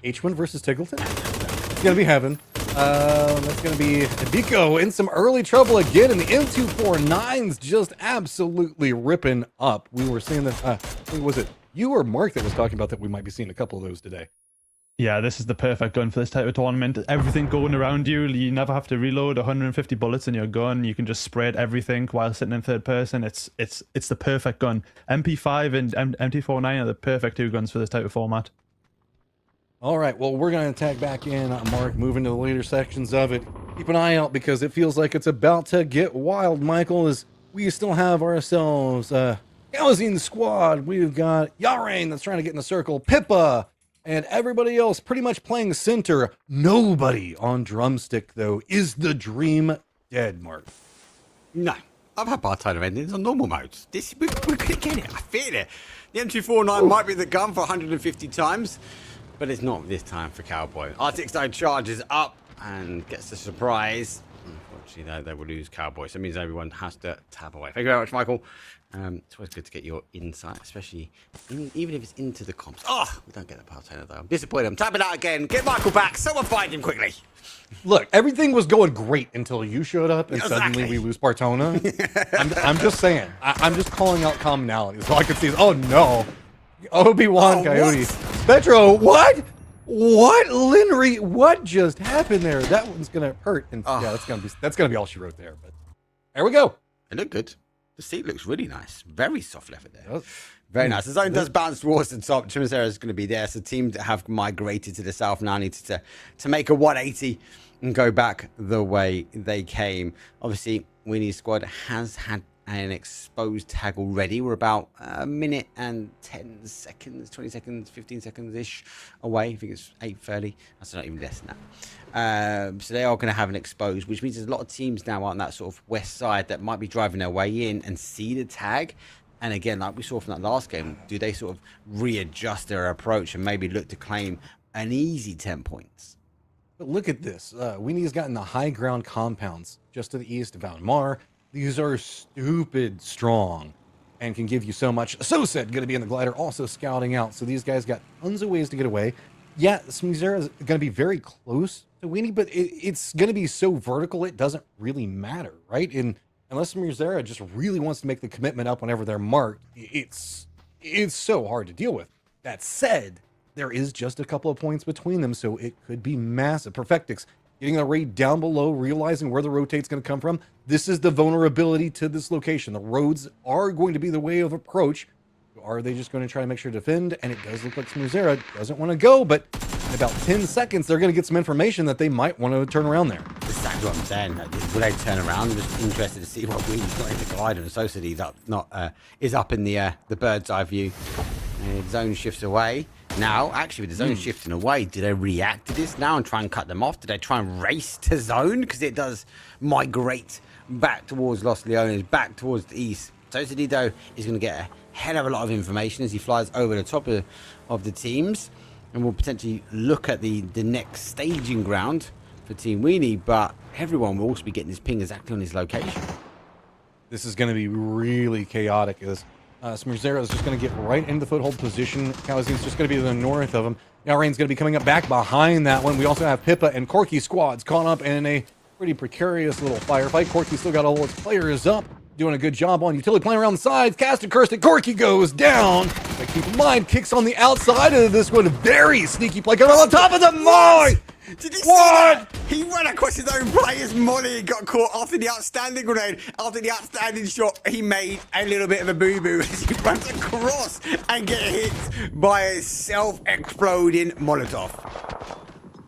[SPEAKER 10] H1 versus Tiggleton? It's going to be heaven. That's going to be Biko in some early trouble again, and the M249's just absolutely ripping up. We were seeing that, who was it? You or Mark that was talking about that we might be seeing a couple of those today.
[SPEAKER 6] Yeah, this is the perfect gun for this type of tournament. Everything going around you, you never have to reload 150 bullets in your gun. You can just spread everything while sitting in third person. It's the perfect gun. MP5 and MT49 are the perfect two guns for this type of format.
[SPEAKER 10] All right, well, we're going to tag back in, Mark, move into the later sections of it. Keep an eye out because it feels like it's about to get wild, Michael, as we still have ourselves Housing Squad. We've got Yarain that's trying to get in the circle, Pippa, and everybody else pretty much playing center. Nobody on drumstick, though. Is the dream dead, Mark?
[SPEAKER 11] No. I've had part-time endings on normal modes. We're going to get it. I feel it. The M249 might be the gun for 150 times, but it's not this time for Cowboy. R69 charges up and gets the surprise. Unfortunately, they will lose Cowboy, so it means everyone has to tap away. Thank you very much, Michael. It's always good to get your insight, especially even if it's into the comps. Oh, we don't get the part-timer, though. I'm disappointed. I'm tapping out again. Get Michael back. Someone find him quickly.
[SPEAKER 10] Look, everything was going great until you showed up, and suddenly we lose Partona. I'm just saying. I'm just calling out commonalities. All I can see is, oh no, Obi-Wan Coyote, Petro. What? Linry? What just happened there? That one's gonna hurt. And yeah, that's gonna be all she wrote there. But there we go.
[SPEAKER 11] It looked good. The seat looks really nice. Very soft leather there. Very nice. The zone does bounce towards the top. Chimizera is going to be there. So teams that have migrated to the south now need to make a 180 and go back the way they came. Obviously, Winnie's squad has had an exposed tag already. We're about a minute and 10 seconds, 20 seconds, 15 seconds-ish away. I think it's 8:30. That's not even less than that. So they are going to have an exposed, which means there's a lot of teams now on that sort of west side that might be driving their way in and see the tag. And again, like we saw from that last game, do they sort of readjust their approach and maybe look to claim an easy 10 points?
[SPEAKER 10] But look at this. Winnie's gotten the high ground compounds just to the east of Almar. These are stupid strong and can give you so much. So said, going to be in the glider, also scouting out. So these guys got tons of ways to get away. Yeah, Smizera is going to be very close to Winnie, but it's going to be so vertical, it doesn't really matter, right? And unless Smizera just really wants to make the commitment up whenever they're marked, it's so hard to deal with. That said, there is just a couple of points between them, so it could be massive. Perfectix getting the raid down below, realizing where the rotate's going to come from. This is the vulnerability to this location. The roads are going to be the way of approach. Are they just going to try to make sure to defend? And it does look like Smizera doesn't want to go, but in about 10 seconds, they're going to get some information that they might want to turn around there.
[SPEAKER 11] Exactly what I'm saying. Will they turn around? I'm just interested to see what Winnie's got in the glider. And so he's up, is up in the bird's eye view. And zone shifts away. Now, actually, with the zone shifting away, do they react to this now and try and cut them off? Do they try and race to zone? Because it does migrate back towards Los Leones, back towards the east. Tosedido is going to get a hell of a lot of information as he flies over the top of the teams. And we'll potentially look at the next staging ground for Team Weenie. But everyone will also be getting his ping exactly on his location.
[SPEAKER 10] This is going to be really chaotic as Smizera is just going to get right into the foothold position. Calazin's just going to be to the north of him. Now Rain's going to be coming up back behind that one. We also have Pippa and Corky squads caught up in a pretty precarious little firefight. Corky still got all its players up, doing a good job on utility, playing around the sides. Cast and cursed, and Corky goes down. But keep in mind, kicks on the outside of this one. Very sneaky play coming on top of the molly.
[SPEAKER 11] Did you see that? He ran across his own player's molly and got caught after the outstanding grenade. After the outstanding shot, he made a little bit of a boo-boo as he runs across and get hit by a self-exploding Molotov.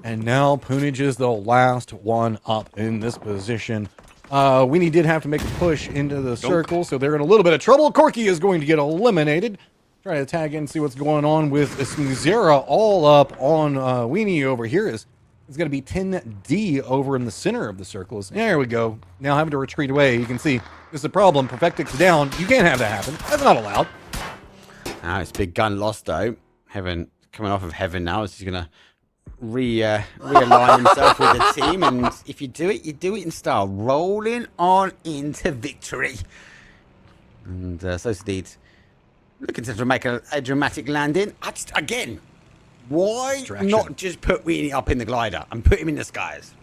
[SPEAKER 10] And now Punage is the last one up in this position. Weenie did have to make a push into the circle, so they're in a little bit of trouble. Corky is going to get eliminated. Try to tag in and see what's going on with Smizera all up on Weenie over here. It's going to be 10D over in the center of the circles. There we go. Now having to retreat away. You can see this is a problem. Perfectix down. You can't have that happen. That's not allowed.
[SPEAKER 11] Now it's big gun lost though. Heaven coming off of Heaven now. He's going to realign himself with the team. And if you do it in style. Rolling on into victory. And so Steed looking to make a dramatic landing. Again, why not just put Weenie up in the glider and put him in the skies?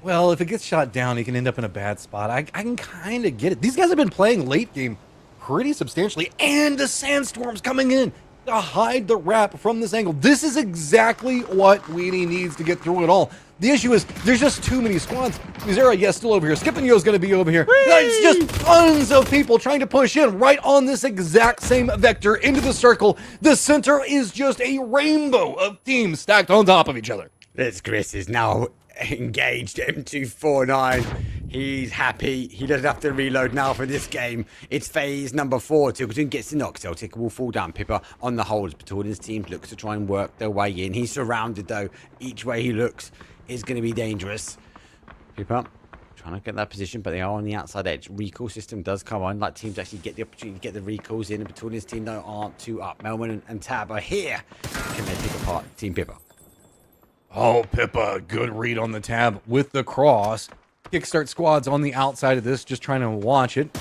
[SPEAKER 10] well, if it gets shot down, he can end up in a bad spot. I can kind of get it. These guys have been playing late game pretty substantially, and the sandstorm's coming in to hide the wrap from this angle. This is exactly what Weenie needs to get through it all. The issue is there's just too many squads. Mizera, yes, still over here. Skip and Yo's going to be over here. There's just tons of people trying to push in right on this exact same vector into the circle. The center is just a rainbow of teams stacked on top of each other.
[SPEAKER 11] This Chris is now engaged. M249. He's happy. He doesn't have to reload now for this game. It's phase number 4. Tickleton gets the knock. Celtic will fall down. Pippa on the hold. Battlegrounds team looks to try and work their way in. He's surrounded though. Each way he looks is going to be dangerous. Pippa trying to get that position, but they are on the outside edge. Recall system does come on. Like teams actually get the opportunity to get the recalls in. And Battlegrounds team though aren't too up. Melman and Tab are here. Can they pick apart Team Pippa?
[SPEAKER 10] Oh, Pippa, good read on the tab with the cross. Kickstart squads on the outside of this, just trying to watch it.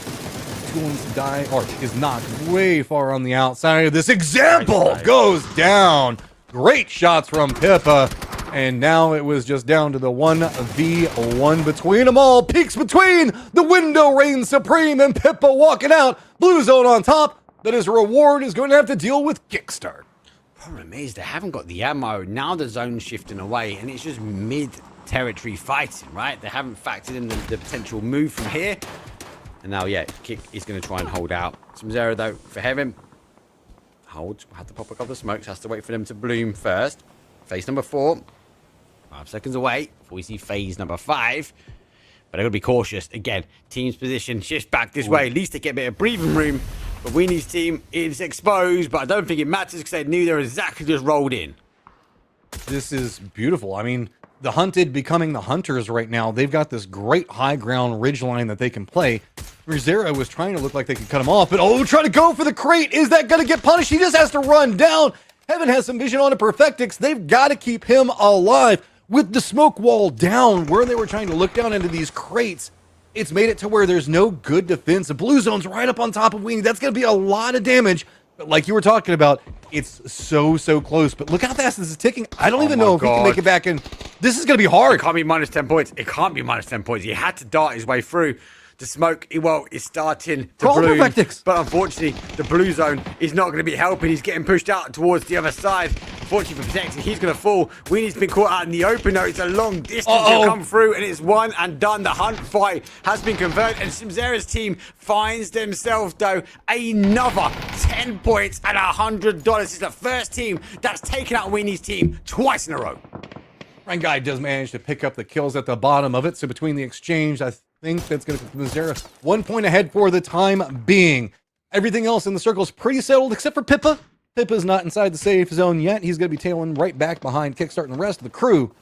[SPEAKER 10] Going to die, or is knocked way far on the outside of this. Example goes down. Great shots from Pippa. And now it was just down to the 1v1 between them all. Peaks between. The window reigns supreme, and Pippa walking out. Blue zone on top. But his reward is going to have to deal with Kickstart.
[SPEAKER 11] Problem is they haven't got the ammo. Now the zone's shifting away, and it's just mid-territory fighting, right? They haven't factored in the potential move from here. And now, yeah, Kick is going to try and hold out. Some zero, though, for Heaven. Holds. We'll have to pop a couple of smokes. Has to wait for them to bloom first. Phase number 4. 5 seconds away before we see phase number 5. But they're going to be cautious. Again, team's position shifts back this way. At least they get a bit of breathing room. But Weenie's team is exposed, but I don't think it matters because they knew they were exactly just rolled in.
[SPEAKER 10] This is beautiful. I mean, the hunted becoming the hunters right now. They've got this great high ground ridge line that they can play. Rizera was trying to look like they could cut him off, but oh, try to go for the crate. Is that going to get punished? He just has to run down. Heaven has some vision on a Perfectix. They've got to keep him alive. With the smoke wall down, where they were trying to look down into these crates, it's made it to where there's no good defense. The blue zone's right up on top of Weenie. That's going to be a lot of damage. But like you were talking about, it's so close. But look how fast this is ticking. I don't even know if he can make it back in. This is going to be hard.
[SPEAKER 11] It can't be minus 10 points. It can't be minus 10 points. He had to dart his way through. The smoke, well, is starting to bloom. But unfortunately, the blue zone is not going to be helping. He's getting pushed out towards the other side. Fortunately for Protecting, he's going to fall. Weenie's been caught out in the open, though. It's a long distance to come through, and it's one and done. The hunt fight has been converted, and Simzera's team finds themselves, though, another 10 points and $100. It's the first team that's taken out Weenie's team twice in a row.
[SPEAKER 10] Frank Guy does manage to pick up the kills at the bottom of it. So between the exchange, I think that's going to put Mizera 1 point ahead for the time being. Everything else in the circle is pretty settled except for Pippa. Pippa's not inside the safe zone yet. He's going to be tailing right back behind Kickstart and the rest of the crew.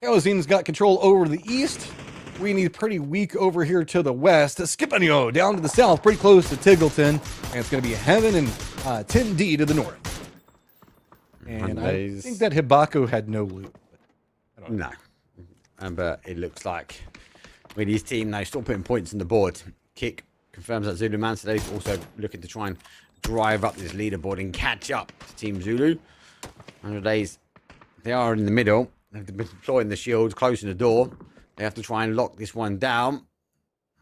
[SPEAKER 10] Gallozin's got control over to the east. We need pretty weak over here to the west. Skipanio down to the south, pretty close to Tiggleton. And it's going to be Heaven and 10D to the north. And I think that Hibako had no loot.
[SPEAKER 11] No. But it looks like with his team now still putting points on the board. Kick confirms that Zulu Man today is also looking to try and drive up this leaderboard and catch up to Team Zulu. 100 days, they are in the middle. They've been deploying the shields, closing the door. They have to try and lock this one down.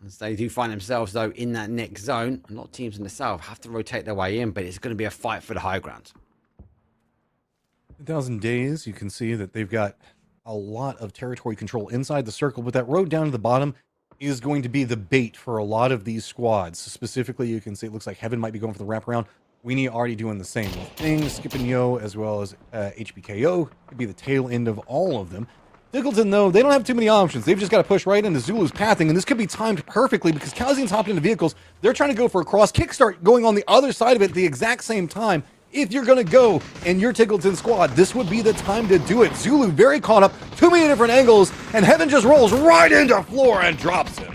[SPEAKER 11] As they do find themselves, though, in that next zone. A lot of teams in the south have to rotate their way in, but it's going to be a fight for the high ground.
[SPEAKER 10] 1,000 days, you can see that they've got a lot of territory control inside the circle, but that road down to the bottom is going to be the bait for a lot of these squads. Specifically, you can see it looks like Heaven might be going for the wraparound. Weenie already doing the same thing. Skipping Yo as well as HBKO could be the tail end of all of them. Tiggleton, though, they don't have too many options. They've just got to push right into Zulu's pathing, and this could be timed perfectly because Calzin's hopped into vehicles. They're trying to go for a cross. Kickstart going on the other side of it at the exact same time. If you're going to go and your Tiggleton squad, this would be the time to do it. Zulu very caught up, too many different angles, and Heaven just rolls right into floor and drops him.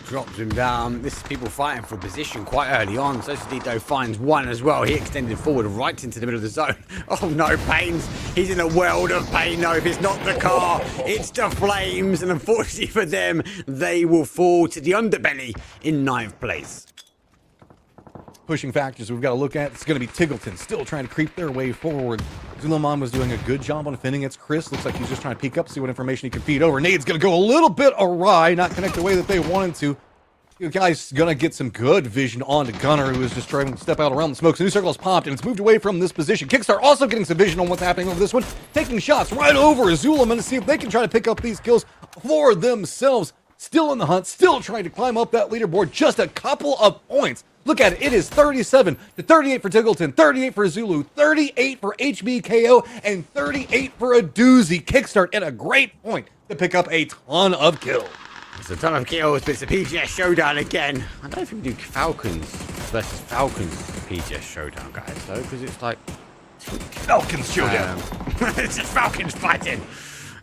[SPEAKER 11] Drops him down. This is people fighting for position quite early on. Sociedito finds one as well. He extended forward right into the middle of the zone. Oh no, Pains. He's in a world of pain. No, if it's not the car, it's the flames. And unfortunately for them, they will fall to the underbelly in 9th place.
[SPEAKER 10] pushing factors we've got to look at. It's going to be Tiggleton still trying to creep their way forward. Zulaman was doing a good job on defending against Chris. Looks like he's just trying to peek up, see what information he can feed over. Nade's going to go a little bit awry, not connect the way that they wanted to. The guy's going to get some good vision onto Gunner, who is just trying to step out around the smoke. So new circle is popped, and it's moved away from this position. Kickstar also getting some vision on what's happening over this one, taking shots right over Zulaman to see if they can try to pick up these kills for themselves. Still in the hunt, still trying to climb up that leaderboard, just a couple of points. Look at it, it is 37 to 38 for Tiggleton, 38 for Zulu, 38 for HBKO, and 38 for a doozy. Kickstart at a great point to pick up a ton of kills.
[SPEAKER 11] It's a ton of kills, but it's a PGS showdown again. I don't know if we do Falcons versus Falcons PGS showdown, guys, though, because it's like
[SPEAKER 10] Falcons showdown.
[SPEAKER 11] It's just Falcons fighting.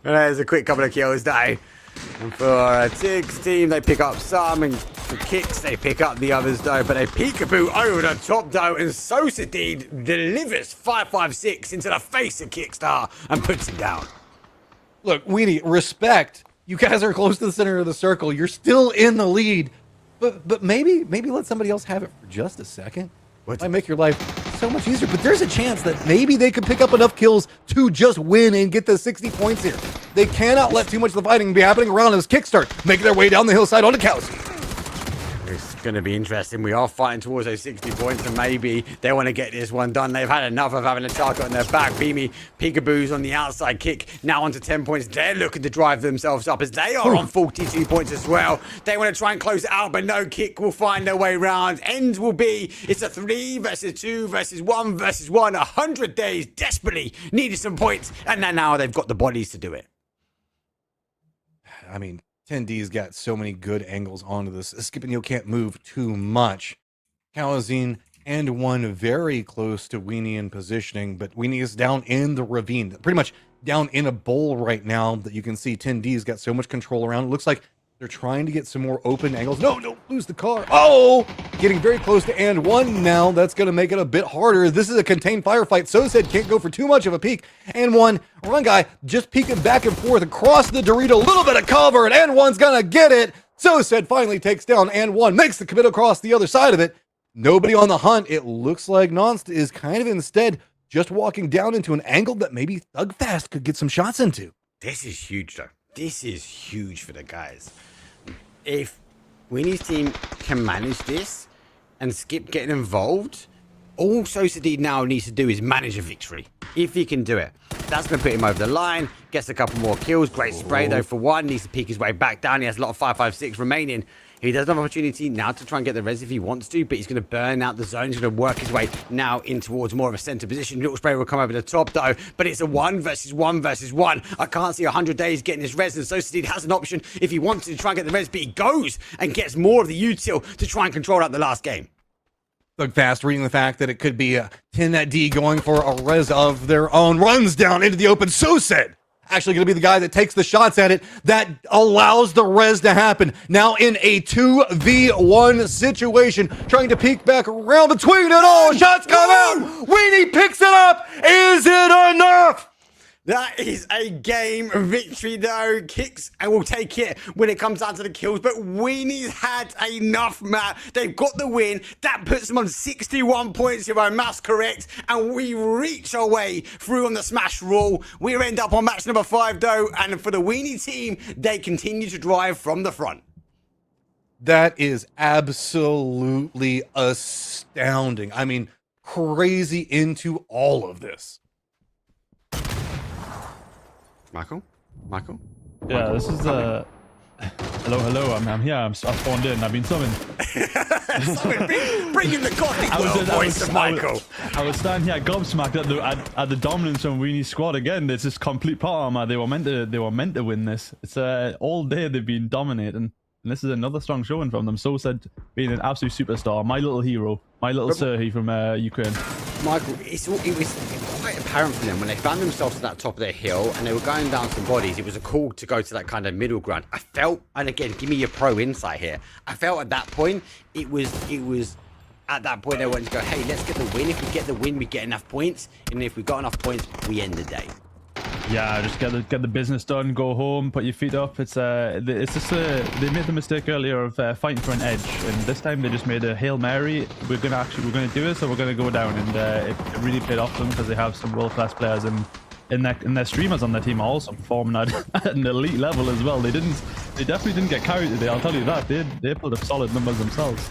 [SPEAKER 11] And there's a quick couple of kills now. And for a Tiggs team, they pick up some, and for Kicks, they pick up the others, though. But a peekaboo over the top, though, and Sosadeed delivers 556 into the face of Kickstar and puts him down.
[SPEAKER 10] Look, Weenie, respect. You guys are close to the center of the circle. You're still in the lead. But maybe let somebody else have it for just a second. Might make your life so much easier. But there's a chance that maybe they could pick up enough kills to just win and get the 60 points here. They cannot let too much of the fighting be happening around as Kickstart making their way down the hillside onto Kelsey.
[SPEAKER 11] It's going to be interesting. We are fighting towards those 60 points, and maybe they want to get this one done. They've had enough of having a target on their back. Beamy, Peekaboo's on the outside. Kick now onto 10 points. They're looking to drive themselves up as they are on 42 points as well. They want to try and close it out, but no, Kick will find their way round. End will be, it's a 3 versus 2 versus 1 versus 1. 100 days desperately needed some points, and now they've got the bodies to do it.
[SPEAKER 10] I mean, 10D's got so many good angles onto this. Skipinio can't move too much. Kalazine and one very close to Weenie in positioning, but Weenie is down in the ravine, pretty much down in a bowl right now that you can see 10D's got so much control around. It looks like they're trying to get some more open angles. No, don't lose the car. Oh, getting very close to and one now. That's going to make it a bit harder. This is a contained firefight. So said can't go for too much of a peek. And one run guy just peeking back and forth across the Dorito. A little bit of cover, and one's going to get it. So said finally takes down and one, makes the commit across the other side of it. Nobody on the hunt. It looks like Nonst is kind of instead just walking down into an angle that maybe Thugfast could get some shots into.
[SPEAKER 11] This is huge, though. This is huge for the guys. If Winnie's team can manage this and skip getting involved, all Sosadeed now needs to do is manage a victory. If he can do it, that's going to put him over the line. Gets a couple more kills. Great spray, though, for one. Needs to peek his way back down. He has a lot of 5.56 remaining. He does have an opportunity now to try and get the res if he wants to, but he's going to burn out the zone. He's going to work his way now in towards more of a center position. Little spray will come over the top, though, but it's a 1 versus 1 versus 1. I can't see 100 days getting his res, and Sosadeed has an option if he wants to try and get the res, but he goes and gets more of the util to try and control out the last game.
[SPEAKER 10] Thugfast reading the fact that it could be 10D going for a res of their own, runs down into the open. So said actually going to be the guy that takes the shots at it, that allows the res to happen. Now in a 2v1 situation, trying to peek back around between it all. Shots come out. Weenie picks it up. Is it enough?
[SPEAKER 11] That is a game victory, though. Kicks and will take it when it comes down to the kills. But Weenie's had enough, Matt. They've got the win. That puts them on 61 points, if my math's correct. And we reach our way through on the smash rule. We end up on match number 5, though. And for the Weenie team, they continue to drive from the front.
[SPEAKER 10] That is absolutely astounding. I mean, crazy into all of this.
[SPEAKER 11] Michael?
[SPEAKER 6] Yeah, this is hello, I'm here. I'm spawned in. I've been summoned.
[SPEAKER 11] Bring in the gothic world voice of Michael.
[SPEAKER 6] I was standing here gobsmacked at the dominance from Weenie's squad again. It's just complete power armor. They were meant to win this. It's all day they've been dominating. And this is another strong showing from them. So said being an absolute superstar. My little hero. My little Serhi from Ukraine.
[SPEAKER 11] Michael, it was quite apparent for them when they found themselves at that top of their hill and they were going down some bodies. It was a call to go to that kind of middle ground. I felt, and again, give me your pro insight here. I felt at that point, it was at that point they wanted to go, hey, let's get the win. If we get the win, we get enough points. And if we got enough points, we end the day.
[SPEAKER 6] Yeah, just get the business done, go home, put your feet up. It's just they made the mistake earlier of fighting for an edge, and this time they just made a Hail Mary. We're gonna do it, so we're gonna go down, and it really played off them because they have some world-class players, and their streamers on their team are also performing at an elite level as well. They definitely didn't get carried today, I'll tell you that. They pulled up solid numbers themselves.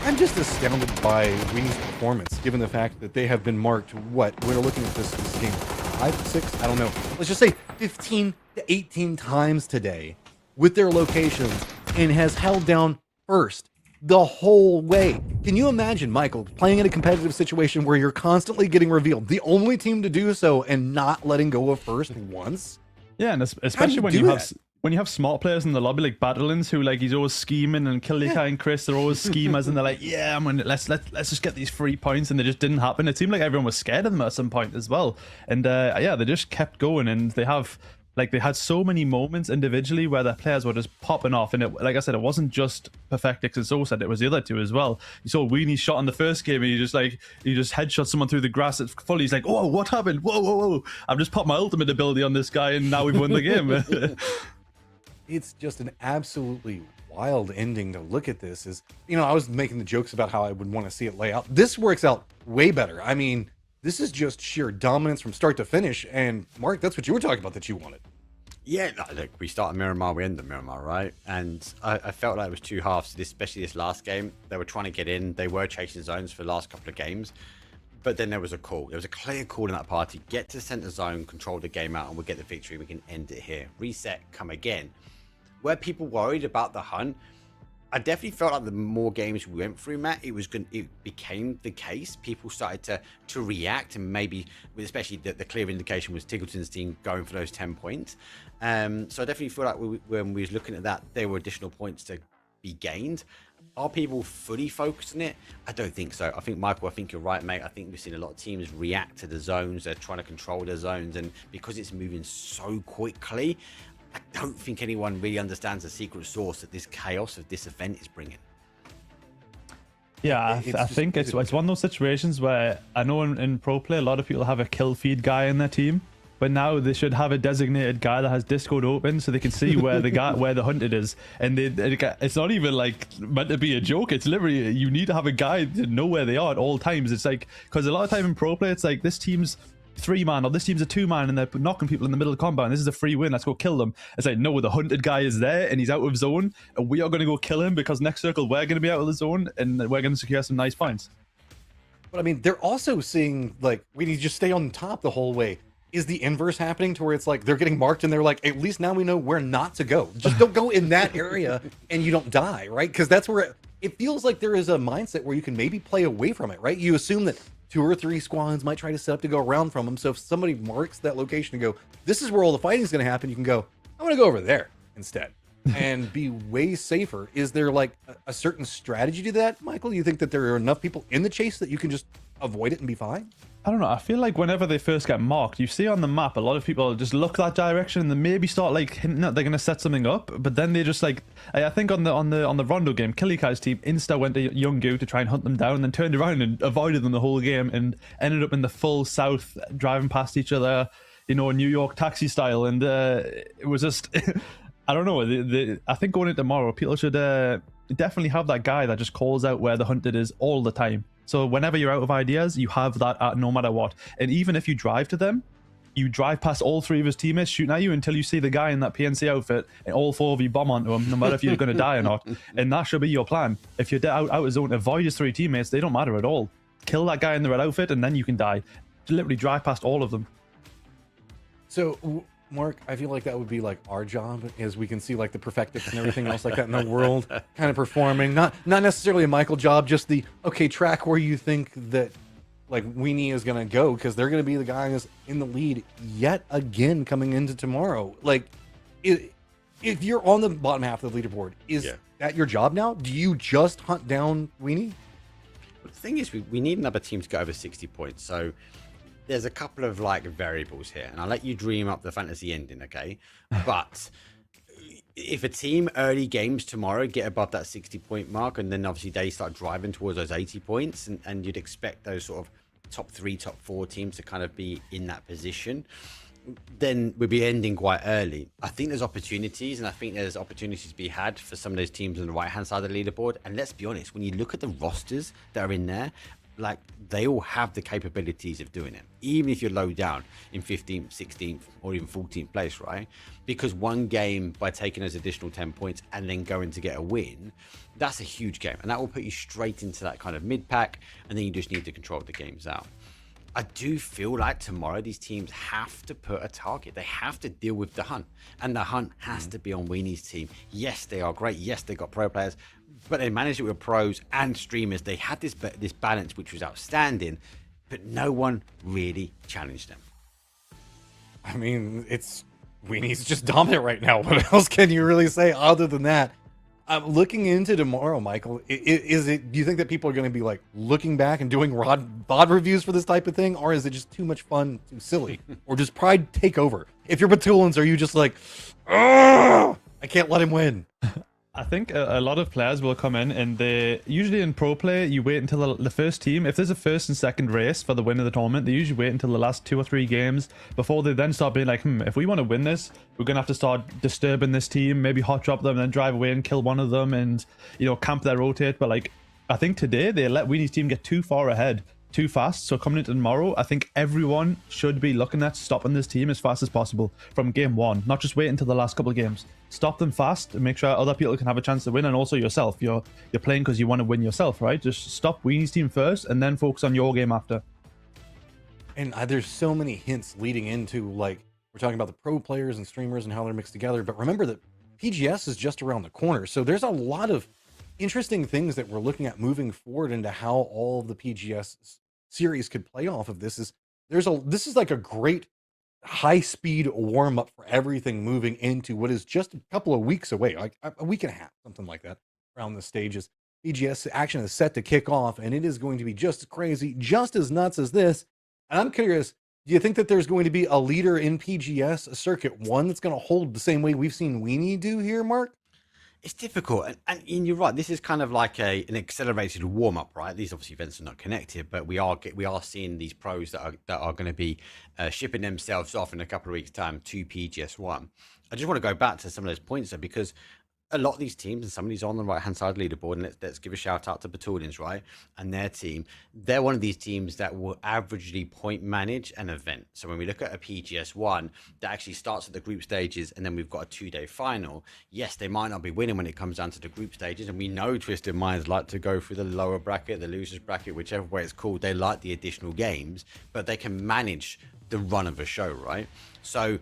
[SPEAKER 10] I'm just astounded by Weenie's performance, given the fact that they have been marked, what, we're looking at this game 5, 6, I don't know. Let's just say 15 to 18 times today with their locations, and has held down first the whole way. Can you imagine, Michael, playing in a competitive situation where you're constantly getting revealed, the only team to do so, and not letting go of first once?
[SPEAKER 6] Yeah, and especially when you have smart players in the lobby like battlegrounds, who like he's always scheming, and Killikai and Chris, they're always schemers, and they're like, yeah, let's just get these 3 points, and they just didn't happen. It seemed like everyone was scared of them at some point as well, and yeah, they just kept going, and they had so many moments individually where their players were just popping off, and like I said, it wasn't just Perfectix and So said, it was the other two as well. You saw Weenie's shot in the first game, and he just headshot someone through the grass at full. He's like, whoa, what happened? Whoa, I've just popped my ultimate ability on this guy, and now we've won the game.
[SPEAKER 10] It's just an absolutely wild ending to look at this. Is, you know, I was making the jokes about how I would want to see it lay out. This works out way better. I mean, this is just sheer dominance from start to finish. And Mark, that's what you were talking about that you wanted.
[SPEAKER 11] Yeah, look, we start at Miramar, we end at Miramar, right? And I felt like it was two halves to this, especially this last game. They were trying to get in. They were chasing zones for the last couple of games. But then there was a call. There was a clear call in that party. Get to center zone, control the game out, and we'll get the victory. We can end it here. Reset, come again. Where people worried about the hunt, I definitely felt like the more games we went through, Matt, it became the case. People started to react, and maybe, especially the clear indication was Tiggleton's team going for those 10 points. So I definitely feel like when we was looking at that, there were additional points to be gained. Are people fully focused on it? I don't think so. I think, Michael, I think you're right, mate. I think we've seen a lot of teams react to the zones. They're trying to control their zones, and because it's moving so quickly, I don't think anyone really understands the secret sauce that this chaos of this event is bringing.
[SPEAKER 6] Yeah, I think it's one of those situations where I know in pro play a lot of people have a kill feed guy in their team, but now they should have a designated guy that has Discord open so they can see where the hunted is. And it's not even like meant to be a joke. It's literally, you need to have a guy to know where they are at all times. It's like, because a lot of time in pro play, it's like this team's 3-man or this team's a 2-man, and they're knocking people in the middle of combat, and this is a free win, let's go kill them. It's like, no, the hunted guy is there and he's out of zone, and we are going to go kill him because next circle we're going to be out of the zone and we're going to secure some nice points.
[SPEAKER 10] But I mean, they're also seeing, like, we need to just stay on top the whole way. Is the inverse happening to where it's like they're getting marked and they're like, at least now we know where not to go. Just don't go in that area and you don't die, right? Because that's where it feels like there is a mindset where you can maybe play away from it, right? You assume that 2 or 3 squads might try to set up to go around from them. So if somebody marks that location and go, this is where all the fighting is going to happen, you can go, I'm going to go over there instead and be way safer. Is there like a certain strategy to that, Michael? Do you think that there are enough people in the chase that you can just avoid it and be fine?
[SPEAKER 6] I don't know. I feel like whenever they first get marked, you see on the map, a lot of people just look that direction and then maybe start like hinting that they're going to set something up. But then they just like, I think on the Rondo game, Killikai's team insta went to Youngu to try and hunt them down, and then turned around and avoided them the whole game and ended up in the full south, driving past each other, you know, New York taxi style. And it was just, I don't know. I think going into tomorrow, people should definitely have that guy that just calls out where the hunted is all the time. So whenever you're out of ideas, you have that no matter what. And even if you drive to them, you drive past all 3 of his teammates shooting at you until you see the guy in that PNC outfit, and all 4 of you bomb onto him, no matter if you're going to die or not. And that should be your plan. If you're out of zone, avoid his 3 teammates. They don't matter at all. Kill that guy in the red outfit, and then you can die. Literally drive past all of them.
[SPEAKER 10] So, Mark, I feel like that would be like our job, as we can see like the Perfectix and everything else like that in the world kind of performing. Not necessarily a Michael job, just the, okay, track where you think that like Weenie is going to go, because they're going to be the guys in the lead yet again coming into tomorrow. Like, if you're on the bottom half of the leaderboard, is that your job now? Do you just hunt down Weenie?
[SPEAKER 11] The thing is, we need another team to go over 60 points. So there's a couple of like variables here, and I'll let you dream up the fantasy ending, okay? But if a team early games tomorrow get above that 60-point mark, and then obviously they start driving towards those 80 points, and you'd expect those sort of top 3, top 4 teams to kind of be in that position. then we'd be ending quite early. I think there's opportunities, and I think there's opportunities to be had for some of those teams on the right-hand side of the leaderboard. And let's be honest, when you look at the rosters that are in there, like, they all have the capabilities of doing it, even if you're low down in 15th, 16th, or even 14th place, right? Because one game, by taking those additional 10 points and then going to get a win, that's a huge game, and that will put you straight into that kind of mid-pack, and then you just need to control the games out. I do feel like tomorrow these teams have to put a target. They have to deal with the hunt, and the hunt has to be on Weenie's team. Yes, they are great. Yes, they got pro players, but they managed it with pros and streamers. They had this balance, which was outstanding, but no one really challenged them.
[SPEAKER 10] I mean, it's Weenie's just dominant right now. What else can you really say other than that? Looking into tomorrow, Michael, do you think that people are going to be like looking back and doing VOD reviews for this type of thing, or is it just too much fun, too silly, or does pride take over? If you're Batulans, are you just like, I can't let him win?
[SPEAKER 6] I think a lot of players will come in, and they usually in pro play, you wait until the first team. If there's a first and second race for the win of the tournament, they usually wait until the last 2 or 3 games before they then start being like, if we want to win this, we're gonna have to start disturbing this team, maybe hot drop them, and then drive away and kill one of them, and camp their rotate. But like, I think today they let Weenie's team get too far ahead too fast. So coming into tomorrow, I think everyone should be looking at stopping this team as fast as possible from game 1, not just wait until the last couple of games. Stop them fast and make sure other people can have a chance to win, and also yourself. You're playing because you want to win yourself, right? Just stop Weenie's team first and then focus on your game after.
[SPEAKER 10] And there's so many hints leading into, like, we're talking about the pro players and streamers and how they're mixed together, but remember that PGS is just around the corner. So there's a lot of interesting things that we're looking at moving forward into how all of the PGS series could play off of this. This is like a great high-speed warm-up for everything moving into what is just a couple of weeks away, like a week and a half, something like that, around the stages. PGS action is set to kick off, and it is going to be just as crazy, just as nuts as this. And I'm curious, do you think that there's going to be a leader in PGS, a Circuit 1, that's going to hold the same way we've seen Weenie do here, Mark?
[SPEAKER 11] It's difficult, and you're right. This is kind of like an accelerated warm up, right? These obviously events are not connected, but we are seeing these pros that are going to be shipping themselves off in a couple of weeks' time to PGS1. I just want to go back to some of those points though, because a lot of these teams, and somebody's on the right hand side of the leaderboard, and let's give a shout out to Batalians, right, and their team. They're one of these teams that will averagely point manage an event. So when we look at a PGS1 that actually starts at the group stages, and then we've got a 2-day final, yes, they might not be winning when it comes down to the group stages, and we know Twisted Minds like to go through the lower bracket, the losers bracket, whichever way it's called. They like the additional games, but they can manage the run of a show, right? So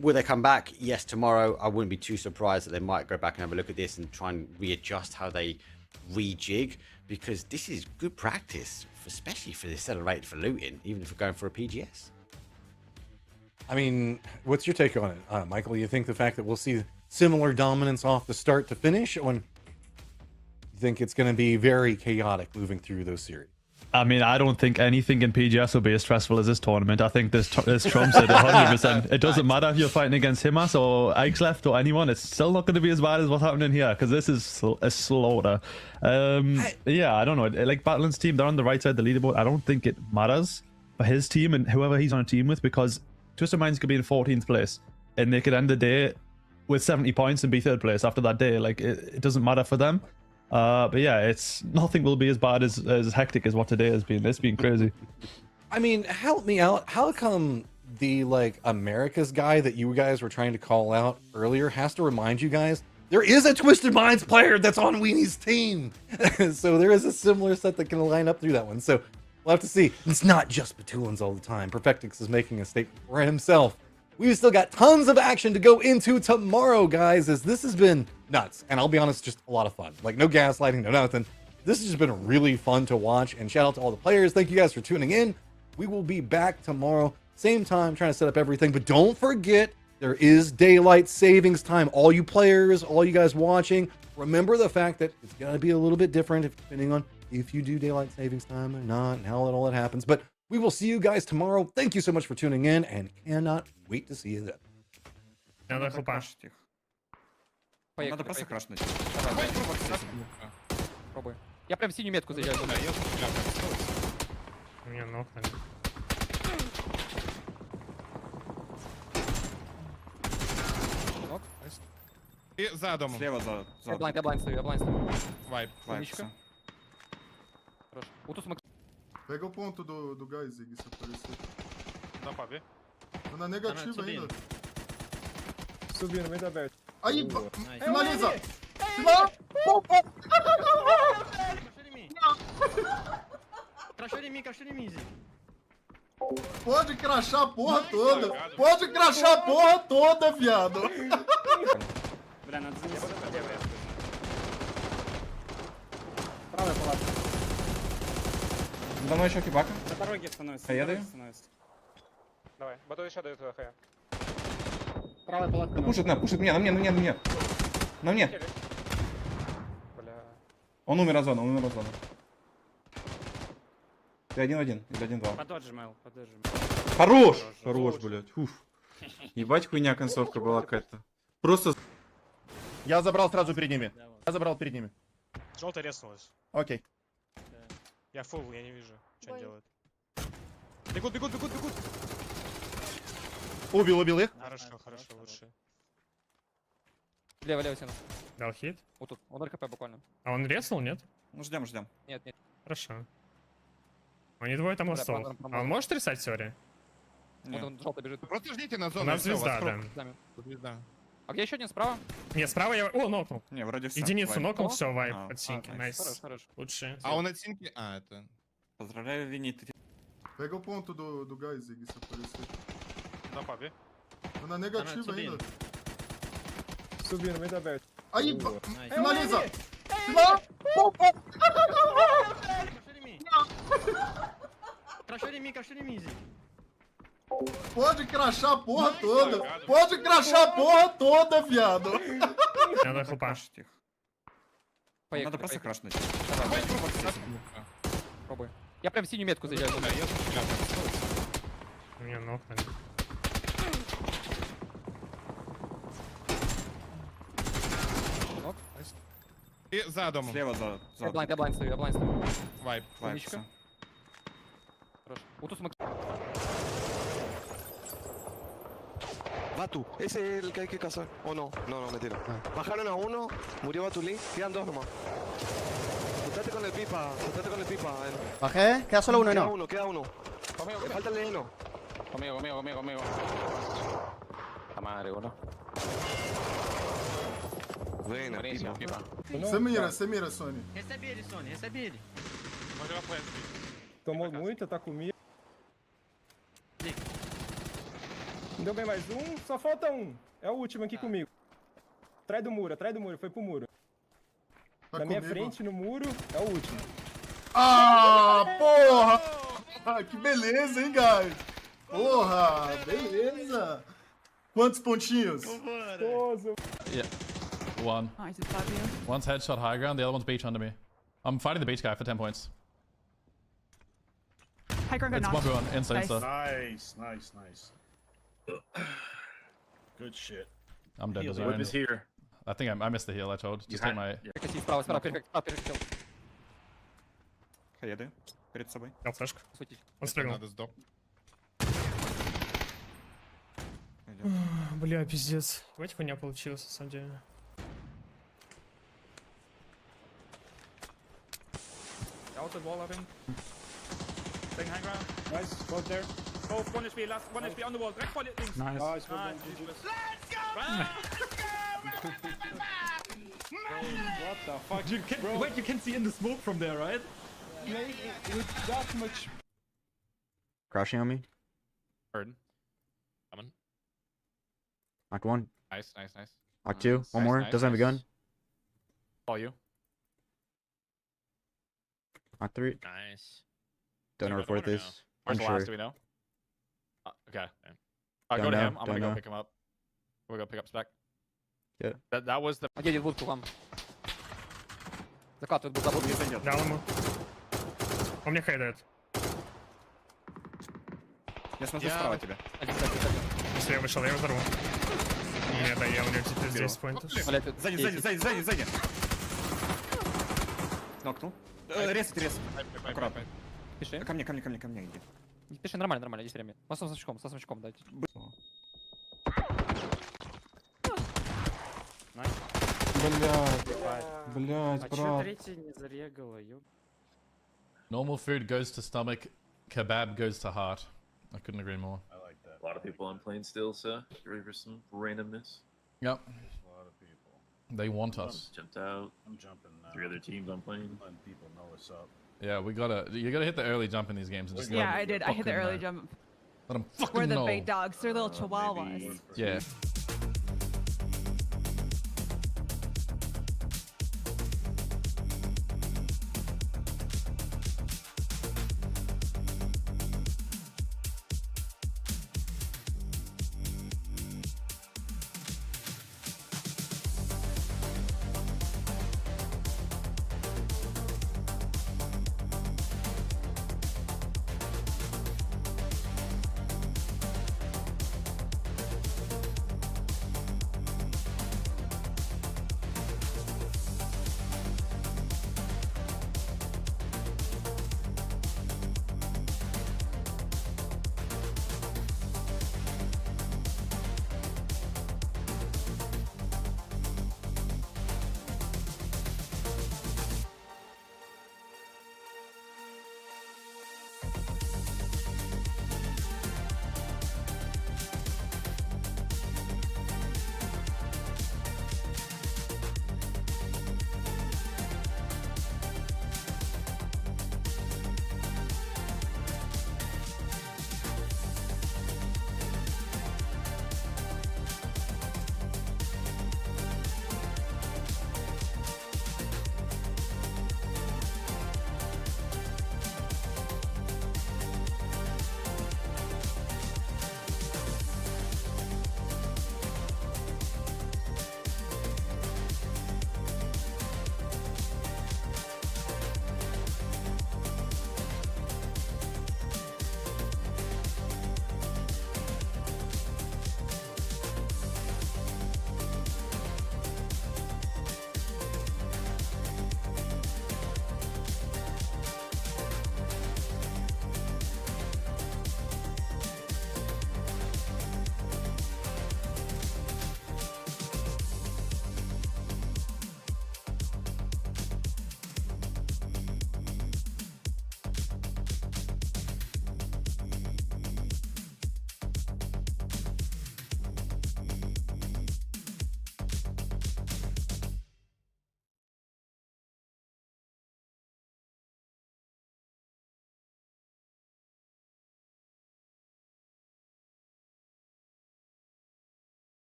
[SPEAKER 11] will they come back? Yes, tomorrow. I wouldn't be too surprised that they might go back and have a look at this and try and readjust how they rejig, because this is good practice, especially for the accelerated for looting, even if we're going for a PGS.
[SPEAKER 10] I mean, what's your take on it, Michael? You think the fact that we'll see similar dominance off the start to finish, or you think it's going to be very chaotic moving through those series?
[SPEAKER 6] I mean, I don't think anything in PGS will be as stressful as this tournament. I think this trumps it 100%. It doesn't matter if you're fighting against Himas or Left or anyone. It's still not going to be as bad as what's happening here, because this is a slaughter. Yeah, I don't know. Like Battlegrounds team, they're on the right side of the leaderboard. I don't think it matters for his team and whoever he's on a team with, because Twisted Minds could be in 14th place and they could end the day with 70 points and be 3rd place after that day. Like, it doesn't matter for them. But yeah, nothing will be as bad as hectic as what today has been. It's been crazy.
[SPEAKER 10] I mean, help me out. How come the Americas guy that you guys were trying to call out earlier has to remind you guys there is a Twisted Minds player that's on Weenie's team? So there is a similar set that can line up through that one. So we'll have to see. It's not just Batulans all the time. Perfectix is making a statement for himself. We've still got tons of action to go into tomorrow, guys, as this has been nuts. And I'll be honest, just a lot of fun. Like, no gaslighting, no nothing. This has just been really fun to watch. And shout out to all the players. Thank you guys for tuning in. We will be back tomorrow, same time, trying to set up everything. But don't forget, there is daylight savings time. All you players, all you guys watching, remember the fact that it's going to be a little bit different depending on if you do daylight savings time or not and how all that happens. But we will see you guys tomorrow. Thank you so much for tuning in, and cannot wait to see you then.
[SPEAKER 13] Надо хупаш.
[SPEAKER 19] Надо просто крашнуть. Пробуй. Я прям синюю метку заезжаю.
[SPEAKER 13] Не, ну,
[SPEAKER 3] І за домом.
[SPEAKER 19] Слева за... Я блайнд стою,
[SPEAKER 3] Вайп.
[SPEAKER 19] Умничка. Хорош. Уту смог.
[SPEAKER 7] Pega o ponto do gás, Zig, se aparecer.
[SPEAKER 3] На пабі.
[SPEAKER 7] Tô na negativa ainda.
[SPEAKER 17] Subindo, meio aberto.
[SPEAKER 7] Aí, finaliza! Finaliza!
[SPEAKER 19] Crashou em mim, Zig.
[SPEAKER 7] Pode crachar a porra toda! Pode crachar a porra toda, viado!
[SPEAKER 16] Бля, надо занести. Правая палатка.
[SPEAKER 18] За мной еще кибака.
[SPEAKER 16] На дороге становится.
[SPEAKER 18] А я даю?
[SPEAKER 17] Давай, батон ще даю туди хая.
[SPEAKER 16] Правая палатка.
[SPEAKER 18] Пушит меня, на мне. На мне.
[SPEAKER 17] Бля.
[SPEAKER 18] Он умер от зоны, Ты 1-1, или 1-2.
[SPEAKER 16] Пододжи, Мэл, пододжи.
[SPEAKER 5] Хорош, блядь. Фуф. Ебать, хуйня концовка была какая-то. Просто...
[SPEAKER 3] Я забрал сразу перед ними.
[SPEAKER 17] Желтая резнулась.
[SPEAKER 3] Окей.
[SPEAKER 17] Я фул, я не вижу, что они делают. Бегут.
[SPEAKER 3] Убил их.
[SPEAKER 17] Хорошо, лучше.
[SPEAKER 19] Лево, сину.
[SPEAKER 13] Дал хит.
[SPEAKER 19] Вот тут. Он РКП буквально.
[SPEAKER 13] А он резнул, нет?
[SPEAKER 19] Ну ждем. Нет.
[SPEAKER 13] Хорошо. Они двое там ластов. А он может трясать теории?
[SPEAKER 19] Вот он желтый бежит.
[SPEAKER 3] Просто ждите на зону.
[SPEAKER 13] У нас звезда, да.
[SPEAKER 3] Звезда.
[SPEAKER 19] А где еще один справа?
[SPEAKER 13] Не, справа я... О, нокнул.
[SPEAKER 3] Не, вроде все.
[SPEAKER 13] Единицу нокнул,
[SPEAKER 19] О.
[SPEAKER 13] все, вайп от синьки. Найс.
[SPEAKER 19] Хорош.
[SPEAKER 13] Лучшие.
[SPEAKER 3] А он от синки? А, это...
[SPEAKER 19] Поздравляю, Винит.
[SPEAKER 7] Pega o ponto do gás, Zig, se aparecer.
[SPEAKER 17] На пабі.
[SPEAKER 7] Tô na negativa ainda.
[SPEAKER 17] Subindo, meio aberto.
[SPEAKER 7] Aí, finaliza! Finaliza!
[SPEAKER 19] Crashou em mim, Zig.
[SPEAKER 7] Pode crachar a porra toda! Pode crachar a porra toda, viado!
[SPEAKER 13] Надо хлопа.
[SPEAKER 19] Надо просто крашнуть. Пробуй. Я прям в синюю метку заезжаю.
[SPEAKER 13] Меня нокнули.
[SPEAKER 3] И за домом.
[SPEAKER 19] Слева за... Я блайнд стою.
[SPEAKER 3] Вайп.
[SPEAKER 19] Умничка. Хорош. Уту смог.
[SPEAKER 22] Batu, ese es el que hay que cazar. ¿O no? No, mentira. Bajaron a uno, murió Batulín, quedan dos nomás. Juntate con el pipa.
[SPEAKER 23] Bajé, queda solo uno, ¿no?
[SPEAKER 22] Queda uno. Le falta el Eno.
[SPEAKER 19] Conmigo. La madre, boludo.
[SPEAKER 22] Buena, pipa.
[SPEAKER 7] Você mira, Sony.
[SPEAKER 19] Recebe ele.
[SPEAKER 17] Vou jogar pro Wesley. Tomou muito, tá comigo. Deu bem mais um, só falta um. É o último aqui comigo. Atrás do muro, foi pro muro. Na minha frente, no muro, é o último.
[SPEAKER 7] Ah, porra! Ah, que beleza, hein, guys? Porra, beleza! Quantos pontinhos?
[SPEAKER 15] Yeah. One.
[SPEAKER 14] Nice, it's Fabio.
[SPEAKER 15] One's headshot high ground, the other one's beach under me. I'm fighting the beach guy for 10 points.
[SPEAKER 14] High ground got
[SPEAKER 15] It's
[SPEAKER 14] knocked.
[SPEAKER 15] 1v1, inside.
[SPEAKER 21] Nice. Good shit.
[SPEAKER 15] I'm dead to
[SPEAKER 21] The whip is
[SPEAKER 15] zone.
[SPEAKER 21] here.
[SPEAKER 15] I think I missed the heal, I told. Just take my...
[SPEAKER 19] Справа, перфект.
[SPEAKER 22] Я даю. Перед собой.
[SPEAKER 13] Дал флешку. Он спрыгнул.
[SPEAKER 3] Надо сдох.
[SPEAKER 13] Бля, пиздец. Давайте хуйня получилась, на самом деле.
[SPEAKER 16] Out the wall, I think. Staying high ground. Nice, both there. Both, one HP, last, one HP on the wall. Direct follow it, things.
[SPEAKER 17] Nice.
[SPEAKER 16] Let's go!
[SPEAKER 17] What the fuck?
[SPEAKER 6] Wait, you can see in the smoke from there, right?
[SPEAKER 17] With that much.
[SPEAKER 23] Crashing on me.
[SPEAKER 3] Heard. Coming.
[SPEAKER 23] Knocked one.
[SPEAKER 3] Nice.
[SPEAKER 23] Knocked two. One more. Doesn't have a gun.
[SPEAKER 3] Follow you.
[SPEAKER 23] Knocked three.
[SPEAKER 3] Nice.
[SPEAKER 23] Don't know where fourth is.
[SPEAKER 3] Where's the last,
[SPEAKER 23] Unsure.
[SPEAKER 3] do we know? Okay.
[SPEAKER 23] Don't
[SPEAKER 3] Go to
[SPEAKER 23] know,
[SPEAKER 3] him. I'm gonna
[SPEAKER 23] don't
[SPEAKER 3] go
[SPEAKER 23] know.
[SPEAKER 3] pick him up. We'll go pick up spec.
[SPEAKER 23] Yeah.
[SPEAKER 3] That was the...
[SPEAKER 19] Едет будку вам. Закатывает будку.
[SPEAKER 13] Дал ему. Он мне хейдает.
[SPEAKER 19] Я смотрю справа тебя.
[SPEAKER 13] Если я вышел, я его взорву. Нет, да, я у него теперь здесь поинтов.
[SPEAKER 19] Сзади. Нокнул. Резать. Аккуратно. Пиши. Ко мне иди. Пиши, нормально, есть время. Он со смычком, дайте. Найс.
[SPEAKER 7] Блядь,
[SPEAKER 16] А чё
[SPEAKER 7] брат.
[SPEAKER 16] третий не зарегало, ёп?
[SPEAKER 15] Normal food goes to stomach, kebab goes to heart. I couldn't agree more.
[SPEAKER 21] I like that. A lot of people on plane still, sir. Ready for some randomness?
[SPEAKER 15] Yep.
[SPEAKER 21] A lot of people.
[SPEAKER 15] They want us.
[SPEAKER 21] Jumped out. I'm jumping now. 3 other teams on plane. Letting people know what's up.
[SPEAKER 15] Yeah, you gotta hit the early jump in these games and just
[SPEAKER 14] Yeah, I did. I hit the early jump.
[SPEAKER 15] Let them fucking
[SPEAKER 14] We're the
[SPEAKER 15] know.
[SPEAKER 14] big dogs. They're little chihuahuas.
[SPEAKER 15] Yeah.